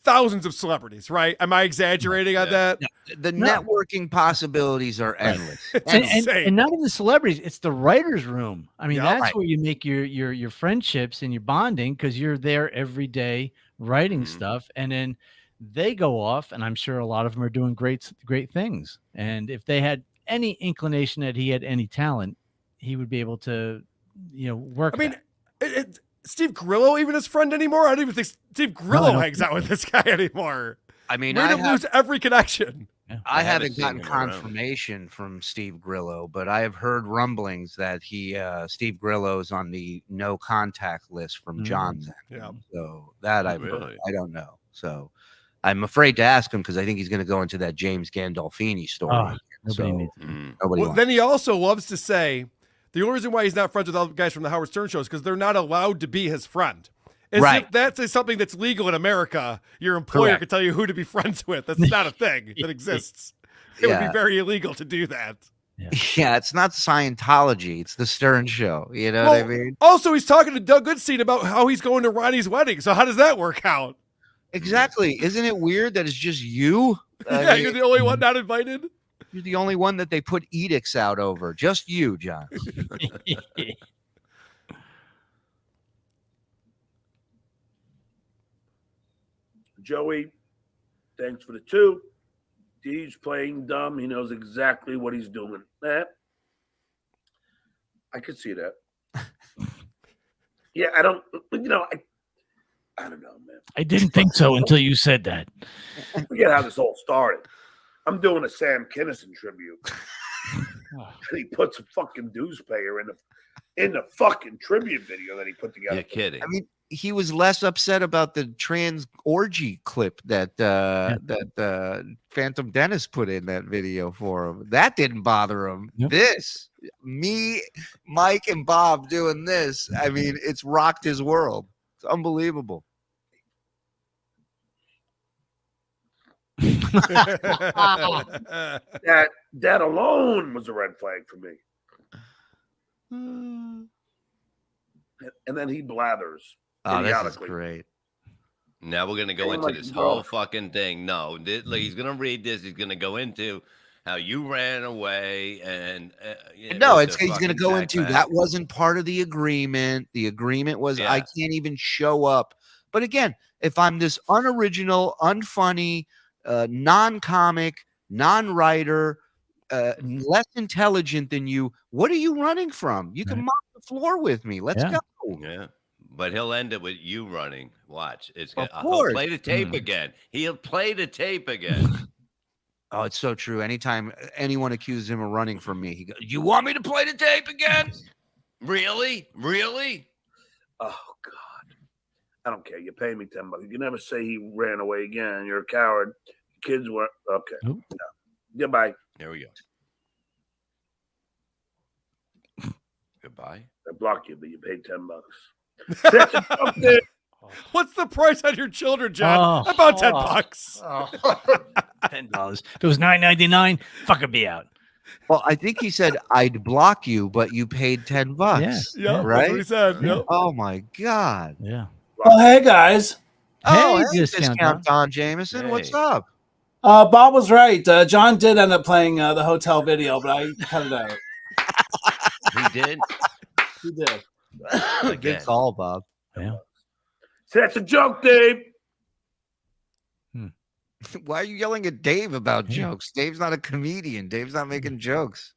thousands of celebrities, right? Am I exaggerating on that? The networking possibilities are endless. and not even the celebrities, it's the writer's room. I mean, that's where you make your friendships and your bonding, because you're there every day writing stuff, and then they go off, and I'm sure a lot of them are doing great things. And if they had any inclination that he had any talent, he would be able to, work. I mean, Steve Grillo even his friend anymore? I don't even think Steve Grillo hangs out with this guy anymore. I mean, we're gonna lose every connection. I haven't gotten confirmation from Steve Grillo, but I have heard rumblings that Steve Grillo is on the no contact list from John's end. Yeah. So that I don't know. So I'm afraid to ask him because I think he's going to go into that James Gandolfini story. Then he also loves to say the only reason why he's not friends with all the guys from the Howard Stern Show is because they're not allowed to be his friend. As if that's something that's legal in America, your employer can tell you who to be friends with. That's not a thing that exists. It would be very illegal to do that. Yeah, it's not Scientology. It's the Stern Show. You know what I mean? Also, he's talking to Doug Goodstein about how he's going to Ronnie's wedding. So how does that work out? Exactly. Isn't it weird that it's just you? You're the only one not invited? You're the only one that they put edicts out over. Just you, John. Joey, thanks for the 2. D's playing dumb. He knows exactly what he's doing. I could see that. Yeah, I don't know, man. I didn't think so until you said that. Forget how this all started. I'm doing a Sam Kinison tribute. And he puts a fucking dues payer in the fucking tribute video that he put together. You're kidding. I mean, he was less upset about the trans orgy clip that Phantom Dennis put in that video for him. That didn't bother him. Yep. This, me, Mike, and Bob doing this, I mean, it's rocked his world. It's unbelievable. that alone was a red flag for me. And then he blathers. Oh, this is great. Now we're gonna go into this whole fucking thing. No, he's gonna read this. He's gonna go into how you ran away, and he's gonna go into that wasn't part of the agreement. The agreement was I can't even show up. But again, if I'm this unoriginal, unfunny, non-comic, non-writer, less intelligent than you, what are you running from? You can mop the floor with me. Let's go. Yeah. But he'll end it with you running. Watch. He'll play the tape again. He'll play the tape again. Oh, it's so true. Anytime anyone accuses him of running from me, he goes, "You want me to play the tape again?" Really? Oh, God. I don't care. You pay me $10. You can never say he ran away again. You're a coward. Kids were okay. No. Goodbye. There we go. Goodbye. I blocked you, but you paid $10. What's the price on your children, John? About $10. $10. If it was $9.99, fuck it'd be out. Well, I think he said I'd block you, but you paid $10. Yeah, right. That's what he said. Yep. Oh my God. Yeah. Oh, hey guys. Oh, Hey, hey, Discount Discount Don Jameson. What's up? Bob was right. John did end up playing the hotel video, but I cut it out. He did. He did. Good call, Bob. Yeah. So that's a joke, Dave. Why are you yelling at Dave about jokes? Dave's not a comedian. Dave's not making jokes.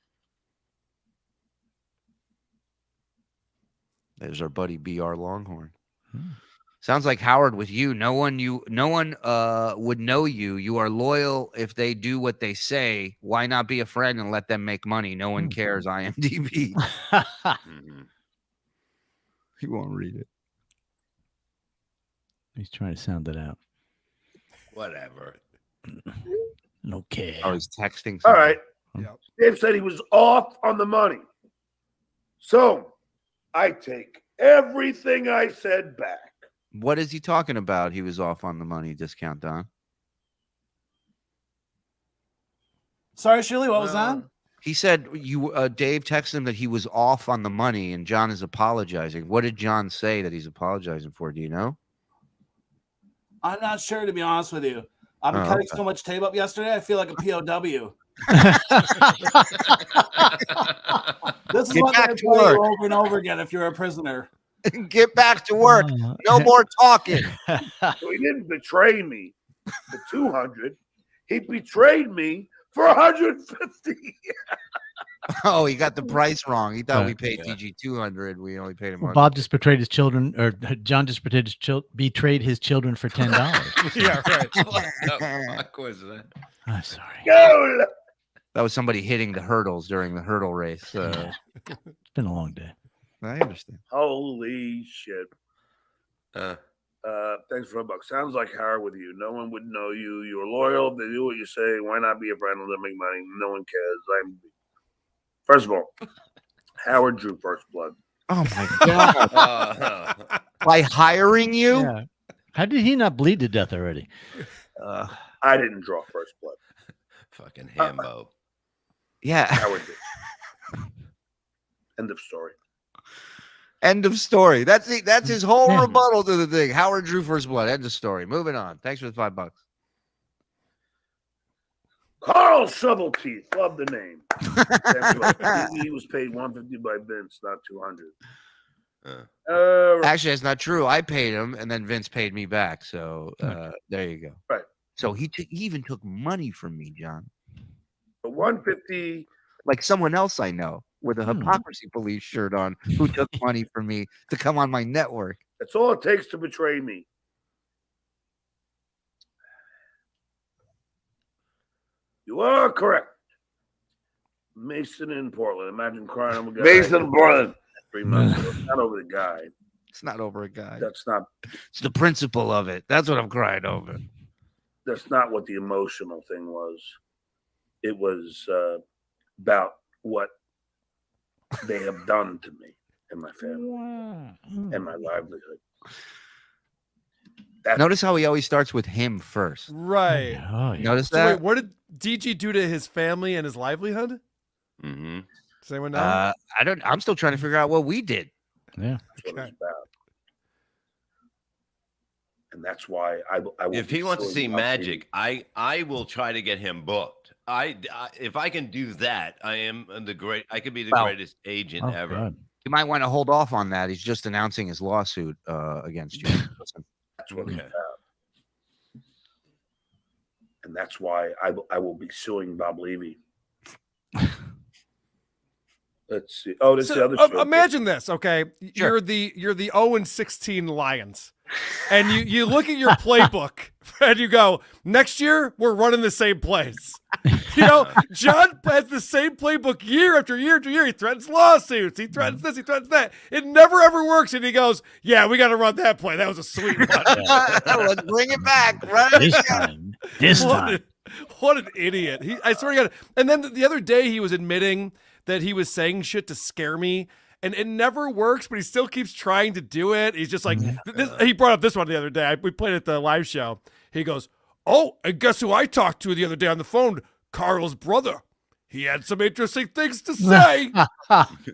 There's our buddy BR Longhorn. Sounds like Howard with you. No one would know you. You are loyal if they do what they say. Why not be a friend and let them make money? No one cares. IMDb. He won't read it. He's trying to sound it out. Whatever. Okay. Oh, he's texting. All right. Dave said he was off on the money. So I take everything I said back. What is he talking about? He was off on the money, Discount Don. Sorry, Shuli, what was that? He said Dave texted him that he was off on the money and John is apologizing. What did John say that he's apologizing for? Do you know? I'm not sure, to be honest with you. I've been cutting so much tape up yesterday, I feel like a POW. This is what they tell you over and over again if you're a prisoner. Get back to work. No more talking. So he didn't betray me for 200. He betrayed me for 150. Oh, he got the price wrong. He thought we paid TG 200. We only paid him. Bob just betrayed his children, or John just betrayed his children for $10. Yeah, right. What the fuck was that? I'm sorry. Goal! That was somebody hitting the hurdles during the hurdle race. It's been a long day. I understand. Holy shit. Thanks for $5. Sounds like Howard with you. No one would know you. You're loyal. They do what you say. Why not be a friend and let them make money? No one cares. First of all, Howard drew first blood. Oh my god! By hiring you? Yeah. How did he not bleed to death already? I didn't draw first blood. Fucking Hambo. Yeah. Howard did. End of story. End of story. That's his whole rebuttal to the thing. Howard drew first blood. End of story. Moving on. Thanks for the $5. Carl Shovelteeth. Love the name. He was paid $150 by Vince, not $200. Actually, that's not true. I paid him, and then Vince paid me back. So there you go. Right. So he even took money from me, John. But $150. Like someone else I know with a hypocrisy police shirt on who took money from me to come on my network. That's all it takes to betray me. You are correct. Mason in Portland. Imagine crying over a guy. Mason in Portland. 3 months ago. Not over the guy. It's not over a guy. That's not. It's the principle of it. That's what I'm crying over. That's not what the emotional thing was. It was about what they have done to me and my family and my livelihood. Notice how he always starts with him first. Right. Oh, yeah. Notice So that? wait, what did DG do to his family and his livelihood? Mm-hmm. Does anyone know? I don't. I'm still trying to figure out what we did. Yeah. That's what it's about. And that's why I will if he wants to see magic, I will try to get him booked. If I can do that, I am the great. I could be the greatest agent ever. God. You might want to hold off on that. He's just announcing his lawsuit against you. Listen. That's what it's about. And that's why I will be suing Bob Levy. Let's see. Oh, this is the other show. Imagine this, okay? Sure. You're the 0-16 Lions. And you look at your playbook and you go, next year we're running the same plays. You know, John has the same playbook year after year after year. He threatens lawsuits. He threatens this. He threatens that. It never ever works. And he goes, "Yeah, we got to run that play. That was a sweet one. Let's bring it back, right? This time. What an idiot! I swear to God. And then the other day he was admitting that he was saying shit to scare me. And it never works, but he still keeps trying to do it. He's just like, he brought up this one the other day. We played it at the live show. He goes, "Oh, and guess who I talked to the other day on the phone? Carl's brother. he had some interesting things to say.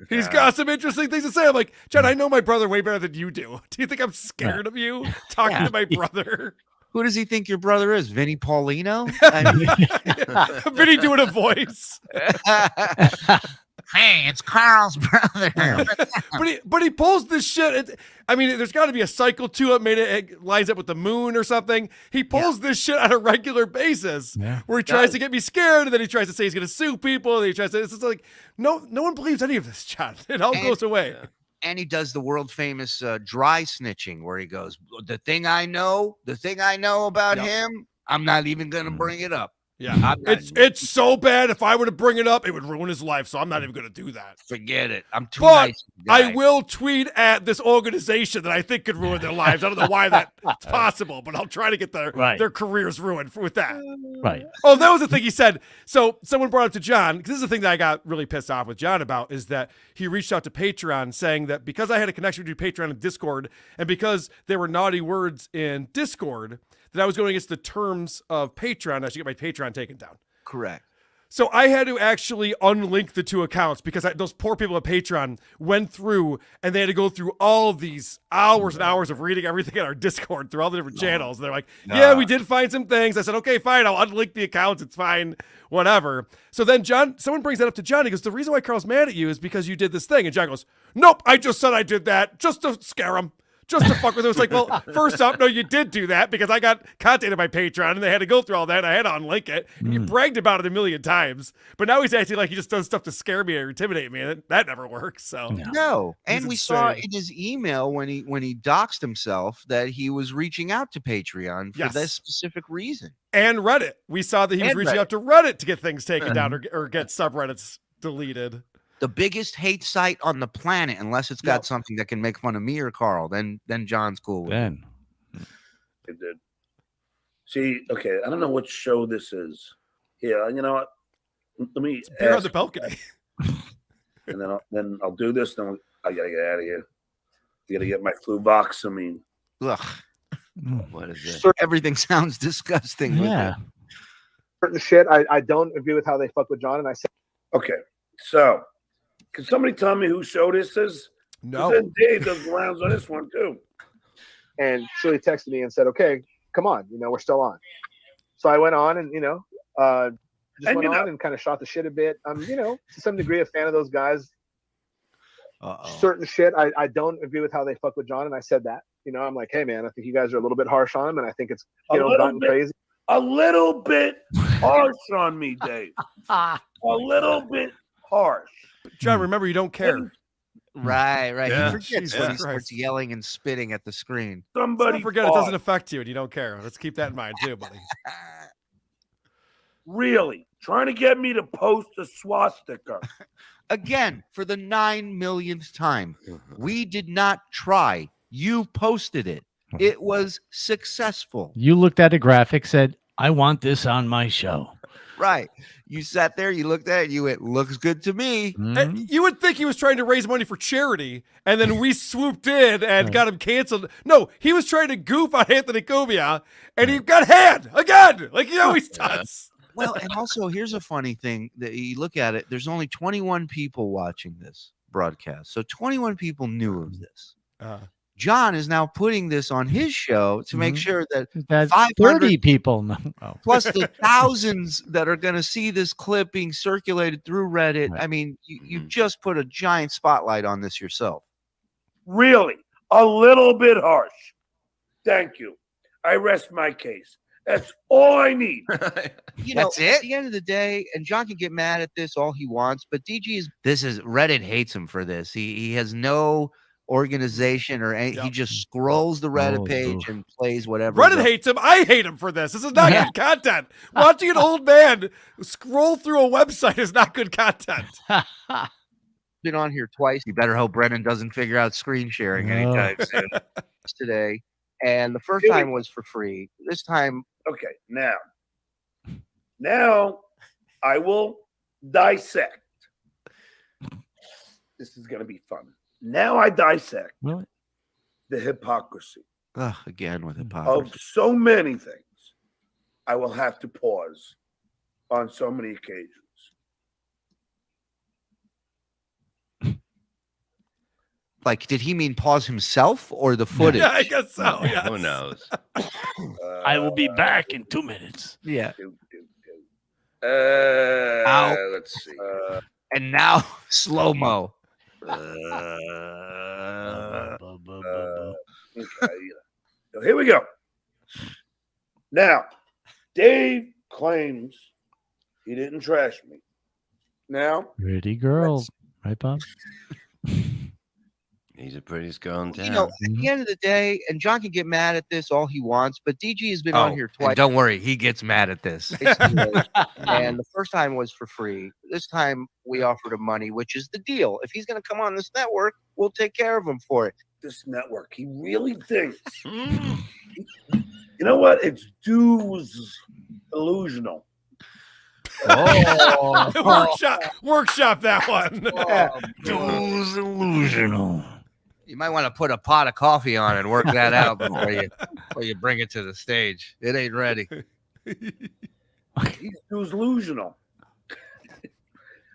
He's got some interesting things to say. I'm like, John, I know my brother way better than you do. Do you think I'm scared of you talking to my brother? Who does he think your brother is? Vinny Paulino? Vinny doing a voice. Hey, it's Carl's brother. but he pulls this shit. I mean, there's got to be a cycle to it. Maybe it lines up with the moon or something. He pulls this shit on a regular basis, where he tries to get me scared, and then he tries to say he's going to sue people. And he tries to. It's just like no one believes any of this, John. It all goes away. And he does the world famous dry snitching, where he goes, "The thing I know about him, I'm not even going to bring it up." Yeah, it's so bad. If I were to bring it up, it would ruin his life. So I'm not even going to do that. Forget it. I'm too But nice. I will tweet at this organization that I think could ruin their lives. I don't know why that's possible, but I'll try to get their careers ruined with that. Right. Oh, that was the thing he said. So someone brought up to John, because this is the thing that I got really pissed off with John about, is that he reached out to Patreon saying that because I had a connection between Patreon and Discord, and because there were naughty words in Discord, that I was going against the terms of Patreon. I should get my Patreon taken down. Correct. So I had to actually unlink the two accounts because those poor people at Patreon went through and they had to go through all of these hours and hours of reading everything in our Discord through all the different channels. And they're like, yeah, we did find some things. I said, okay, fine. I'll unlink the accounts. It's fine. Whatever. So then someone brings that up to John. He goes, the reason why Carl's mad at you is because you did this thing. And John goes, nope, I just said I did that just to scare him. Just to fuck with it. It was like, well, first off, no, you did do that because I got contacted by Patreon and they had to go through all that. And I had to unlink it. And you bragged about it a million times. But now he's acting like he just does stuff to scare me or intimidate me. And that never works. So no. And we saw insane. in his email when he doxed himself that he was reaching out to Patreon for this specific reason. And Reddit. We saw that he was reaching out to Reddit to get things taken down or get subreddits deleted. The biggest hate site on the planet, unless it's got something that can make fun of me or Carl, then John's cool with it. It did. See, okay, I don't know what show this is. Yeah, you know what? Let me You're on the balcony. And then I'll do this. Then I gotta get out of here. I gotta get my flu box. I mean, ugh. What is it? Everything sounds disgusting. Yeah. Certain shit. I don't agree with how they fuck with John, and I said, okay, so. Can somebody tell me whose show this is? No. Then Dave does the rounds on this one too. And Shuli texted me and said, okay, come on, we're still on. So I went on and, went on and kind of shot the shit a bit. I'm, to some degree a fan of those guys. Certain shit, I don't agree with how they fuck with John, and I said that. I'm like, hey man, I think you guys are a little bit harsh on him, and I think it's gotten crazy. A little bit harsh on me, Dave. A little bit harsh. John, remember, you don't care. Right. Yeah. He forgets when he starts yelling and spitting at the screen. Somebody don't forget it doesn't affect you and you don't care. Let's keep that in mind too, buddy. Really? Trying to get me to post a swastika. Again, for the 9 millionth time. We did not try. You posted it. It was successful. You looked at a graphic, said, I want this on my show. Right. You sat there, you looked at it, you went, looks good to me. And you would think he was trying to raise money for charity, and then we swooped in and got him canceled. No, he was trying to goof on Anthony Cumia, and he got had again, like he always does. Well, and also, here's a funny thing that you look at it. There's only 21 people watching this broadcast. So 21 people knew of this. John is now putting this on his show to make sure that 30 people know. Plus the thousands that are going to see this clip being circulated through Reddit. I mean, you just put a giant spotlight on this yourself. Really? A little bit harsh. Thank you. I rest my case. That's all I need. That's it. At the end of the day, and John can get mad at this all he wants, but DG Reddit hates him for this. He has no organization or any, he just scrolls the Reddit page and plays whatever. Reddit hates him. I hate him for this. This is not good content. Watching an old man scroll through a website is not good content. Been on here twice. You better hope Brennan doesn't figure out screen sharing anytime soon. Today, and the first time was for free. This time, okay. Now I will dissect. This is going to be fun. Now I dissect the hypocrisy. Again with hypocrisy. Of so many things. I will have to pause on so many occasions. Like, did he mean pause himself or the footage? Yeah, I guess so. Yes. Who knows? I will be back in 2 minutes. Yeah. Let's see. And now slow-mo. Okay, so here we go. Now, Dave claims he didn't trash me. Now, Pretty girl, right, Bob? He's the prettiest girl in town. You know, at the end of the day, and John can get mad at this all he wants, but DG has been on here twice. And don't worry, he gets mad at this. And the first time was for free. This time we offered him money, which is the deal. If he's going to come on this network, we'll take care of him for it. this network, he really thinks. You know what? It's dues illusional. Oh, workshop that one. Dues illusional. You might want to put a pot of coffee on and work that out before you bring it to the stage. It ain't ready. He's delusional.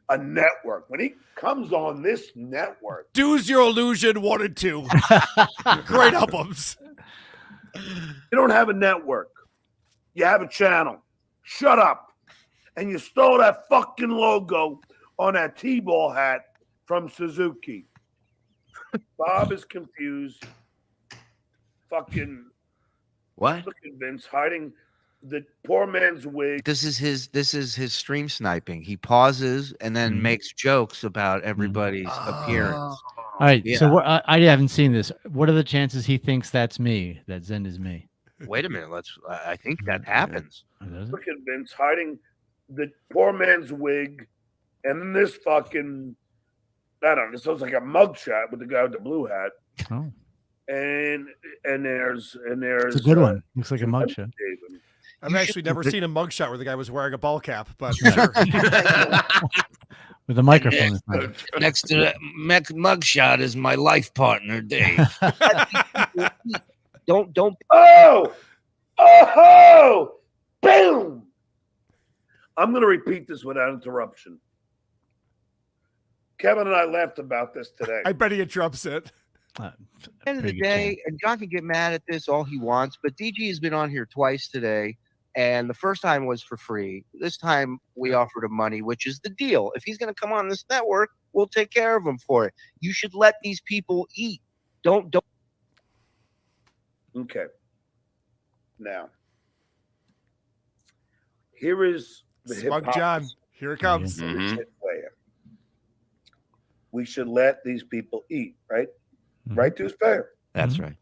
A network. When he comes on this network, Do's Your Illusion 1 and 2. Great albums. You don't have a network. You have a channel. Shut up. And you stole that fucking logo on that T-ball hat from Suzuki. Bob is confused. Fucking what? Look at Vince hiding the poor man's wig. This is his stream sniping. He pauses and then makes jokes about everybody's appearance. All right, so I haven't seen this. What are the chances he thinks that's me? That Zen is me? Wait a minute. I think that happens. Look at Vince hiding the poor man's wig, and then this fucking, I don't know, this looks like a mugshot with the guy with the blue hat. Oh. And there's It's a good one. Looks like a mugshot. I've actually never seen a mugshot where the guy was wearing a ball cap, but sure. With a microphone. Next to that mugshot is my life partner, Dave. Don't. Oh, boom. I'm going to repeat this without interruption. Kevin and I laughed about this today. I bet he interrupts it. At the end of the day, and John can get mad at this all he wants, but DG has been on here twice today, and the first time was for free. This time we offered him money, which is the deal. If he's going to come on this network, we'll take care of him for it. You should let these people eat. Don't. Okay. Now, here is the Smug hip-hop. John. Here it comes. We should let these people eat, right? Right to his fair. That's right.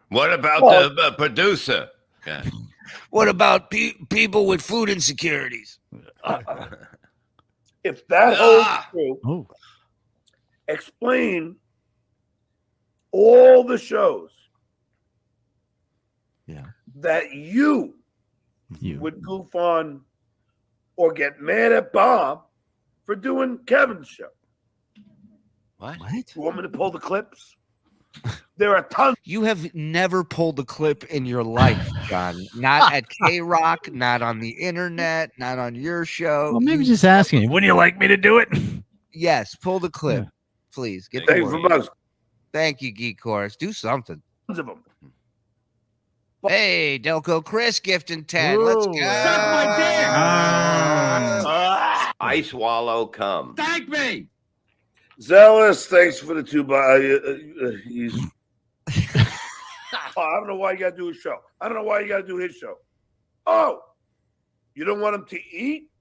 What about the producer? Okay. What about people with food insecurities? If that holds true, explain all the shows that you would goof on or get mad at Bob for doing Kevin's show. What? You want me to pull the clips? There are tons. You have never pulled a clip in your life, John. Not at K-Rock, not on the internet, not on your show. Well, maybe just asking. Wouldn't you like me to do it? Yes, pull the clip, please. Get Thank the you for word. most. Thank you, Geek Chorus. Do something. Tons of them. Hey, Delco Chris, gifting 10. Let's go. Ice wallow come. Thank me. Zealous, thanks for the two. He's. I don't know why you got to do his show. I don't know why you got to do his show. Oh, you don't want him to eat?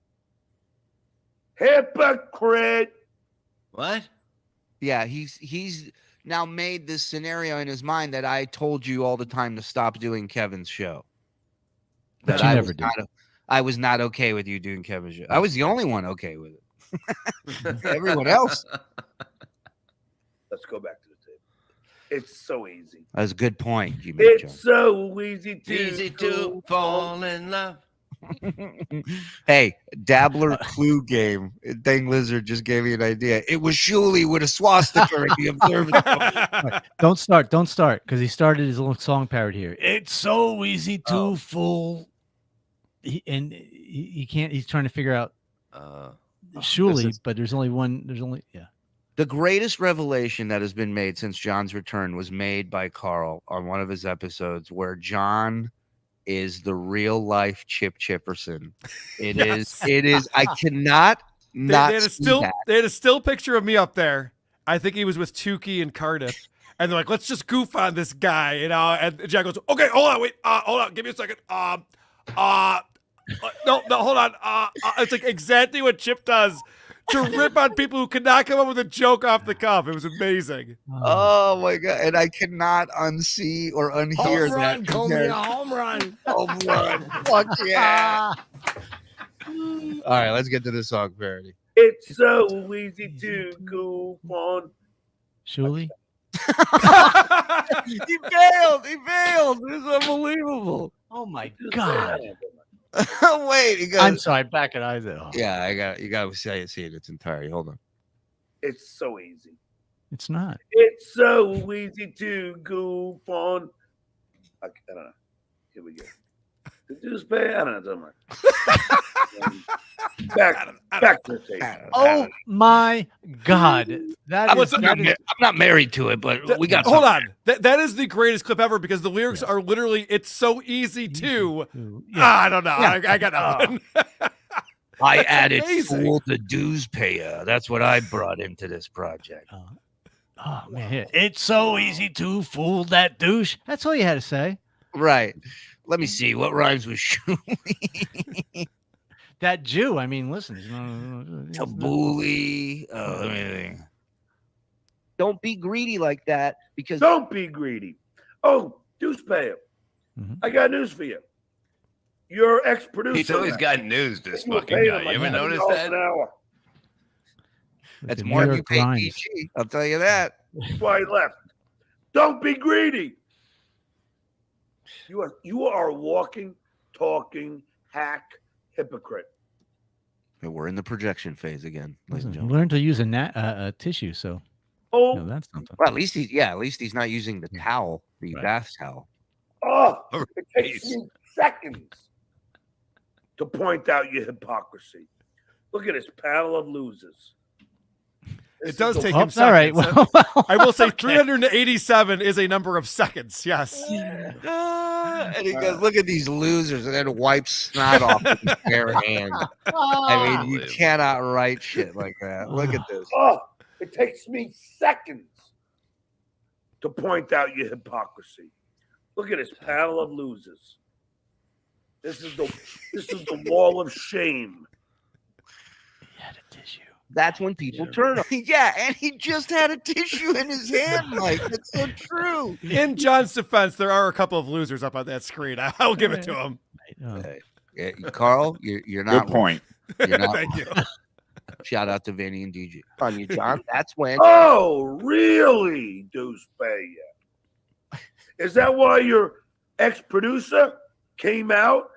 Hypocrite. What? Yeah, he's now made this scenario in his mind that I told you all the time to stop doing Kevin's show. But That you I never was did. I was not okay with you doing Kevin's show. I was the only one okay with it. Everyone else. Let's go back to the table. It's so easy. That was a good point you made, John. It's so easy to fall in love. Hey, Dabbler Clue game. Dang Lizard just gave me an idea. It was Shuli with a swastika in the observatory. Don't start, because he started his little song parody here. It's so easy to fool. He can't. He's trying to figure out Shuli, but there's only one. The greatest revelation that has been made since John's return was made by Carl on one of his episodes where John is the real life Chip Chipperson. It is. I cannot not they had a still picture of me up there. I think he was with Tukey and Cardiff. And they're like, let's just goof on this guy, you know. And Jack goes, okay, hold on, wait, hold on, give me a second. No, hold on. It's like exactly what Chip does to rip on people who could not come up with a joke off the cuff. It was amazing. Oh my god! And I cannot unsee or unhear Home run, that. call me a home run. Home run. Fuck yeah! All right, let's get to the song parody. It's so easy to goof on. Shuli? He failed. This is unbelievable. Oh my god! Wait, he goes, I'm sorry. Back at Isaac. Oh, yeah, you got to see it in its entirety. Hold on. It's so easy. it's not. It's so easy to goof on. I don't know. Here we go. The deuce pay. I don't know. Back to the tape. Oh my god! I'm not married to it, but we got. Hold on. That is the greatest clip ever because the lyrics are literally, it's so easy to. I don't know. Yeah. I got nothing. I That's added amazing. fool the dues payer. That's what I brought into this project. Oh man, yeah. It's so easy to fool that douche. That's all you had to say. Right. Let me see what rhymes with Shuli. That Jew. I mean, listen. Tabbouleh. Let me think. Don't be greedy like that because Don't be greedy. Oh, deuce payer. I got news for you. Your ex-producer. He's always got news, this We'll fucking pay guy. him You ever like notice $10 that? an hour. that's New more than you York pay Grimes. PG. I'll tell you that. That's why he left. Don't be greedy. You are a walking, talking hack hypocrite. And we're in the projection phase again, ladies and Listen, gentlemen. learn to use a tissue. So Oh, no, that's something. Well, at least he's not using the towel, the bath towel. oh, it takes me seconds to point out your hypocrisy. Look at this panel of losers. It does take Oh, him all right. seconds. Well, I will say 387 is a number of seconds. Yes. And he goes, look at these losers, and then wipes snot off with his bare hand. I mean, you cannot write shit like that. Look at this. Oh, it takes me seconds to point out your hypocrisy. Look at this panel of losers. This is the wall of shame. He had a tissue. That's when people turn on. Yeah, and he just had a tissue in his hand, Mike. That's so true. In John's defense, there are a couple of losers up on that screen. I'll give it to him. Yeah, Carl, you're not Good point. You're not Thank you. Shout out to Vinny and DJ. On you, John. That's when. Oh, really, Deuce Bay? Is that why your ex-producer came out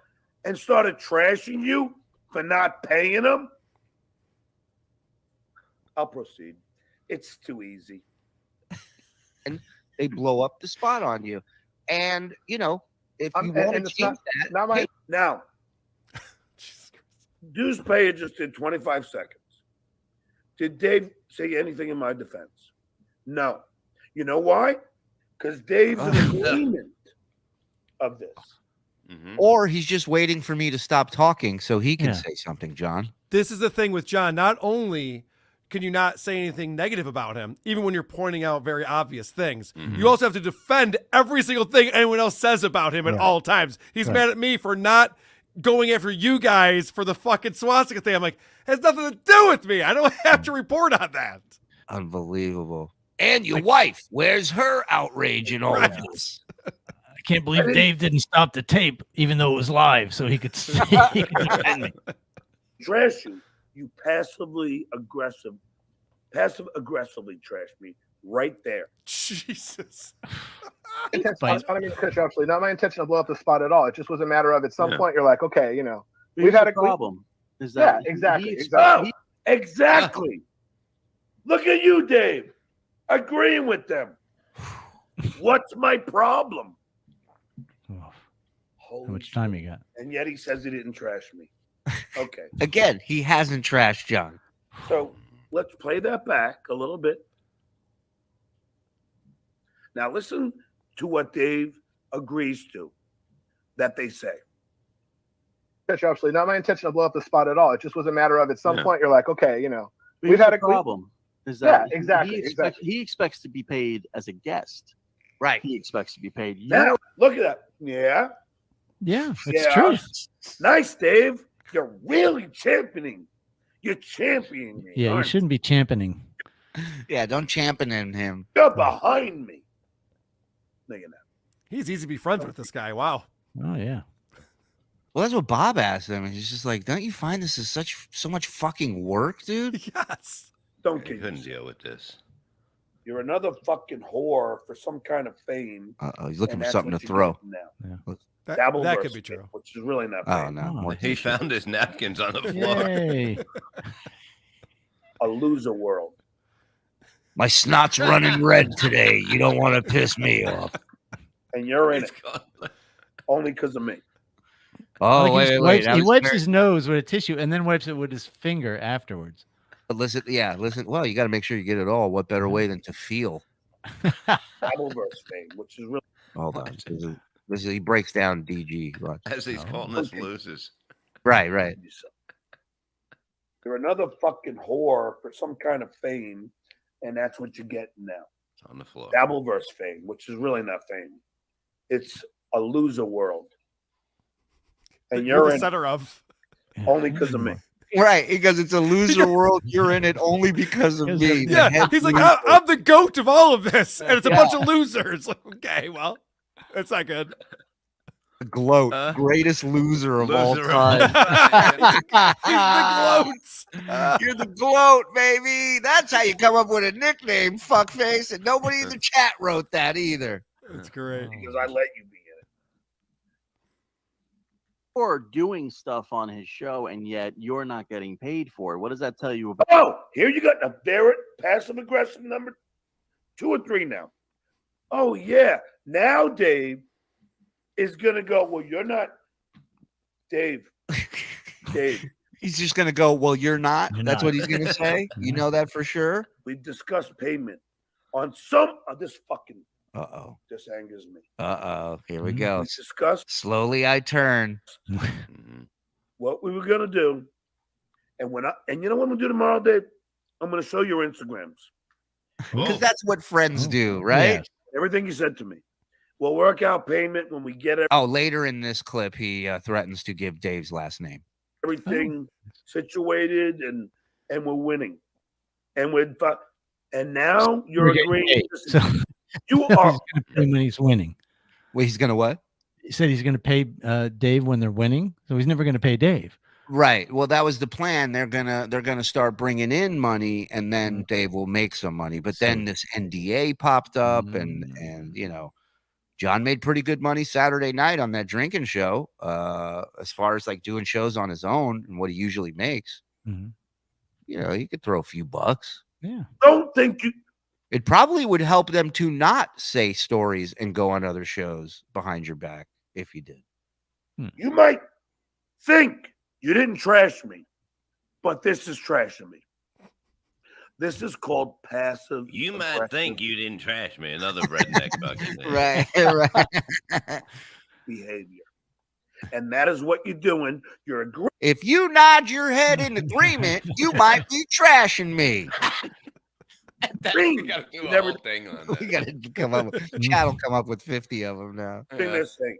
and started trashing you for not paying him? I'll proceed. It's too easy. And they blow up the spot on you. And, you know, if you want to change that. Not my, Now, Deuce Payer just did 25 seconds. Did Dave say anything in my defense? No. You know why? Because Dave's in agreement of this. Or he's just waiting for me to stop talking so he can say something, John. This is the thing with John. Not only can you not say anything negative about him, even when you're pointing out very obvious things, you also have to defend every single thing anyone else says about him at all times. He's mad at me for not going after you guys for the fucking swastika thing. I'm like, it has nothing to do with me. I don't have to report on that. Unbelievable. And your wife, where's her outrage in all of this? I can't believe Dave didn't stop the tape, even though it was live, so he could defend me. Trash you passive aggressively trash me right there. Jesus. I don't mean to cut you off, Shuli. Not my intention to blow up the spot at all. It just was a matter of at some point you're like, okay, you know, we've had a problem. Is that exactly. Exactly. Look at you, Dave, agreeing with them. What's my problem? How much time you got? And yet he says he didn't trash me. Okay. Again, he hasn't trashed John. So let's play that back a little bit. Now listen to what Dave agrees to that they say. Absolutely not my intention to blow up the spot at all. It just was a matter of at some point you're like, okay, you know, we've had a problem. Is that exactly. He expects to be paid as a guest. Right. He expects to be paid. Now, look at that. Yeah. Yeah, it's true. Nice, Dave. You're really championing. You're championing me. Yeah, you aren't shouldn't be championing. Yeah, don't champion him. You're behind me. Look at that. He's easy to be friends with, this guy. Wow. Oh yeah. Well, that's what Bob asked him. He's just like, don't you find this is so much fucking work, dude? Yes. Don't You kid couldn't yourself. deal with this. You're another fucking whore for some kind of fame. He's looking and for that's something what to you're throw. getting now. That Dabbleverse could be fame, true. which is really not Oh fame. no. He found his napkins on the floor. Yay. A loser world. My snot's running red today. You don't want to piss me off. And you're in it. Only because of me. Oh, Like he wait. He wipes his nose with a tissue and then wipes it with his finger afterwards. But listen. Well, you got to make sure you get it all. What better way than to feel? Dabbleverse fame, which is really. Hold on. This is he breaks down DG. Watch. As he's calling us losers. Right. You're another fucking whore for some kind of fame, and that's what you're getting now. It's on the floor. Dabbleverse fame, which is really not fame. It's a loser world. And You're you're the in center of. only because of me. Right, because it's a loser world. You're in it only because of me. Yeah, he's like, I'm the goat of all of this, and it's a bunch of losers. Like, okay, well, that's not good. Gloat, greatest loser of all Loser of time. He's the gloat. You're the gloat, baby. That's how you come up with a nickname, fuckface. And nobody in the chat wrote that either. That's great. Because I let you be in it. Or doing stuff on his show, and yet you're not getting paid for it. What does that tell you about? Oh, here you got a Barrett passive aggressive number 2 or 3 now. Oh, yeah. Now Dave is going to go, well, you're not Dave. He's just going to go, well, you're not. That's what he's going to say. You know that for sure. We discussed payment on some of this fucking. Uh-oh. This angers me. Uh-oh. Here we go. We discussed Slowly I turn. what we were going to do. And you know what I'm going to do tomorrow, Dave? I'm going to show your Instagrams. Because that's what friends do, right? Yeah. Everything you said to me. We'll work out payment when we get Oh, later in this clip, he threatens to give Dave's last name. everything situated and we're winning. And now you're agreeing. So You are he's going to pay when he's winning. Wait, he's going to what? He said he's going to pay Dave when they're winning, so he's never going to pay Dave. Right. Well, that was the plan. They're gonna start bringing in money, and then Dave will make some money. But then this NDA popped up, and you know, John made pretty good money Saturday night on that drinking show. As far as like doing shows on his own and what he usually makes, you know, he could throw a few bucks. Yeah. Don't think you. It probably would help them to not say stories and go on other shows behind your back if you did. You might think you didn't trash me, but this is trashing me. This is called passive. You might think you didn't trash me. Another redneck fucking thing. Right. Behavior. And that is what you're doing. You're agreeing. If you nod your head in agreement, you might be trashing me. We got to do a whole thing on that. We got to come up. Chat will come up with 50 of them now. This thing.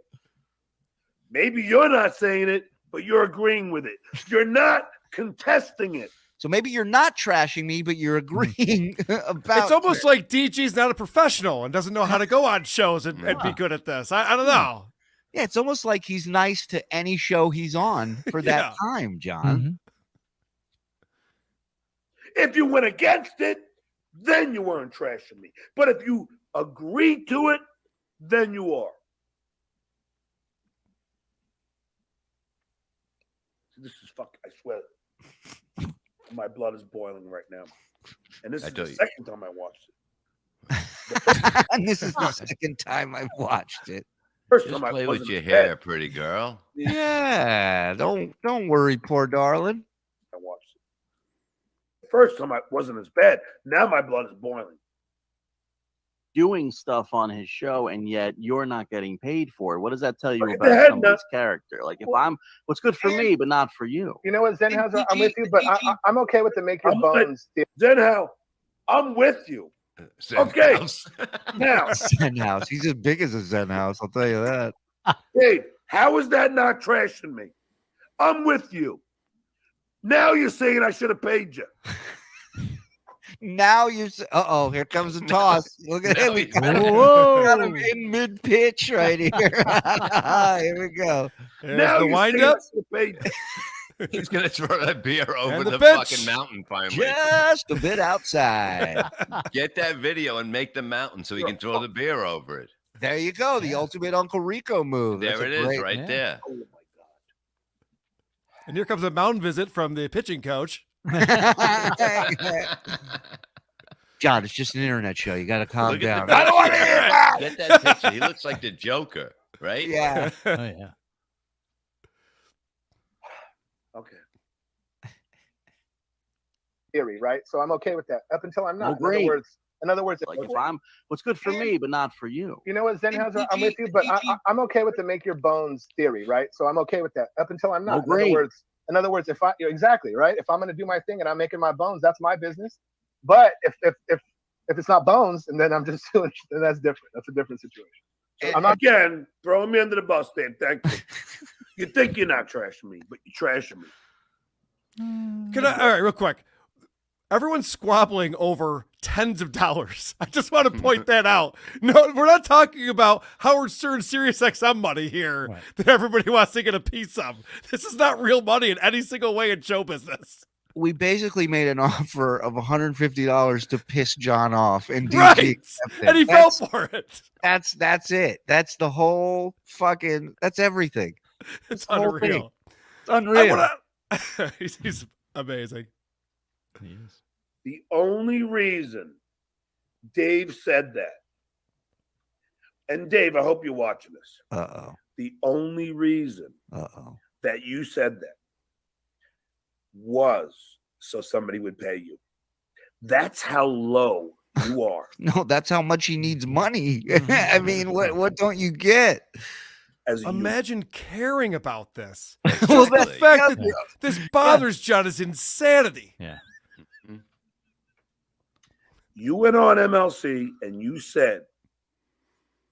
Maybe you're not saying it, but you're agreeing with it. You're not contesting it. So maybe you're not trashing me, but you're agreeing about. It's almost like DG's not a professional and doesn't know how to go on shows and be good at this. I don't know. Yeah, it's almost like he's nice to any show he's on for that time, John. If you went against it, then you weren't trashing me. But if you agreed to it, then you are. This is fuck. I swear. My blood is boiling right now. And this is the second time I watched it. And this is the second time I've watched it. First Just time play I with wasn't your in hair, bed. pretty girl. Yeah, don't worry, poor darling. I watched it. first time I wasn't as bad. Now my blood is boiling. Doing stuff on his show, and yet you're not getting paid for it. What does that tell you Look at about that, somebody's character? Like, if I'm, what's good for me, but not for you. You know what, Zenhauser? I'm with you, but I'm okay with the make your bones. Zenhouse, I'm with you. Okay. Now, Zen house. He's as big as a Zen house. I'll tell you that. Dave, how is that not trashing me? I'm with you. Now you're saying I should have paid you. Now you. Uh-oh, here comes the toss. Look at him. We got him in mid pitch right here. Here we go. Now the you're wind saying up. I should have paid you. He's gonna throw that beer over And the the pitch. fucking mountain finally. Just a bit outside. Get that video and make the mountain so he can throw the beer over it. There you go. The ultimate Uncle Rico move. There That's a it is, great- right there. And here comes a mountain visit from the pitching coach. John, it's just an internet show. You got to calm Look at down. the I don't want to hear that. Get that picture. He looks like the Joker, right? Yeah. Oh yeah. Okay. Theory, right? So I'm okay with that. Up until I'm not. Agreed. In other words, Like, if I'm, what's good for me, but not for you. You know what, Zenhauser? I'm with you, but I'm okay with the make your bones theory, right? So I'm okay with that. Up until I'm not. Agreed. In other words, if I exactly right, if I'm going to do my thing and I'm making my bones, that's my business. But if it's not bones, and then I'm just doing, then that's different. That's a different situation. So I'm not Again, throwing me under the bus, Dan. Thank you. You think you're not trashing me, but you're trashing me. All right, real quick. Everyone's squabbling over tens of dollars. I just want to point that out. No, we're not talking about Howard Stern Sirius XM money here that everybody wants to get a piece of. This is not real money in any single way in show business. We basically made an offer of $150 to piss John off, and DG Right. accepted. And he fell for it. That's it. That's the whole fucking. That's everything. It's the whole thing. unreal. It's unreal. He's amazing. He is. The only reason Dave said that, and Dave, I hope you're watching this. Uh-oh. The only reason that you said that was so somebody would pay you. That's how low you are. No, that's how much he needs money. I mean, what don't you get? Imagine caring about this. Well, Just the that's fact the that this bothers John is insanity. Yeah. You went on MLC and you said,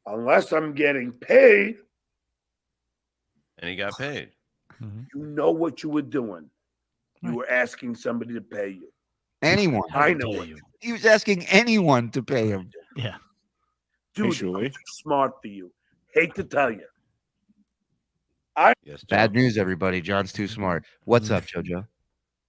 unless I'm getting paid, And he got paid. you know what you were doing. You were asking somebody to pay you. Anyone. I know what. He was asking anyone to pay him. Yeah. Dude, I'm too smart for you. Hate to tell you. Bad news, everybody. John's too smart. What's up, JoJo?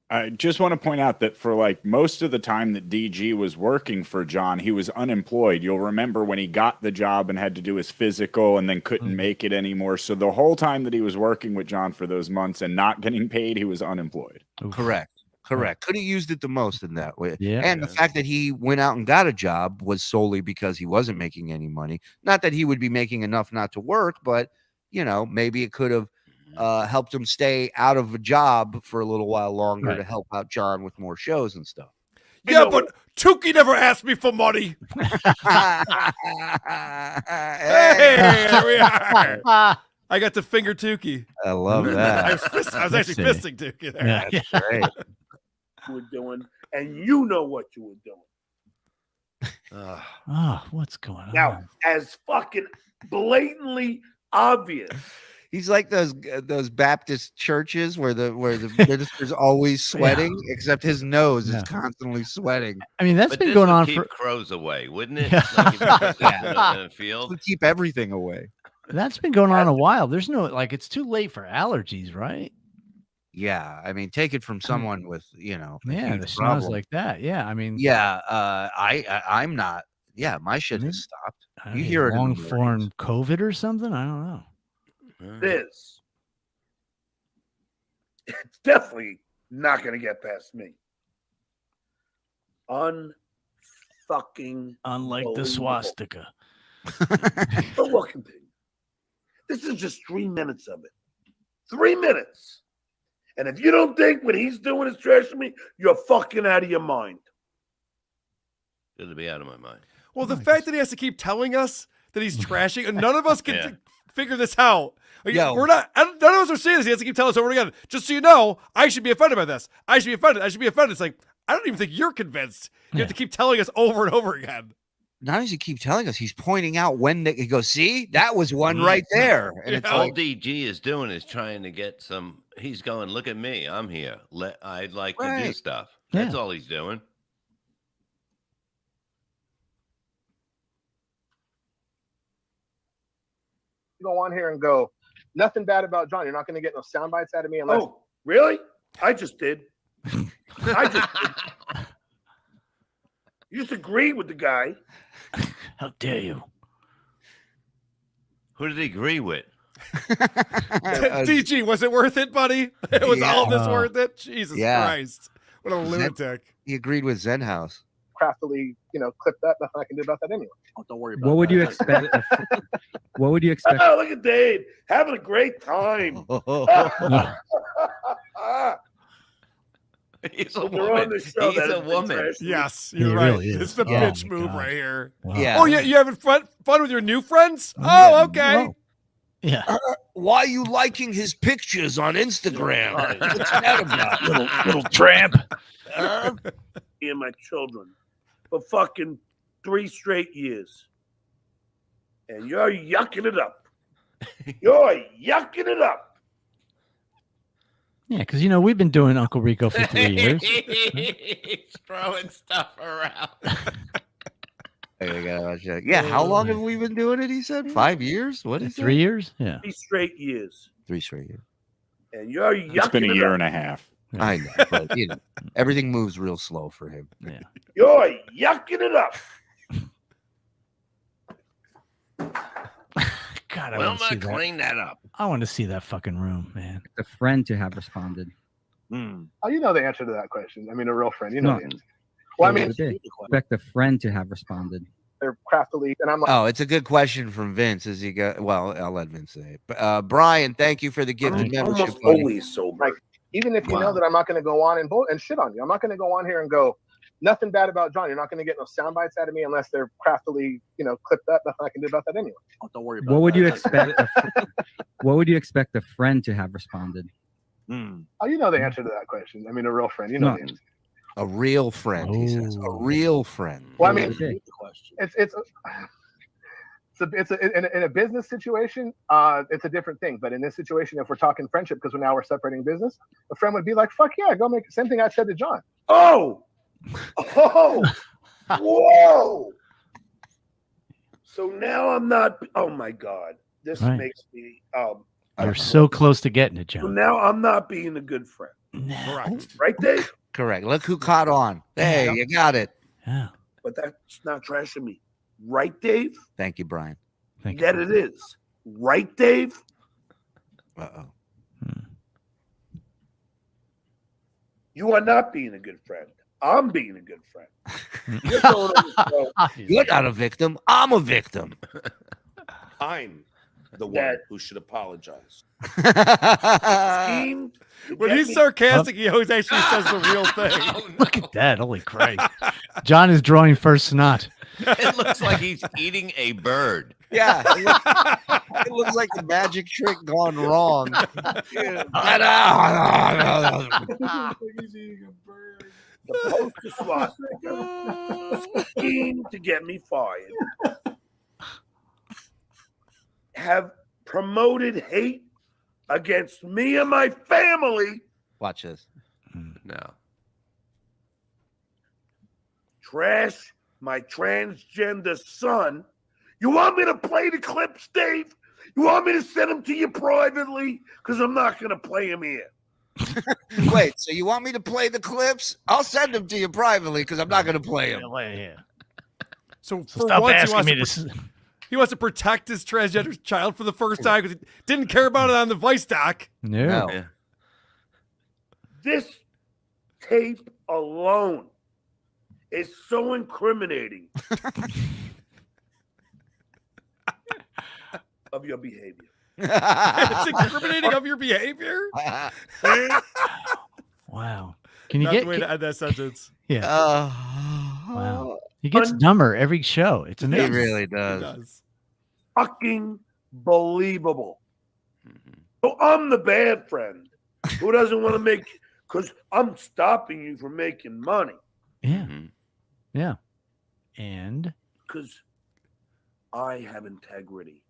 I just want to point out that for like most of the time that DG was working for John, he was unemployed. You'll remember when he got the job and had to do his physical and then couldn't make it anymore. So the whole time that he was working with John for those months and not getting paid, he was unemployed. Correct. Could have used it the most in that way. Yeah. And the fact that he went out and got a job was solely because he wasn't making any money. Not that he would be making enough not to work, but you know, maybe it could have helped him stay out of a job for a little while longer to help out John with more shows and stuff. Yeah, but Tukey never asked me for money. Hey, there we are. I got to finger Tukey. I love that. I was actually fisting Tukey there. Yeah. That's great. You were doing, and you know what you were doing. Oh, what's going on? Now, as fucking blatantly obvious. He's like those Baptist churches where the minister's always sweating, except his nose is constantly sweating. I mean, that's But been this going would on keep for crows away, wouldn't it? Like if you put that in the field. Would keep everything away. That's been going on a while. There's no it's too late for allergies, right? Yeah, I mean, take it from someone with a Yeah, huge the smells problem. like that. Yeah, I mean, Yeah, I'm not. Yeah, my shit has stopped. You hear it in long the form COVID or something. I don't know. This. It's definitely not going to get past me. Unfucking Unlike the swastika. But we'll continue. This is just 3 minutes of it. 3 minutes. And if you don't think what he's doing is trashing me, you're fucking out of your mind. Good to be out of my mind. Well, the fact that he has to keep telling us that he's trashing, and none of us can figure this out. Like, we're not. None of us are saying this. He has to keep telling us over and again. Just so you know, I should be offended by this. I should be offended. I should be offended. It's like, I don't even think you're convinced. You have to keep telling us over and over again. Not as he keep telling us, he's pointing out when he goes, see, that was one right there. And it's all like, DG is doing is trying to get some. He's going, look at me, I'm here. I'd like to do stuff. That's all he's doing. Go on here and go, nothing bad about John. You're not going to get no sound bites out of me unless. Oh, really? I just did. You just agreed with the guy. How dare you? Who did he agree with? DG, was it worth it, buddy? It was all of this worth it? Jesus Christ. What a lunatic. He agreed with Zen House. Craftily, clip that. Nothing I can do about that anyway. Oh, don't worry about What would that. you expect? What would you expect? Oh, look at Dave having a great time. He's a They're on woman. the show He's that a has been woman. trashed. Yes, you're right. really is. It's the Yeah. bitch move right here. Wow. Yeah. Oh, yeah, you having fun with your new friends? Oh, okay. Yeah. Why are you liking his pictures on Instagram? What's that about? Little tramp. Me and my children for fucking 3 straight years. And you're yucking it up. You're yucking it up. Yeah, because we've been doing Uncle Rico for 3 years. He's throwing stuff around. Yeah, how long have we been doing it? He said 5 years. What is 3 years? Yeah. 3 straight years. 3 straight years. And you're yucking It's been a it year up. and a half. I know, but everything moves real slow for him. Yeah. You're yucking it up. God, I Well, want to see that. clean that up. I want to see that fucking room, man. The friend to have responded. Oh, you know the answer to that question. I mean, a real friend. You know No. the answer. Well, I mean, Expect the friend to have responded. they're craftily, and I'm like, Oh, it's a good question from Vince. Is he got? Well, I'll let Vince say it. Brian, thank you for the gifted membership. Almost Buddy. always sober. like, even if you know that I'm not going to go on and shit on you, I'm not going to go on here and go, nothing bad about John. You're not going to get no sound bites out of me unless they're craftily, clipped up. Nothing I can do about that anyway. Oh, don't worry about What would that. you expect? What would you expect the friend to have responded? Oh, you know the answer to that question. I mean, a real friend. You know No. the answer. A real friend, he says. A real friend. Well, I mean, Okay. in a business situation, it's a different thing. But in this situation, if we're talking friendship, because now we're separating business, a friend would be like, "Fuck yeah, go make the same thing I said to John." Oh, whoa. So now I'm not. Oh my God, this Right. makes me. You're so close to getting it, So John. now I'm not being a good friend. Correct. Right, Dave? Correct. Look who caught on. Hey, you got it. Yeah. But that's not trashing me. Right, Dave? Thank you, Brian. Thank That it is. Right, Dave? Uh-oh. You are not being a good friend. I'm being a good friend. You're going on the show. You're not a victim. I'm a victim. I'm the one who should apologize. Schemed. When he's sarcastic, he always actually says the real thing. Look at that. Holy Christ. John is drawing first snot. It looks like he's eating a bird. Yeah. It looks like the magic trick gone wrong. The poster swastika scheme to get me fired. Have promoted hate against me and my family. Watch this. No. Trash my transgender son. You want me to play the clips, Dave? You want me to send them to you privately? Because I'm not going to play them here. Wait, so you want me to play the clips? I'll send them to you privately because I'm not going to play them. So for stop once, asking me he wants to protect his transgender child for the first time because he didn't care about it on the Vice doc. No. Yeah. This tape alone is so incriminating of your behavior. It's incriminating of your behavior. Wow. Can you Not get the way to end that sentence. Yeah. Wow. He gets Un- dumber every show. It's He amazing. really It does. does. Fucking believable. So I'm the bad friend who doesn't want to make, because I'm stopping you from making money. Yeah. Yeah. And Because I have integrity.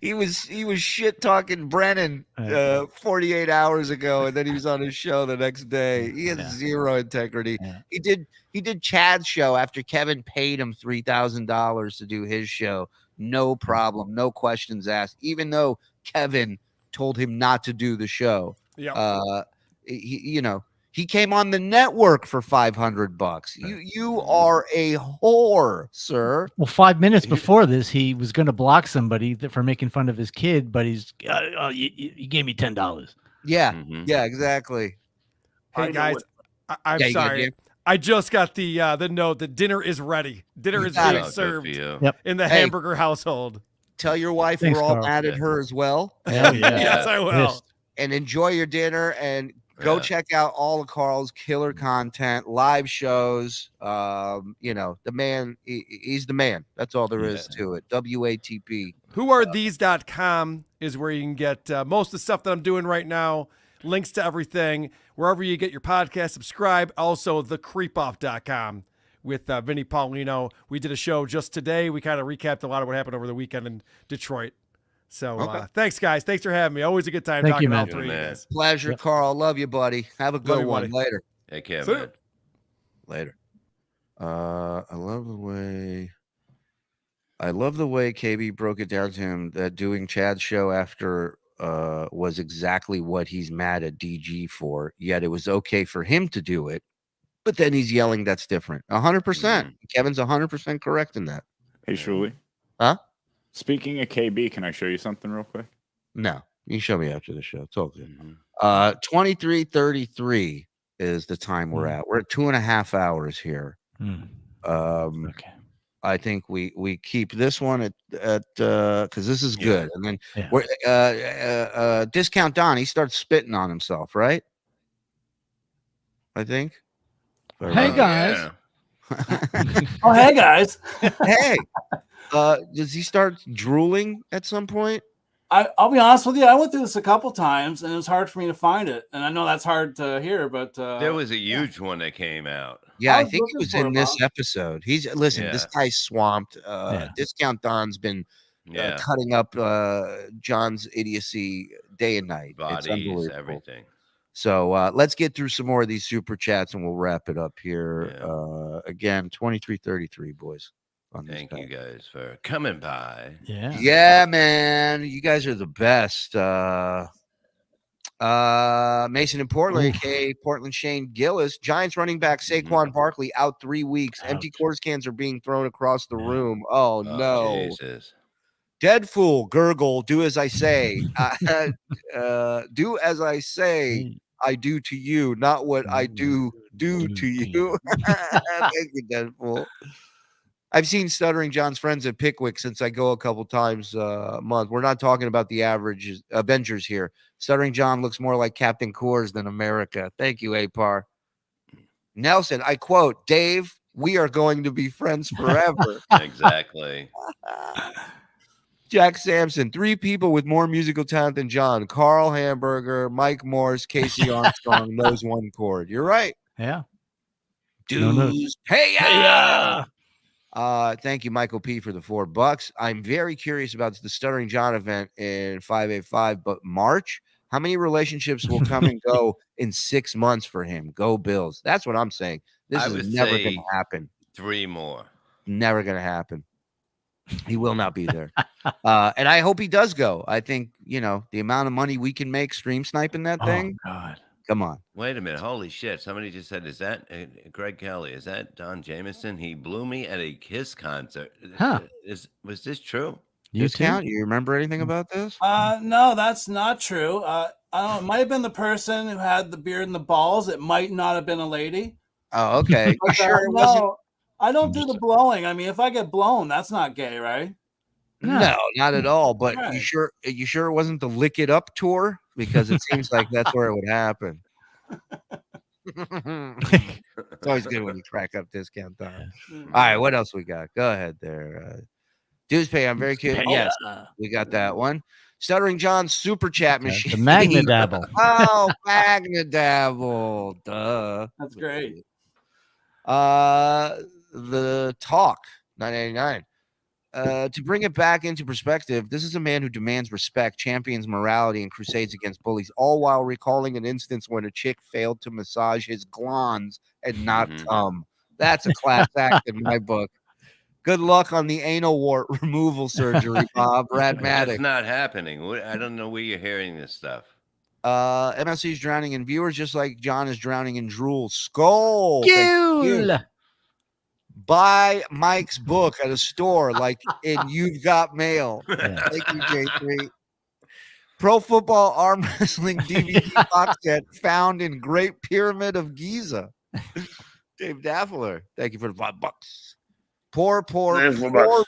He was shit talking Brennan 48 hours ago, and then he was on his show the next day. He has zero integrity. He did Chad's show after Kevin paid him $3,000 to do his show. No problem, no questions asked. Even though Kevin told him not to do the show. Yeah. He came on the network for $500. You are a whore, sir. well, 5 minutes before this, he was going to block somebody for making fun of his kid, but he's you gave me $10. Yeah, yeah, exactly. Hey guys, I'm Yeah, you got sorry. it, I just got the note that dinner is ready. Dinner is got being it. served Yep. in the Hey. hamburger household. Tell your wife Thanks, we're all Carl. mad at her as well. Hell yeah. Yes, I will. Pissed. And enjoy your dinner and go check out all of Carl's killer content, live shows. The man, he's the man. That's all there is to it. WATP. Whoarethese.com is where you can get most of the stuff that I'm doing right now, links to everything, wherever you get your podcast, subscribe. Also, thecreepoff.com with Vinny Paulino. We did a show just today. We kind of recapped a lot of what happened over the weekend in Detroit. So thanks, guys. Thanks for having me. Always a good time Thank talking you, to all man. three of you guys. Pleasure, Carl. Love you, buddy. Have a Love good you, one. buddy. Later. Take care, See ya. man. Later. I love the way KB broke it down to him that doing Chad's show after was exactly what he's mad at DG for. Yet it was okay for him to do it, but then he's yelling that's different. 100%. Kevin's 100% correct in that. Hey, Shuli. Huh? Speaking of KB, can I show you something real quick? No, you can show me after the show. It's all good. 23:33 is the time we're at. We're at 2.5 hours here. Okay. I think we keep this one at because this is good, and then Yeah. we're Discount Don. He starts spitting on himself, right? I think. Hey guys. Oh, hey guys. Hey. Does he start drooling at some point? I'll be honest with you. I went through this a couple times, and it was hard for me to find it. And I know that's hard to hear, but There was a huge one that came out. Yeah, I was think it looking was for in it, this Bob. episode. This guy's swamped. Discount Don's been cutting up John's idiocy day and night. It's Bodies, unbelievable. everything. So let's get through some more of these super chats and we'll wrap it up here. Again, 23:33, boys. Thank you guys for coming by. Yeah, man. You guys are the best. Mason in Portland, aka Portland Shane Gillis. Giants running back Saquon Barkley out 3 weeks. Empty quarters cans are being thrown across the room. Oh no. Jesus. Dead fool, gurgle, do as I say. Do as I say, I do to you, not what I do to you. Thank you, dead fool. I've seen Stuttering John's friends at Pickwick since I go a couple times a month. We're not talking about the average Avengers here. Stuttering John looks more like Captain Coors than America. Thank you, Apar. Nelson, I quote, Dave, we are going to be friends forever. Exactly. Jack Sampson, 3 people with more musical talent than John. Carl Hamburger, Mike Morse, Casey Armstrong knows one chord. You're right. Yeah. Dudes. Hey, yeah. Thank you, Michael P, for the $4. I'm very curious about the Stuttering John event in 585, but March, how many relationships will come and go in 6 months for him? Go Bills. That's what I'm saying. This is never going to happen. 3 more. Never going to happen. He will not be there. And I hope he does go. I think, the amount of money we can make stream sniping that thing. Oh, God. Come on. Wait a minute. Holy shit. Somebody just said, is that Greg Kelly? Is that Don Jameson? He blew me at a Kiss concert. Huh. Was this true? Discount? You remember anything about this? No, that's not true. I don't know. It might have been the person who had the beard and the balls. It might not have been a lady. Oh, okay. But, Sure it wasn't. no, I don't do the blowing. I mean, if I get blown, that's not gay, right? No, not at all. But you sure it wasn't the Lick It Up tour? Because it seems like that's where it would happen. It's always good when you crack up discount time. All right, what else we got? Go ahead there. Dues pay. I'm very curious. Yes, we got that one. Stuttering John's super chat machine. The Magna Dabble. Oh, Magna Dabble. Duh. That's great. The talk, 989. To bring it back into perspective, this is a man who demands respect, champions morality, and crusades against bullies, all while recalling an instance when a chick failed to massage his glans and not cum. That's a class act in my book. Good luck on the anal wart removal surgery, Bob. That's Radmatic. not happening. I don't know where you're hearing this stuff. MSC is drowning in viewers just like John is drowning in drool. Skull. Thank you. Buy Mike's book at a store like in You've Got Mail. Thank you, J3. Pro Football Arm Wrestling DVD box set found in Great Pyramid of Giza. Dave Daffler, thank you for the $5. Pour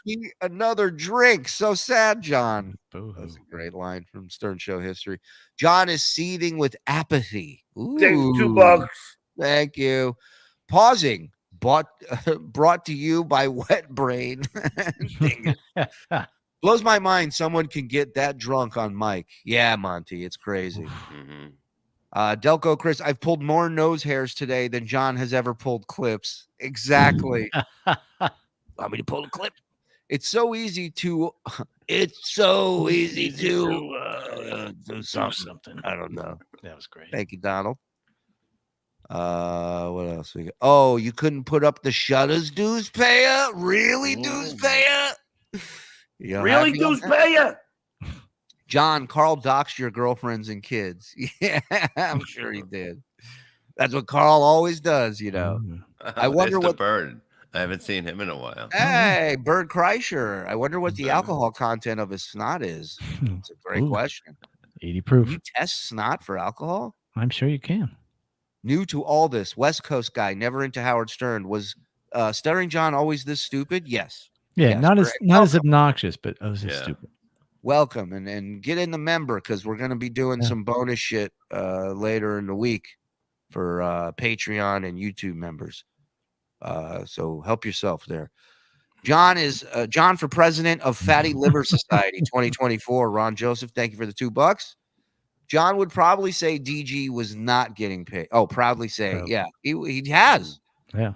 me another drink. So sad, John. That's a great line from Stern Show history. John is seething with apathy. Ooh. Thanks, $2. Thank you. Pausing. Brought to you by Wet Brain. Blows my mind someone can get that drunk on mic. Yeah, Monty, it's crazy. Delco Chris, I've pulled more nose hairs today than John has ever pulled clips. Exactly. Want me to pull a clip? It's so easy to do something. I don't know. That was great. Thank you, Donald. What else we got? Oh, you couldn't put up the shutters, dues payer? Really, dues payer? Really, dues payer? John, Carl doxed your girlfriends and kids. Yeah, I'm sure he did. That's what Carl always does, you know. I wonder what Bird. I haven't seen him in a while. Hey, Bird Kreischer. I wonder what the alcohol content of his snot is. It's a great question. 80 proof. Can you test snot for alcohol? I'm sure you can. New to all this, West Coast guy, never into Howard Stern. Was Stuttering John always this stupid? Yes. Yeah, yes, not correct. as obnoxious, but just stupid. Welcome and get in the member because we're going to be doing some bonus shit later in the week for Patreon and YouTube members. So help yourself there. John is John for president of Fatty Liver Society 2024. Ron Joseph, thank you for the $2. John would probably say DG was not getting paid. Oh, proudly say, yeah, he has. Yeah,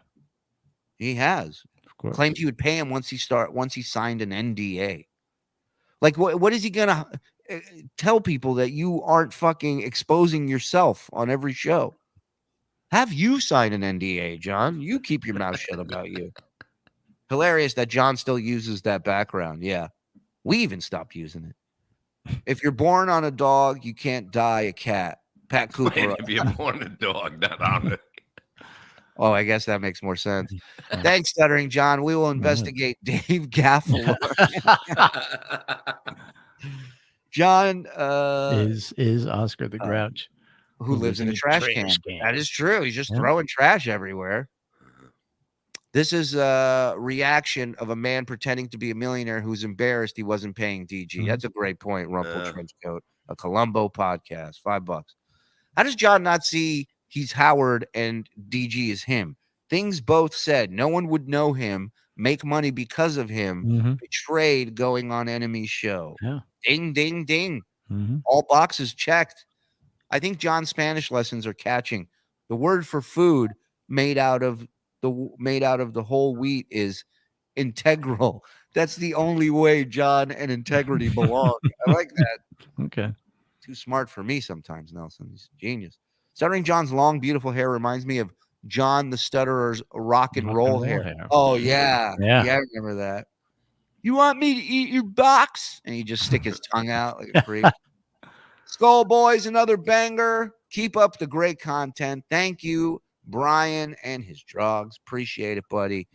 he has. Of course. Claimed he would pay him once he signed an NDA. Like, what is he gonna tell people that you aren't fucking exposing yourself on every show? Have you signed an NDA, John? You keep your mouth shut about you. Hilarious that John still uses that background. Yeah, we even stopped using it. If you're born on a dog, you can't die a cat. Pat Cooper. If you're born a dog, not on it. Oh, I guess that makes more sense. Thanks, Stuttering John. We will investigate Dave Gaffalo. John is Oscar the Grouch, who lives in a trash can. That is true. He's just throwing trash everywhere. This is a reaction of a man pretending to be a millionaire who's embarrassed he wasn't paying DG. That's a great point, Rumple Trenchcoat. A Columbo podcast, $5. How does John not see he's Howard and DG is him? Things both said. No one would know him, make money because of him, betrayed going on enemy's show. Yeah. Ding, ding, ding. All boxes checked. I think John's Spanish lessons are catching. The word for food made out of the whole wheat is integral. That's the only way John and integrity belong. I like that. Okay. Too smart for me sometimes, Nelson. He's a genius. Stuttering John's long, beautiful hair reminds me of John the Stutterer's rock and roll hair. Oh, yeah. Yeah. I remember that. You want me to eat your box? And he just stick his tongue out like a creep. Skull Boys, another banger. Keep up the great content. Thank you, Brian and his drugs. Appreciate it, buddy.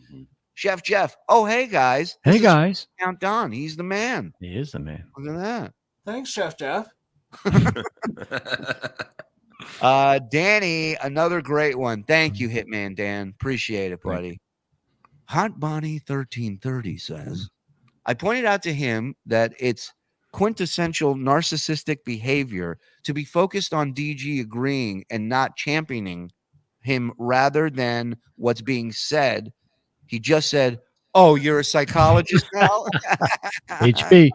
Chef Jeff. Oh, hey, guys. Hey, guys. Count Don. He's the man. He is the man. Look at that. Thanks, Chef Jeff. Danny, another great one. Thank you, Hitman Dan. Appreciate it, buddy. Hot Bonnie 1330 says, I pointed out to him that it's quintessential narcissistic behavior to be focused on DG agreeing and not championing him rather than what's being said. He just said, "Oh, you're a psychologist now?" HB.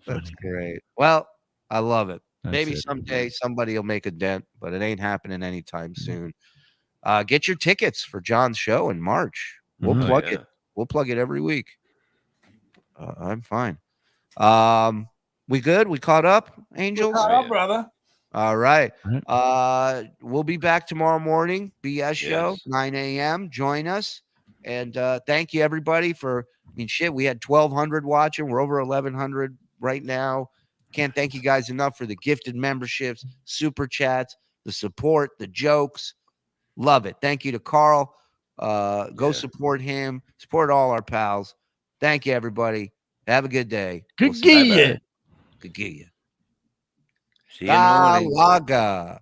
That's great. Well, I love it. That's Maybe it. someday somebody will make a dent, but it ain't happening anytime soon. Get your tickets for John's show in March. We'll Mhm. plug Oh, yeah. it. We'll plug it every week. I'm fine. We good? We caught up, Angels? Caught up, brother. All right. We'll be back tomorrow morning. BS show, Yes. 9 a.m. Join us. And thank you, everybody, for, shit, we had 1,200 watching. We're over 1,100 right now. Can't thank you guys enough for the gifted memberships, super chats, the support, the jokes. Love it. Thank you to Carl. Go support him. Support all our pals. Thank you, everybody. Have a good day. Good gear. Good gear. See you in the morning. Galaga.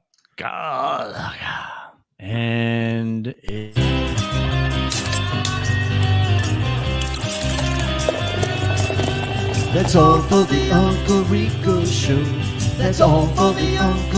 And That's all for the Uncle Rico Show. That's all for the Uncle